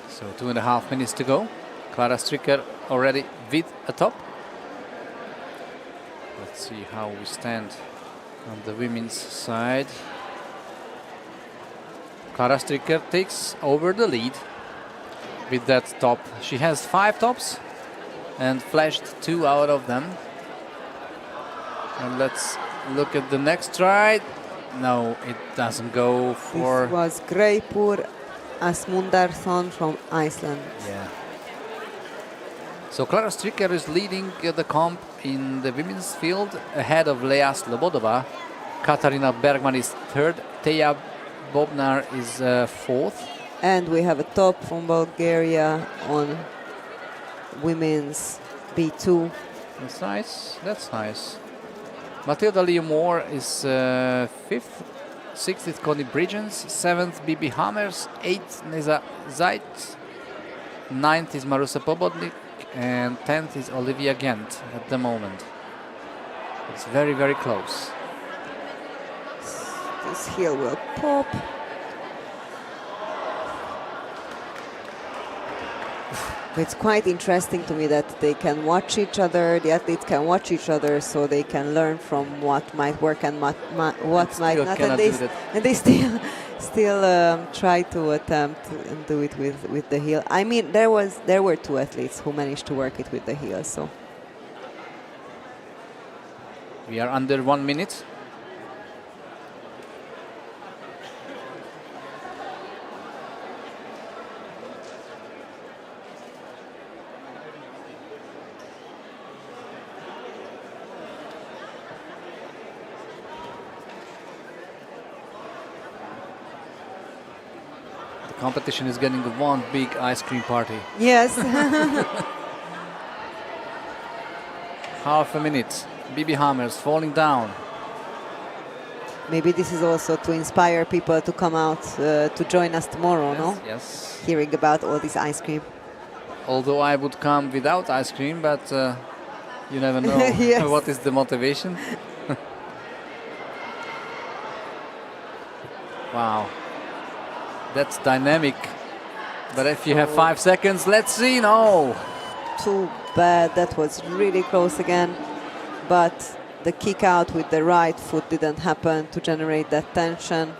So 2.5 minutes to go. Klara Stricker already with a top. Let's see how we stand on the women's side. Klara Stricker takes over the lead with that top. She has 5 tops and flashed 2 out of them. And let's look at the next try. No, it doesn't go for... This was Greipur Asmundarsson from Iceland. Yeah. So Klara Stricker is leading the comp in the women's field ahead of Lea Slobodova. Katarina Bergman is third. Teja Bobnar is fourth. And we have a top from Bulgaria on women's B2. That's nice. That's nice. Matilda Leomore is fifth. Sixth is Connie Bridgens. Seventh, Bibi Hammers. Eighth, Neza Zait. Ninth is Marusa Pobodnik. And 10th is Olivia Gent at the moment. It's very, very close. This hill will pop. It's quite interesting to me that they can watch each other, the athletes can watch each other, so they can learn from what might work and what might not. And they still try to attempt and do it with the heel. I mean, there were two athletes who managed to work it with the heel. So we are under 1 minute. Competition is getting one big ice cream party. Yes. Half a minute. Bibi Hammers falling down. Maybe this is also to inspire people to come out to join us tomorrow, Yes, no? yes. Hearing about all this ice cream. Although I would come without ice cream, but you never know Yes. what is the motivation. Wow. That's dynamic. But if you have 5 seconds, let's see. No. Too bad. That was really close again. But the kick out with the right foot didn't happen to generate that tension.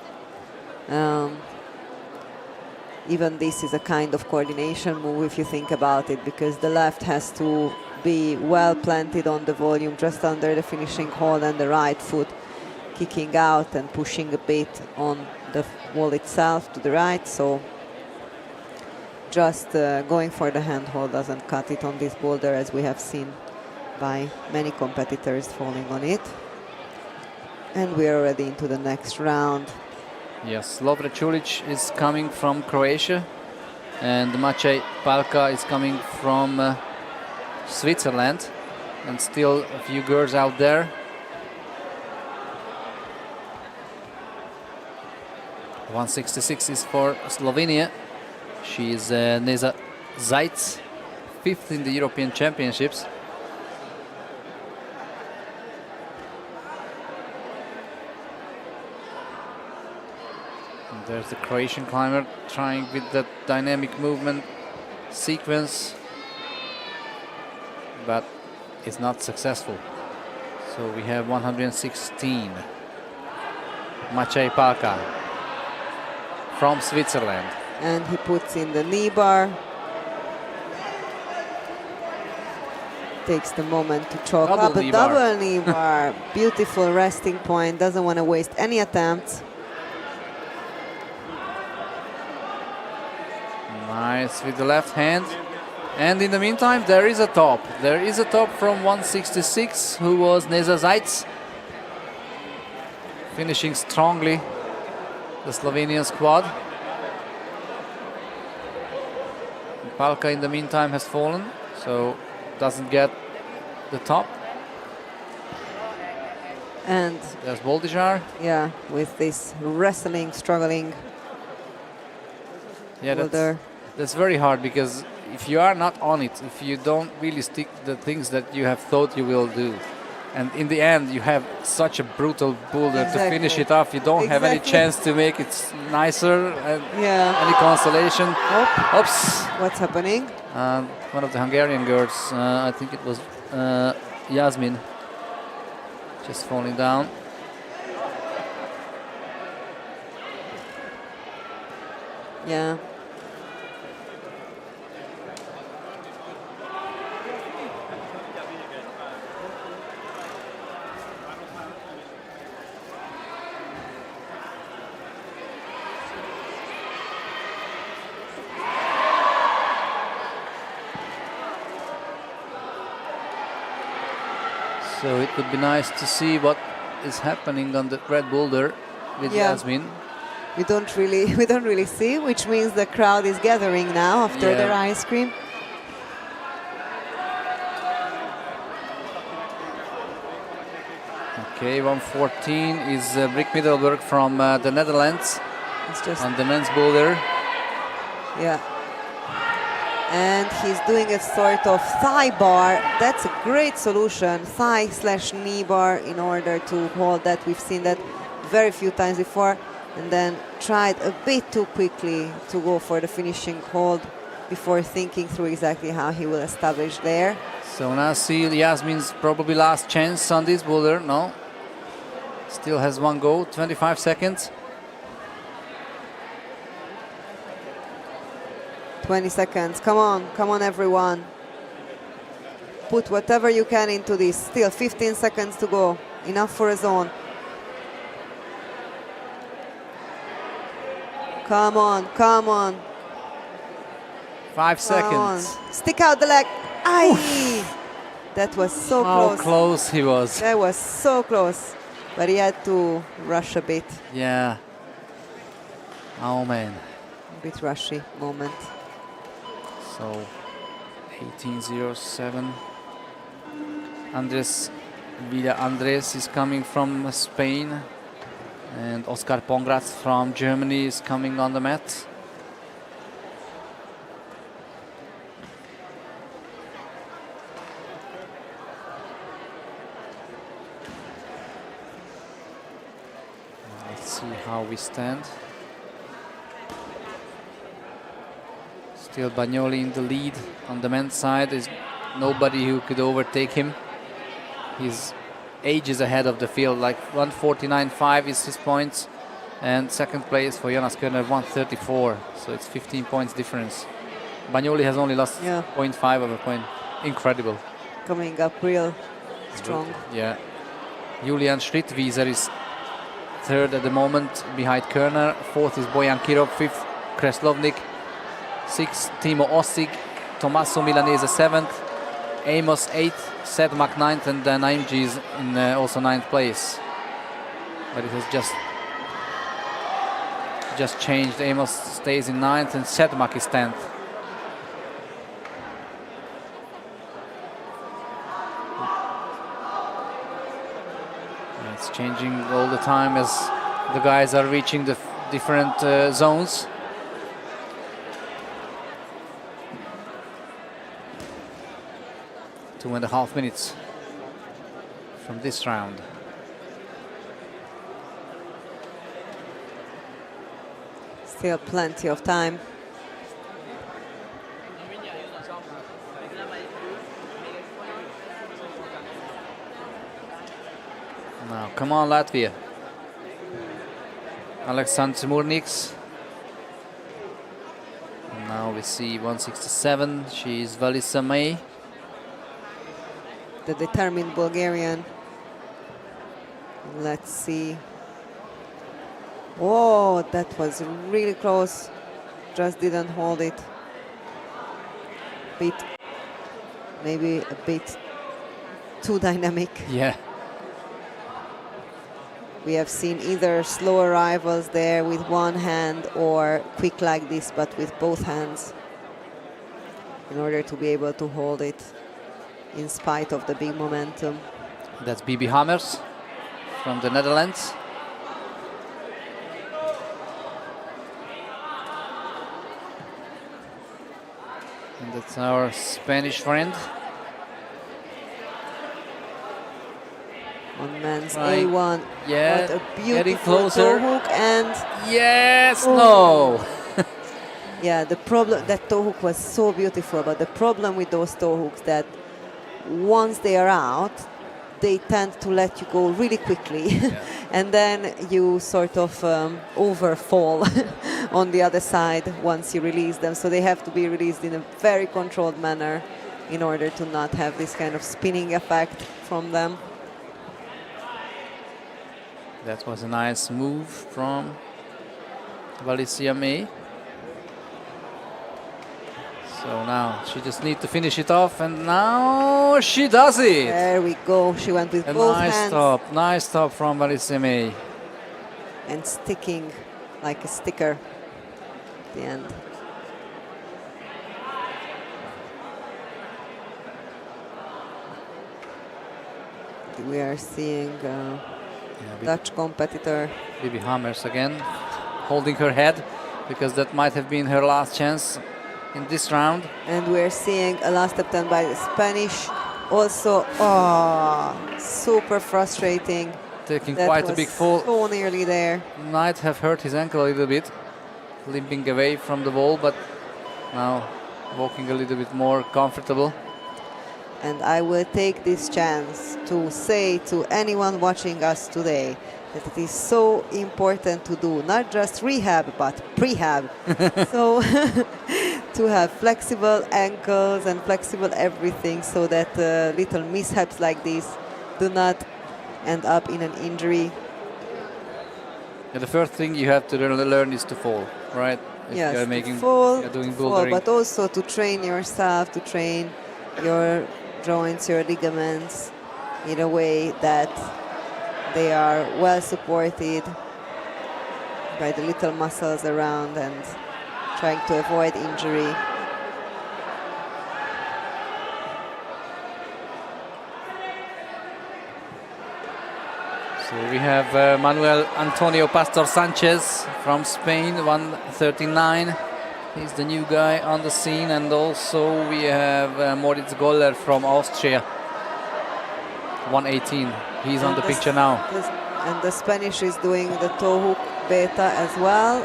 Even this is a kind of coordination move if you think about it, because the left has to be well planted on the volume just under the finishing hold, and the right foot kicking out and pushing a bit on the wall itself to the right. So just going for the handhold doesn't cut it on this boulder, as we have seen by many competitors falling on it. And we are already into the next round. Yes, Lovre Čulić is coming from Croatia, and Maciej Palka is coming from Switzerland, and still a few girls out there. .166 is for Slovenia. She is Neza Zajc, fifth in the European Championships. And there's the Croatian climber trying with that dynamic movement sequence, but it's not successful. So we have 116. Maciej Palka from Switzerland. And he puts in the knee bar. Takes the moment to chalk up a double knee bar. Beautiful resting point. Doesn't want to waste any attempts. Nice with the left hand. And in the meantime, there is a top. There is a top from 166, who was Neza Zajc. Finishing strongly, the Slovenian squad. Palka in the meantime has fallen, so doesn't get the top. And there's Boldijar. Yeah, with this wrestling, struggling. Yeah, that's very hard, because if you are not on it, if you don't really stick the things that you have thought you will do, and in the end you have such a brutal boulder to finish it off, you don't have any chance to make it nicer, any consolation. Oops. What's happening? One of the Hungarian girls, I think it was Yasmin, just falling down. Yeah. So it would be nice to see what is happening on the red boulder with Yasmin. We don't really see, which means the crowd is gathering now after their ice cream. Okay, 114 is Brick Middelburg from the Netherlands. It's just on the men's boulder. Yeah. And he's doing a sort of thigh bar. That's a great solution, thigh/knee bar, in order to hold that. We've seen that very few times before. And then tried a bit too quickly to go for the finishing hold before thinking through exactly how he will establish there. So now see Yasmin's probably last chance on this boulder. No. Still has one go, 25 seconds. 20 seconds. Come on everyone. Put whatever you can into this. Still 15 seconds to go. Enough for a zone. Come on. 5 seconds. Stick out the leg. Aye. That was so close. How close he was. That was so close. But he had to rush a bit. Yeah. Oh man. A bit rushy moment. So 18:07. Andres is coming from Spain, and Oscar Pongratz from Germany is coming on the mat. Let's see how we stand. Still Bagnoli in the lead on the men's side. There's nobody who could overtake him. He's ages ahead of the field, like 149.5 is his points, and second place for Jonas Körner 134, so it's 15 points difference. Bagnoli has only lost 0.5 of a point. Incredible. Coming up real strong. Yeah. Julian Schrittwieser is third at the moment behind Körner. Fourth is Bojan Kirov. Fifth, Kreslovnik. Sixth, Timo Ossig. Tommaso Milanese seventh. Amos eighth. Sedmak ninth, and then Naimji is in also ninth place. But it has just changed. Amos stays in ninth, and Sedmak is 10th. It's changing all the time as the guys are reaching the different zones. Two and a half minutes from this round. Still plenty of time. Now, come on, Latvia. Aleksandrs Murniks. Now we see 167. She is Valisa May. The determined Bulgarian. Let's see. Oh, that was really close. Just didn't hold it. Maybe a bit too dynamic. Yeah. We have seen either slow arrivals there with one hand or quick like this, but with both hands, in order to be able to hold it in spite of the big momentum. That's Bibi Hammers from the Netherlands. And that's our Spanish friend. On men's Right. A1. Yeah, What a getting beautiful closer. toe hook, and Yes, Oh. no. yeah, the problem, that toe hook was so beautiful, but the problem with those toe hooks that once they are out, they tend to let you go really quickly. And then you sort of overfall on the other side once you release them. So they have to be released in a very controlled manner in order to not have this kind of spinning effect from them. That was a nice move from Valicia May. So now she just needs to finish it off, and now she does it. There we go. She went with A both nice hands stop, nice stop from Marissa May. and sticking like a sticker at the end. We are seeing Dutch competitor. Bibi Hammers again, holding her head, because that might have been her last chance in this round. And we're seeing a last attempt by the Spanish. Also, oh, super frustrating. Taking That quite a was big fall. so nearly there. Might have hurt his ankle a little bit, limping away from the wall, but now walking a little bit more comfortable. And I will take this chance to say to anyone watching us today that it is so important to do not just rehab, but prehab. So to have flexible ankles and flexible everything so that little mishaps like this do not end up in an injury. And the first thing you have to learn is to fall, right? If Yes, you're to making, fall, you're doing to fall, bouldering. but also to train yourself, to train your joints, your ligaments in a way that they are well supported by the little muscles around and trying to avoid injury. So we have Manuel Antonio Pastor Sanchez from Spain, 139. He's the new guy on the scene, and also we have Moritz Goller from Austria, 118. He's on the picture now. And the Spanish is doing the toe hook beta as well.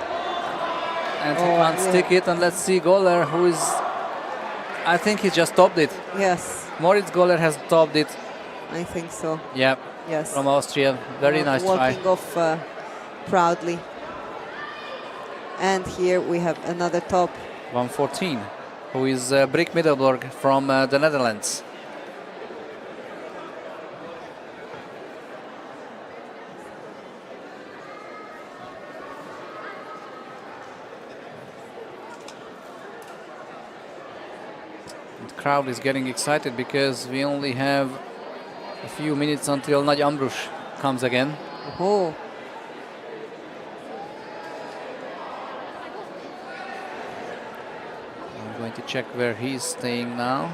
And he can't stick it, and let's see Goller, who is, I think he just topped it. Yes, Moritz Goller has topped it. I think so. Yeah, Yes. from Austria. Very nice try. Walking off proudly. And here we have another top. 114, who is Brik Middelburg from the Netherlands. The crowd is getting excited because we only have a few minutes until Nagy Ambrus comes again. Oh, I'm going to check where he's staying now.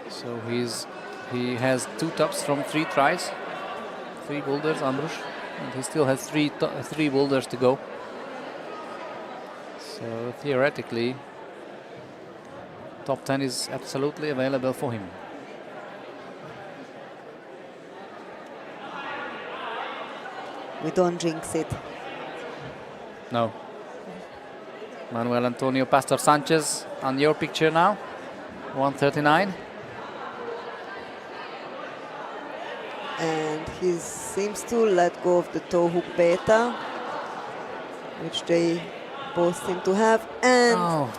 So he has 2 tops from 3 tries, 3 boulders, Ambrus, and he still has 3 boulders to go. So theoretically, top 10 is absolutely available for him. we don't jinx it. No. Manuel Antonio Pastor Sanchez on your picture now, 139. And he seems to let go of the toe hook beta, which they both seem to have. And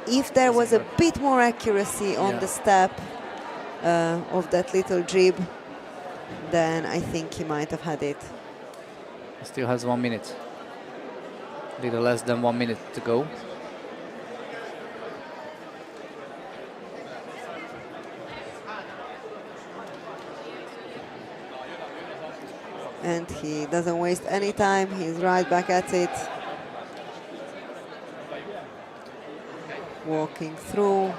if there was a bit more accuracy on the step of that little jib, then I think he might have had it. He still has 1 minute. Little less than 1 minute to go. And he doesn't waste any time. He's right back at it. Walking through.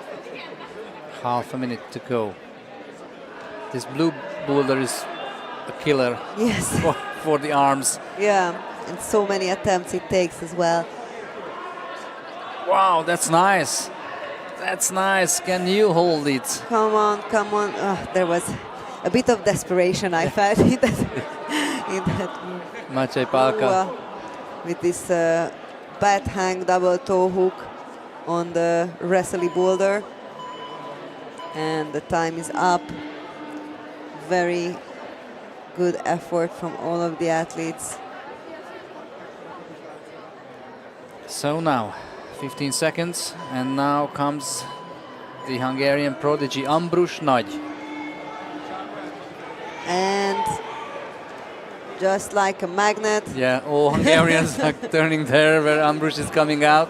Half a minute to go. This blue boulder is a killer. Yes. for the arms. Yeah, and so many attempts it takes as well. Wow, that's nice. That's nice. Can you hold it? Come on, come on. There was a bit of desperation I felt in that, move. Maciej Palka. With this bat hang double toe hook on the wrestly boulder. And the time is up. Very good effort from all of the athletes. So now, 15 seconds, and now comes the Hungarian prodigy Ambrus Nagy. And just like a magnet. Yeah, all Hungarians are turning there where Ambrus is coming out.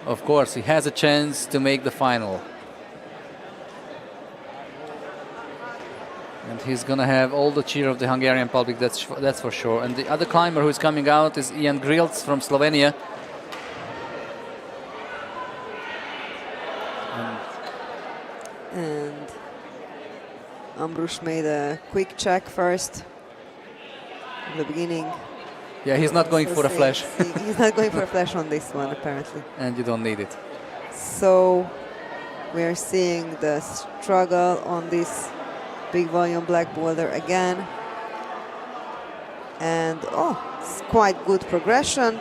Of course, he has a chance to make the final. And he's gonna have all the cheer of the Hungarian public, that's for sure. And the other climber who's coming out is Ian Grilz from Slovenia. And Ambrus made a quick check first in the beginning. Yeah, he's not going for a flash. He's not going for a flash on this one, apparently. And you don't need it. So we're seeing the struggle on this big volume black boulder again. And it's quite good progression.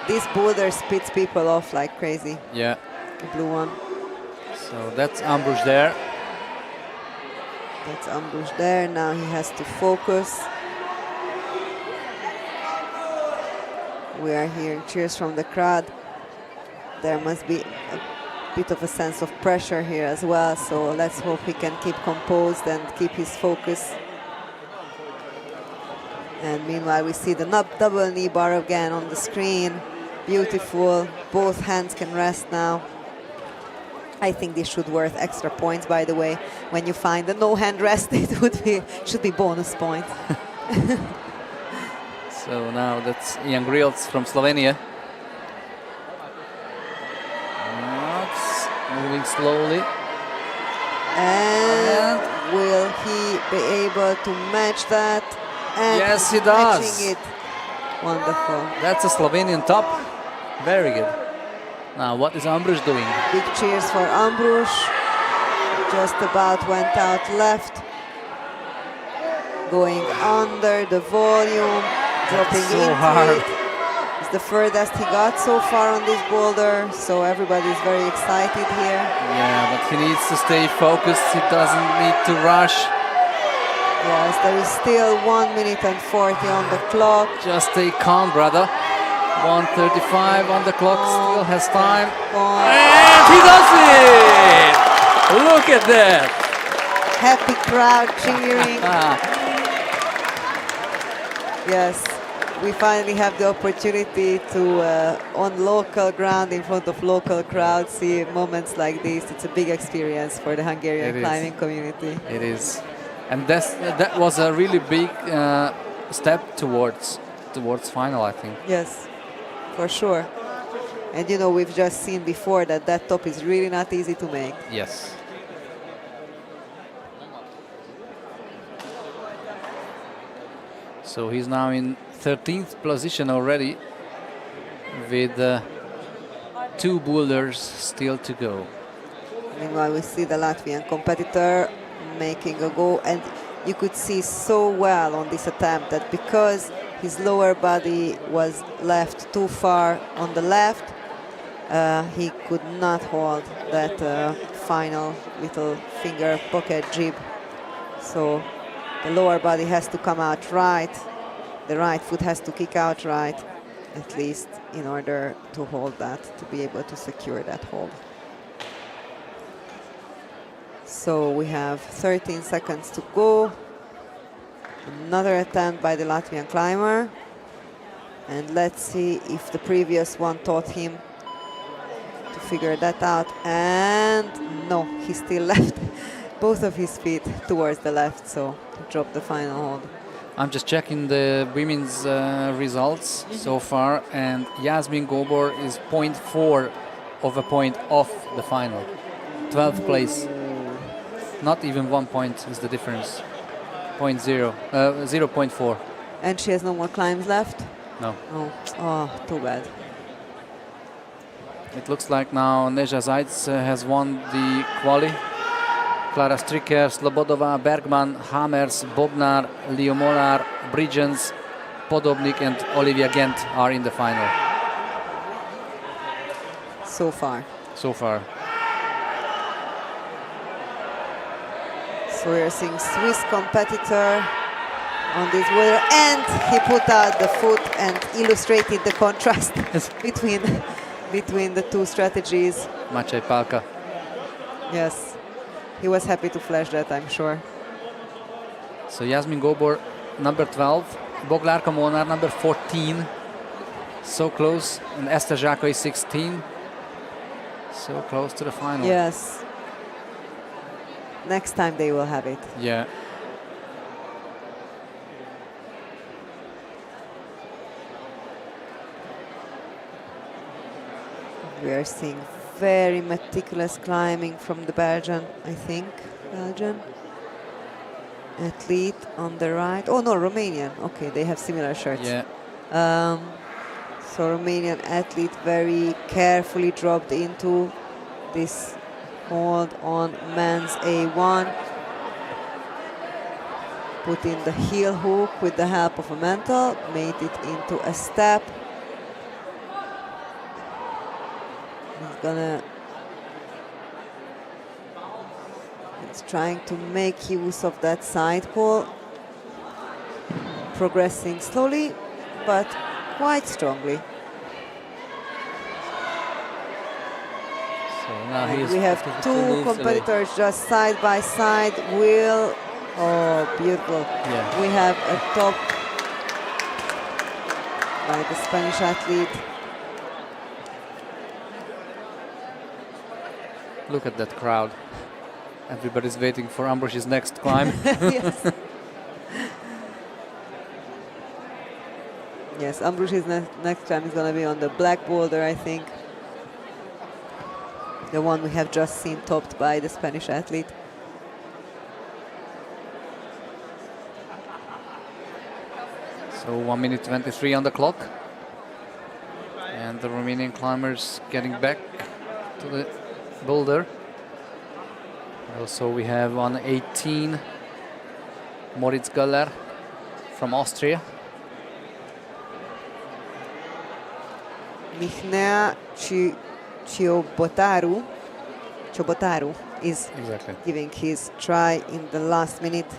This boulder spits people off like crazy. Yeah. The blue one. So that's Ambrus there. That's Ambrus there. Now he has to focus. We are hearing cheers from the crowd. There must be a bit of a sense of pressure here as well, so let's hope he can keep composed and keep his focus. And meanwhile we see the double knee bar again on the screen. Beautiful. Both hands can rest now. I think this should worth extra points, by the way. When you find the no hand rest, it should be bonus points. So now that's Ian Grilz from Slovenia. Moving slowly. And will he be able to match that? And yes, he does. Matching it. Wonderful. That's a Slovenian top. Very good. Now, what is Ambrus doing? Big cheers for Ambrus. Just about went out left. Going under the volume. Dropping so into hard. it. It's the furthest he got so far on this boulder, so everybody's very excited here. Yeah, but he needs to stay focused. He doesn't need to rush. Yes, there is still 1 minute and 40 on the clock. Just stay calm, brother. 1:35 on the clock, still has time. And he does it! Look at that! Happy crowd cheering. Yes, we finally have the opportunity to, on local ground, in front of local crowds, see moments like this. It's a big experience for the Hungarian climbing community. It is. And that was a really big step towards final, I think. Yes, for sure. And you know, we've just seen before that top is really not easy to make. Yes. So he's now in 13th position already with 2 boulders still to go. Meanwhile, we see the Latvian competitor making a go, and you could see so well on this attempt that because his lower body was left too far on the left, he could not hold that final little finger pocket jib. So the lower body has to come out right, the right foot has to kick out right, at least in order to hold that, to be able to secure that hold. So we have 13 seconds to go. Another attempt by the Latvian climber. And let's see if the previous one taught him to figure that out. And no, he still left both of his feet towards the left, so he dropped the final hold. I'm just checking the women's results so far, and Yasmin Gobor is 0.4 of a point off the final. 12th place. Not even 1 point is the difference. 0.4. And she has no more climbs left? No. Oh, too bad. It looks like now Neža Zajc has won the quali. Klara Stricker, Slobodova, Bergman, Hamers, Bobnar, Leo Monar, Bridgens, Podobnik and Olivia Gent are in the final. So far. So far. So we're seeing Swiss competitor on this water, and he put out the foot and illustrated the contrast between the two strategies. Maciej Palka. Yes, he was happy to flash that, I'm sure. So Yasmin Gobor, number 12. Boglárka Molnár, number 14. So close. And Esther Zsákai, 16. So close to the final. Yes. Next time they will have it. Yeah. We are seeing very meticulous climbing from the Belgian, I think. Belgian athlete on the right. Oh no, Romanian. Okay, they have similar shirts. Yeah. So Romanian athlete very carefully dropped into this hold on men's A1. Put in the heel hook with the help of a mantle, made it into a step. He's trying to make use of that side pull, progressing slowly but quite strongly. So now And we have two competitors just side by side. Oh, beautiful. Yeah. We have a top by the Spanish athlete. Look at that crowd. Everybody's waiting for Ambrosch's next climb. Yes. Yes, Ambrosch's next climb is going to be on the black boulder, I think. The one we have just seen topped by the Spanish athlete. So 1 minute 23 on the clock. And the Romanian climbers getting back to the boulder. Also we have on 18 Moritz Göller from Austria. Mihnea Ciobotaru is Exactly. giving his try in the last minute.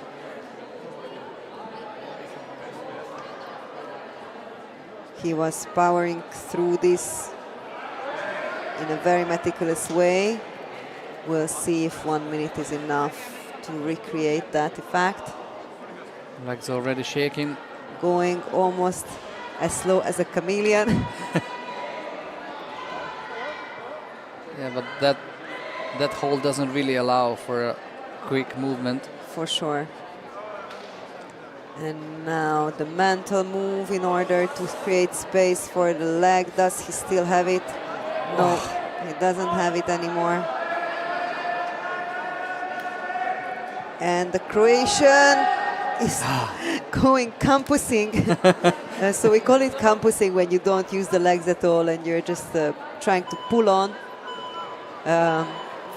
He was powering through this in a very meticulous way. We'll see if 1 minute is enough to recreate that effect. Legs already shaking. Going almost as slow as a chameleon. Yeah, but that hold doesn't really allow for a quick movement. For sure. And now the mantle move in order to create space for the leg. Does he still have it? No, he doesn't have it anymore. And the Croatian is going campusing. So we call it campusing when you don't use the legs at all and you're just trying to pull on.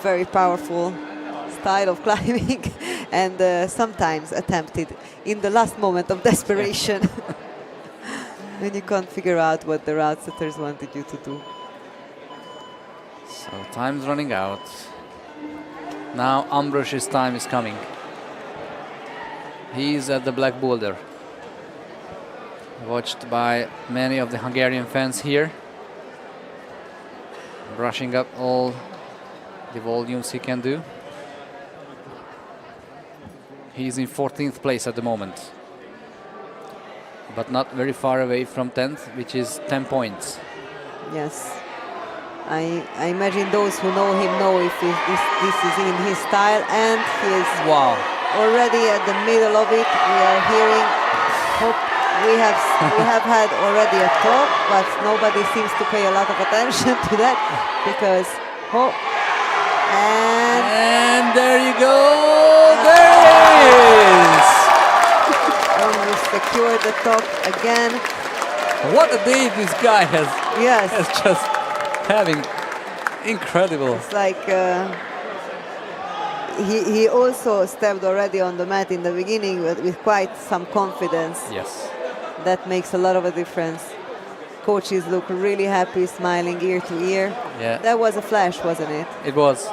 Very powerful style of climbing and sometimes attempted in the last moment of desperation when you can't figure out what the route setters wanted you to do. So time's running out. Now Ambrosch's time is coming. He's at the black boulder. Watched by many of the Hungarian fans here. Brushing up all the volumes he can do. He's in 14th place at the moment, but not very far away from 10th, which is 10 points. Yes. I imagine those who know him know if this is in his style, and he is already at the middle of it. We are hearing, we have had already a talk, but nobody seems to pay a lot of attention to that because, and there you go, there it is! Almost secured the top again. What a day this guy has. Yes. Has just having incredible. It's like he also stepped already on the mat in the beginning with quite some confidence. Yes. That makes a lot of a difference. Coaches look really happy, smiling ear to ear. Yeah. That was a flash, wasn't it? It was.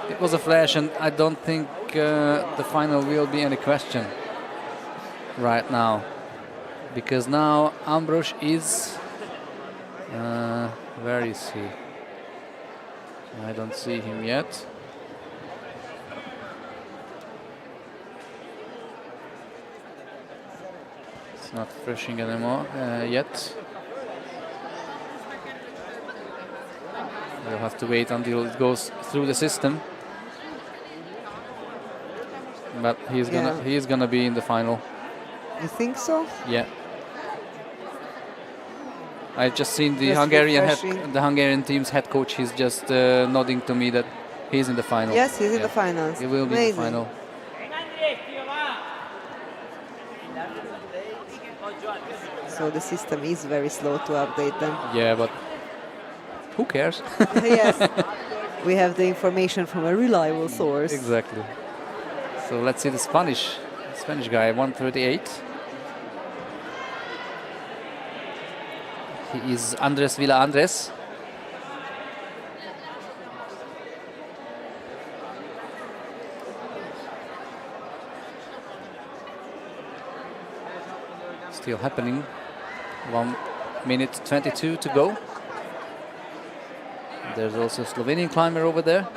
It was a flash, and I don't think the final will be any question. right now, because now Ambros is where is he? I don't see him yet. It's not refreshing anymore yet. We'll have to wait until it goes through the system. But he's gonna be in the final. You think so? Yeah. I just seen the Just Hungarian team's head coach. He's just nodding to me that he's in the final. Yes, he's in the finals. He will be in the final. So the system is very slow to update them. Yeah, but who cares? Yes, we have the information from a reliable source. Exactly. So let's see the Spanish guy, 138. He is Andres Villa Andres. Still happening. 1 minute 22 to go. There's also a Slovenian climber over there.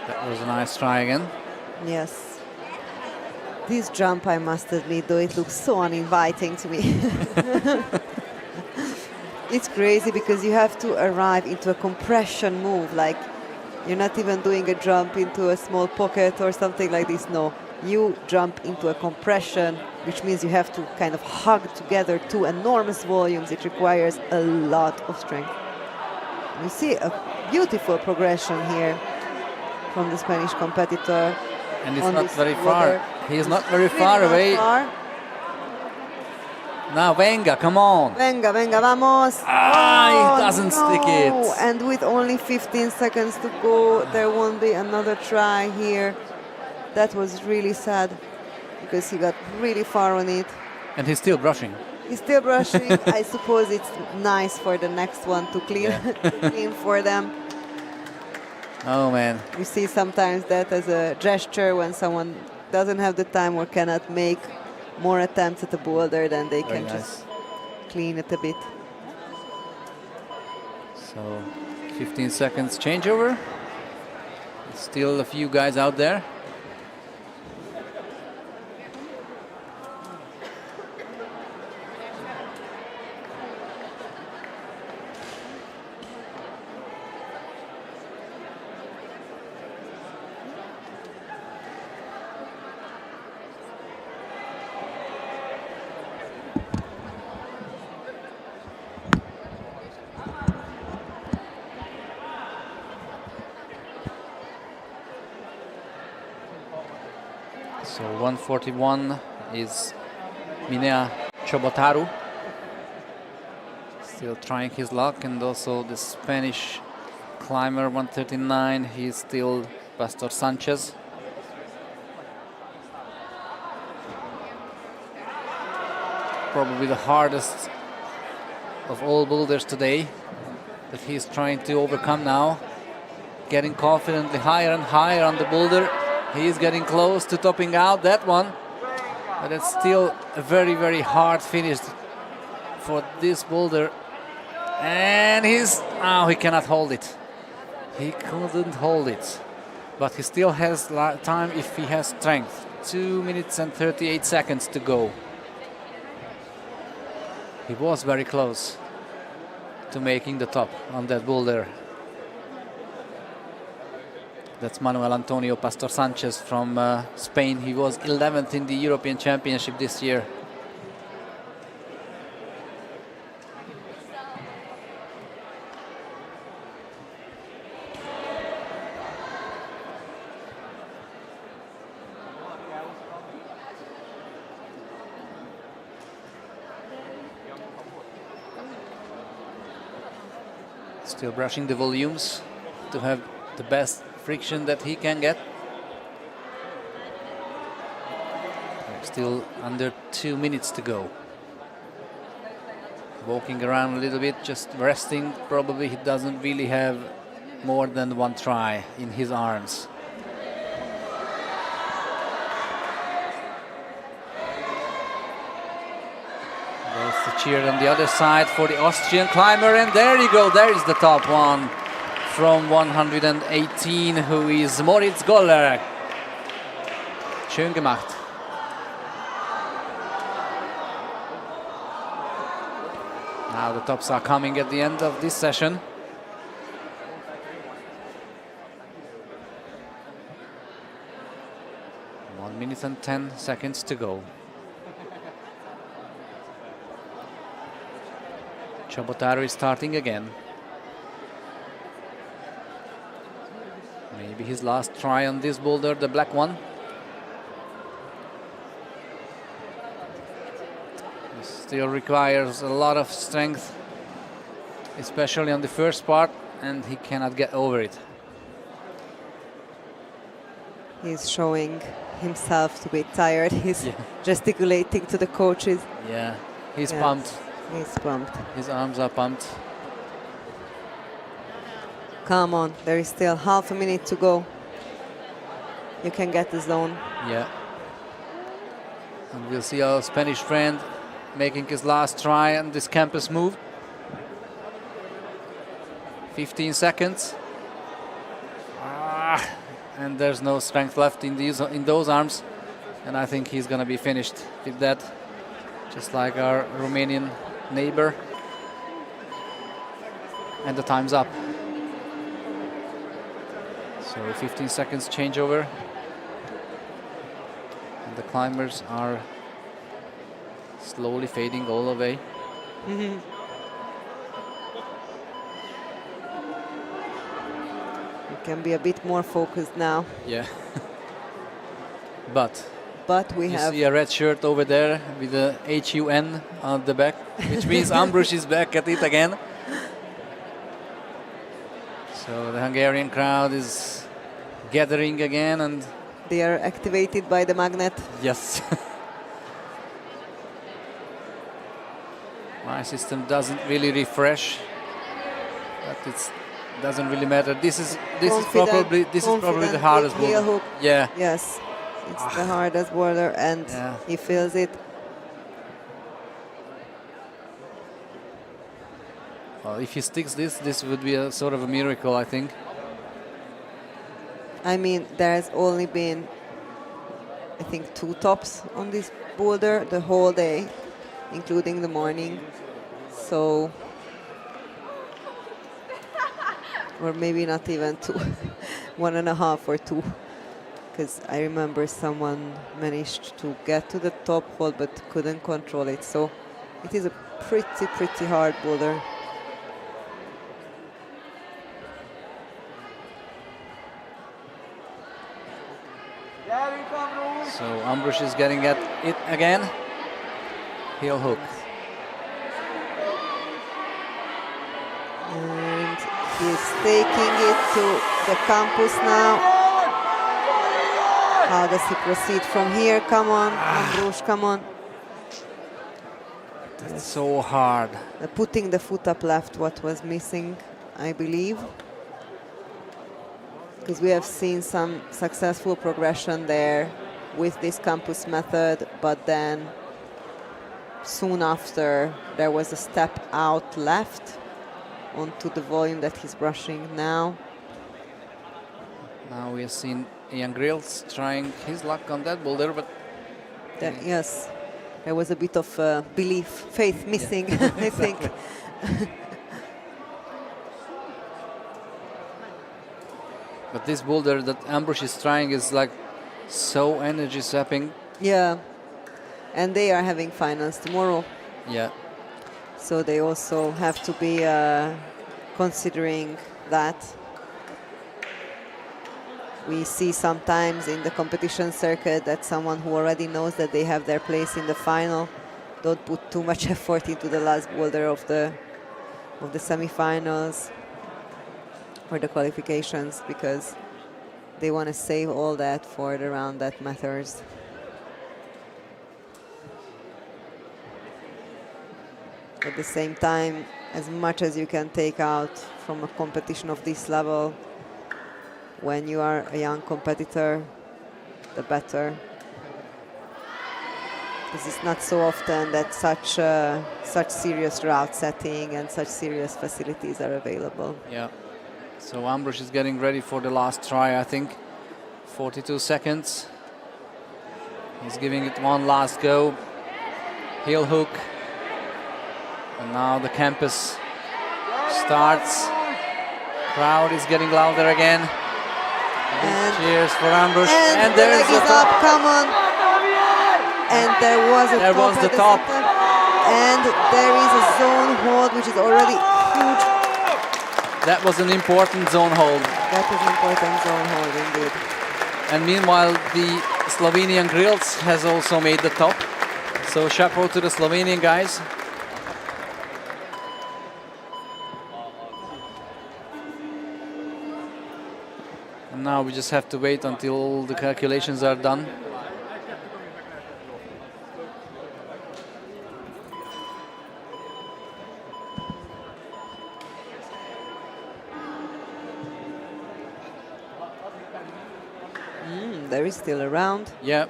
That was a nice try again. Yes. This jump, I must admit, though, it looks so uninviting to me. It's crazy because you have to arrive into a compression move, like you're not even doing a jump into a small pocket or something like this. No, you jump into a compression, which means you have to kind of hug together two enormous volumes. It requires a lot of strength. You see a beautiful progression here from the Spanish competitor. And it's not very far. He is not very far away. Now, venga, come on. Venga, venga, vamos. He doesn't stick it. And with only 15 seconds to go, there won't be another try here. That was really sad because he got really far on it. And he's still brushing. He's still brushing. I suppose it's nice for the next one to clean, clean for them. Oh, man. You see sometimes that as a gesture when someone doesn't have the time or cannot make more attempts at the boulder, then they can just clean it a bit. So 15 seconds changeover. Still a few guys out there. So 141 is Minea Chobotaru, still trying his luck, and also the Spanish climber 139, he's still Pastor Sanchez. Probably the hardest of all boulders today that he's trying to overcome now, getting confidently higher and higher on the boulder. He's getting close to topping out that one, but it's still a very, very hard finish for this boulder. And he cannot hold it. He couldn't hold it, but he still has time if he has strength. 2 minutes and 38 seconds to go. He was very close to making the top on that boulder. That's Manuel Antonio Pastor Sanchez from Spain. He was 11th in the European Championship this year. Still brushing the volumes to have the best friction that he can get. Still under 2 minutes to go. Walking around a little bit, just resting. Probably he doesn't really have more than one try in his arms. There's the cheer on the other side for the Austrian climber, and there you go, there is the top one from 118, who is Moritz Goller. Schön gemacht. Now the tops are coming at the end of this session. One minute and 10 seconds to go. Chobotaro is starting again. Maybe his last try on this boulder, the black one. Still requires a lot of strength, especially on the first part, and he cannot get over it. He's showing himself to be tired. He's gesticulating to the coaches. Yeah, he's pumped. He's pumped. His arms are pumped. Come on, there is still half a minute to go. You can get the zone. Yeah. And we'll see our Spanish friend making his last try on this campus move. 15 seconds. And there's no strength left in those arms. And I think he's gonna be finished with that. Just like our Romanian neighbor. And the time's up. So 15 seconds changeover. And the climbers are slowly fading all away. Mm-hmm. You can be a bit more focused now. Yeah. But we you have see a red shirt over there with the HUN on the back, which means Ambros is back at it again. So the Hungarian crowd is gathering again, and they are activated by the magnet. yes. My system doesn't really refresh, but it doesn't really matter. This is probably the hardest heel boulder. hook. Yeah. Yes, it's the hardest boulder, and he feels it. Well, if he sticks this would be a sort of a miracle, I think. I mean, there's only been, I think, 2 tops on this boulder the whole day, including the morning. So, or maybe not even 2, 1.5 or 2. Because I remember someone managed to get to the top hold but couldn't control it. So it is a pretty hard boulder. So Ambros is getting at it again. Heel hook. And he's taking it to the campus now. How does he proceed from here? Come on, Ambros, come on. That's so hard. Putting the foot up left, what was missing, I believe. Because we have seen some successful progression there with this campus method, but then soon after there was a step out left onto the volume that he's brushing now. Now we have seen Ian Grills trying his luck on that boulder, but yes, there was a bit of belief, faith missing, I think. But this boulder that Ambros is trying is like so energy sapping. Yeah, and they are having finals tomorrow. Yeah. So they also have to be considering that. We see sometimes in the competition circuit that someone who already knows that they have their place in the final don't put too much effort into the last boulder of the semifinals or the qualifications, because they want to save all that for the round that matters. At the same time, as much as you can take out from a competition of this level, when you are a young competitor, the better. Because it's not so often that such serious route setting and such serious facilities are available. Yeah. So Ambros is getting ready for the last try, I think. 42 seconds. He's giving it one last go. Heel hook. And now the campus starts. Crowd is getting louder again. And cheers for Ambros. And the leg is up, come on. And there was a there top was at the the top. center. And there is a zone hold, which is already huge. That was an important zone hold. That is an important zone hold indeed. And meanwhile, the Slovenian grills has also made the top. So chapeau to the Slovenian guys. And now we just have to wait until all the calculations are done. There is still a round. Yeah.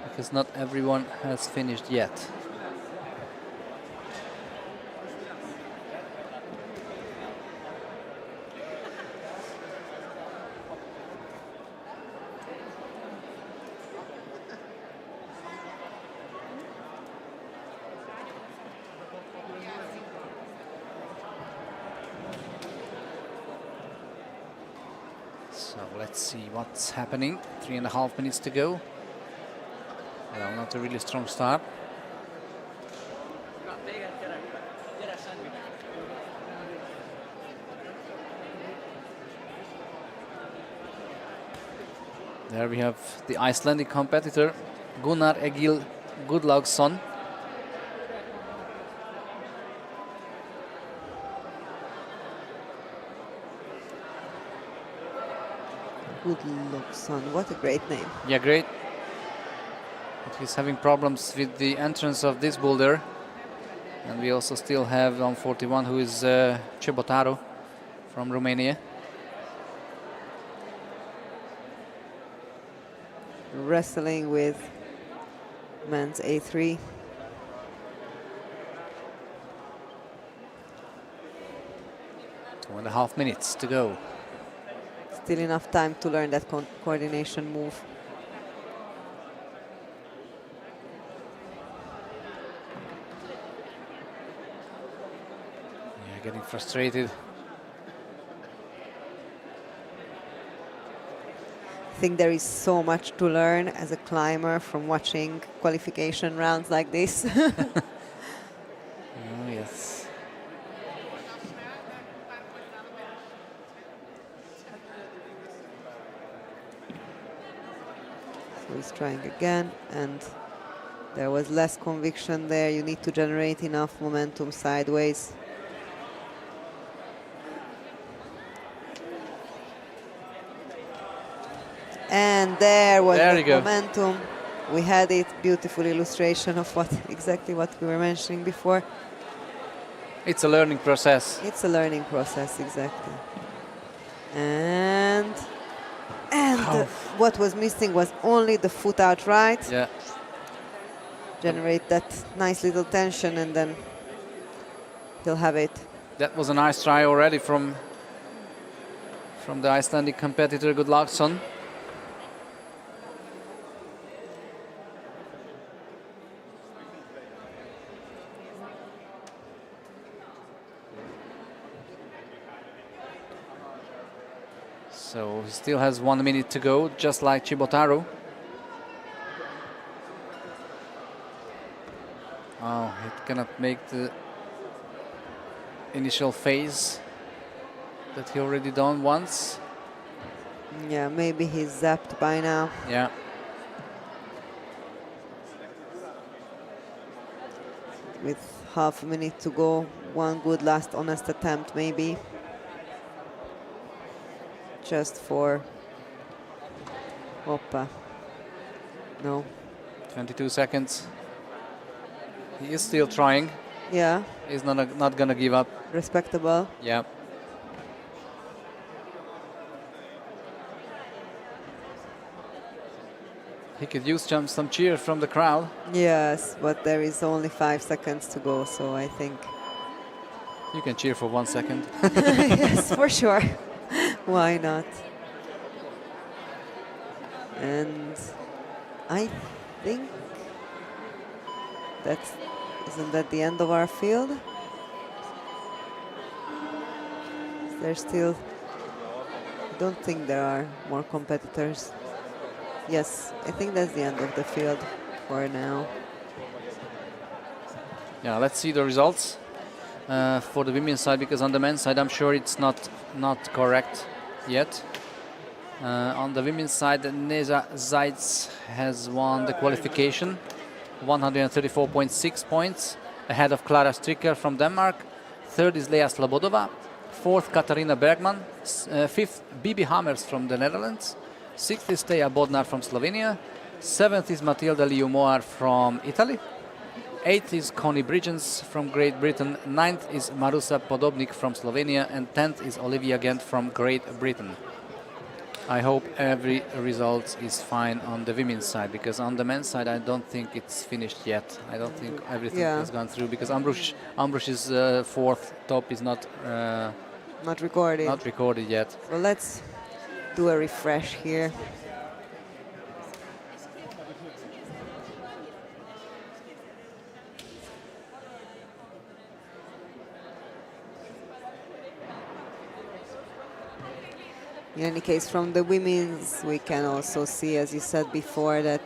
Because not everyone has finished yet. So let's see what's happening. 3.5 minutes to go. Well, not a really strong start. There we have the Icelandic competitor, Gunnar Egil Gudlaugsson. Gudlaugsson, what a great name. Yeah, great. But he's having problems with the entrance of this boulder. And we also still have on 41 who is Cibotaru from Romania. Wrestling with men's A3. Two and a half minutes to go. Still enough time to learn that coordination move. Yeah, getting frustrated. I think there is so much to learn as a climber from watching qualification rounds like this. Oh, yes. So he's trying again, and there was less conviction there. You need to generate enough momentum sideways. And there was the momentum. We had it. Beautiful illustration of exactly what we were mentioning before. It's a learning process. It's a learning process, exactly. And what was missing was only the foot out right. Yeah. Generate that nice little tension, and then he'll have it. That was a nice try already from the Icelandic competitor Gudlaugsson. So he still has 1 minute to go, just like Cibotaru. Oh, he cannot make the initial phase that he already done once. Yeah, maybe he's zapped by now. Yeah. With half a minute to go, one good last honest attempt maybe. Just for Oppa. No. 22 seconds. He is still trying. Yeah, He's not gonna give up. respectable. Yeah. He could use some cheer from the crowd. Yes, but there is only 5 seconds to go, so I think You can cheer for 1 second. yes, for sure. Why not? And I think isn't that the end of our field? There's still, I don't think there are more competitors. Yes, I think that's the end of the field for now. Yeah, let's see the results for the women's side, because on the men's side, I'm sure it's not correct yet. On the women's side, Neza Zaitz has won the qualification, 134.6 points, ahead of Klara Stricker from Denmark. Third is Lea Slobodova. Fourth, Katarina Bergman. Fifth, Bibi Hammers from the Netherlands. Sixth is Teja Bodnar from Slovenia. Seventh is Matilda Liumoar from Italy. Eighth is Connie Bridgens from Great Britain. Ninth is Marusa Podobnik from Slovenia. And 10th is Olivia Gent from Great Britain. I hope every result is fine on the women's side, because on the men's side I don't think it's finished yet. I don't think everything has gone through, because Ambrush's fourth top is not recorded yet. Well, let's do a refresh here. In any case, from the women's, we can also see, as you said before, that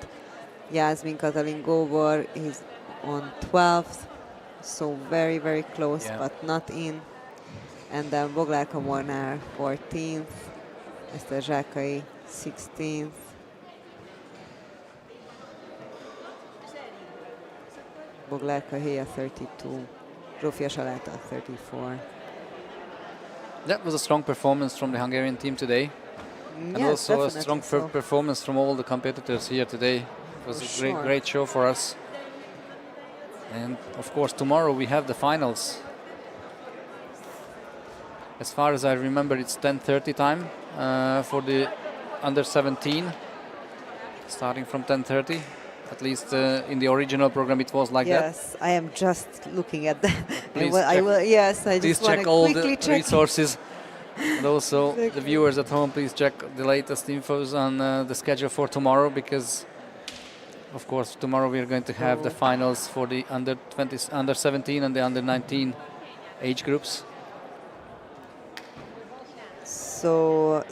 Yasmin Katalin Gobor is on 12th, so very, very close, but not in. And then Boglárka Molnár 14th, Eszter Zsákai 16th. Boglárka Héja 32, Zsófia Saláta 34. That was a strong performance from the Hungarian team today. And also a strong performance from all the competitors here today. It was a great show for us. And of course tomorrow we have the finals. As far as I remember, it's 10:30 time for the under 17, starting from 10:30. At least in the original program it was like that. Yes, I am just looking at that. Please just check all the resources. And also the viewers at home, please check the latest infos on the schedule for tomorrow, because of course tomorrow we are going to have the finals for the under 17 and the under 19 age groups. So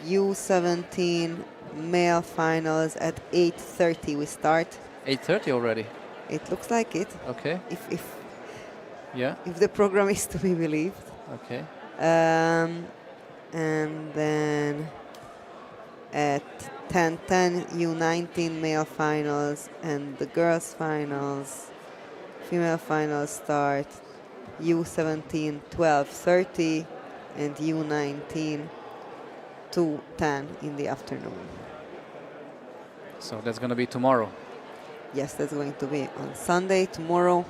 U17 male finals at 8:30 we start. 8:30 already? It looks like it. Okay. If the program is to be believed. Okay. And then at 10:10 U19 male finals, and the girls finals, female finals start U17 12:30 and U19 2:10 in the afternoon. So that's going to be tomorrow. Yes, that's going to be on Sunday, tomorrow.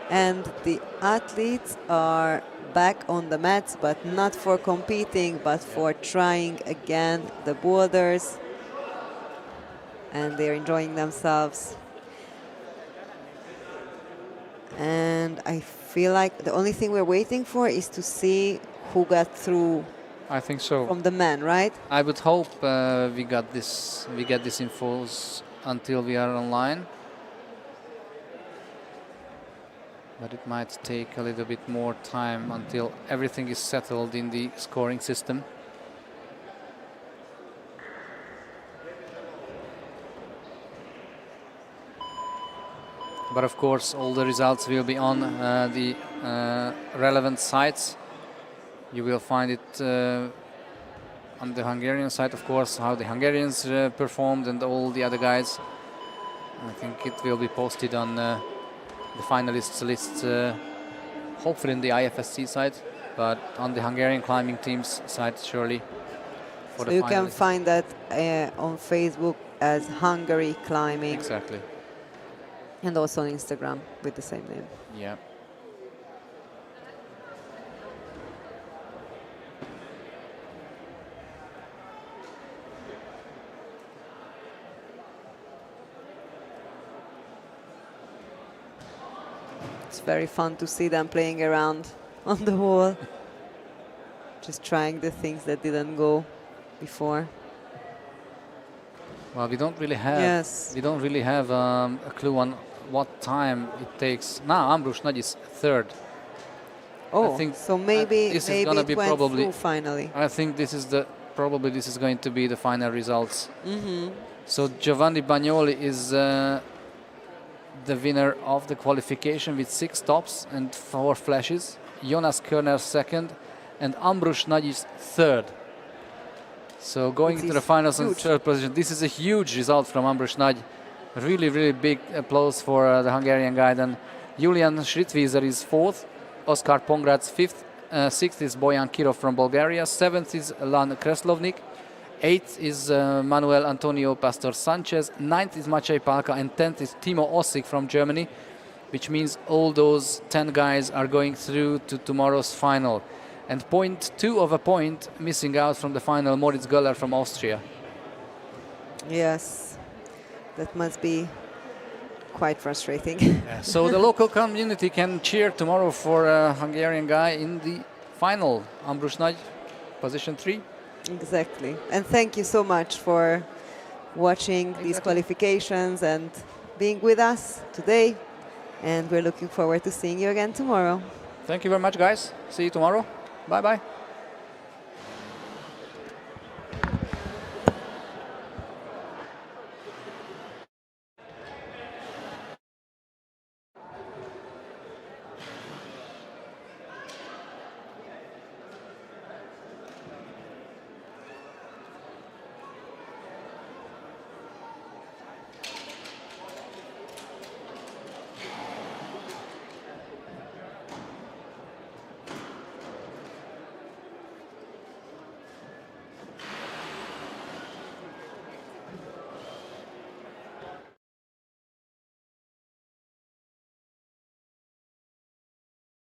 And the athletes are back on the mats, but not for competing, but for trying again the boulders. And they're enjoying themselves. And I feel like the only thing we're waiting for is to see who got through. I think so. From the men, right? I would hope we get this info until we are online. But it might take a little bit more time until everything is settled in the scoring system. But of course, all the results will be on the relevant sites. You will find it on the Hungarian side, of course, how the Hungarians performed and all the other guys. I think it will be posted on the finalists list, hopefully in the IFSC side, but on the Hungarian climbing team's side, surely. So you can find that on Facebook as Hungary Climbing, Exactly. and also on Instagram with the same name. Yeah. It's very fun to see them playing around on the wall, just trying the things that didn't go before. Well, we don't really have. Yes. We don't really have a clue on what time it takes. Now Ambrus Nagy is third. Oh, think so maybe this is maybe gonna it be went probably. through finally. I think this is this is going to be the final results. Mm-hmm. So Giovanni Bagnoli is the winner of the qualification with 6 stops and 4 flashes. Jonas Körner second, and Ambrus Nagy third. So going It into the is finals in huge. third position, this is a huge result from Ambrus Nagy. Really, really big applause for the Hungarian guy. Then Julian Schrittwieser is fourth, Oskar Pongratz fifth, sixth is Bojan Kirov from Bulgaria, seventh is Lan Kreslovnik, eighth is Manuel Antonio Pastor Sanchez, ninth is Maciej Palka, and 10th is Timo Ossik from Germany, which means all those 10 guys are going through to tomorrow's final. And 0.2 of a point missing out from the final, Moritz Göller from Austria. Yes, that must be quite frustrating. So the local community can cheer tomorrow for a Hungarian guy in the final, Ambrus Nagy, position 3. Exactly. And thank you so much for watching these qualifications and being with us today. And we're looking forward to seeing you again tomorrow. Thank you very much, guys. See you tomorrow. Bye-bye.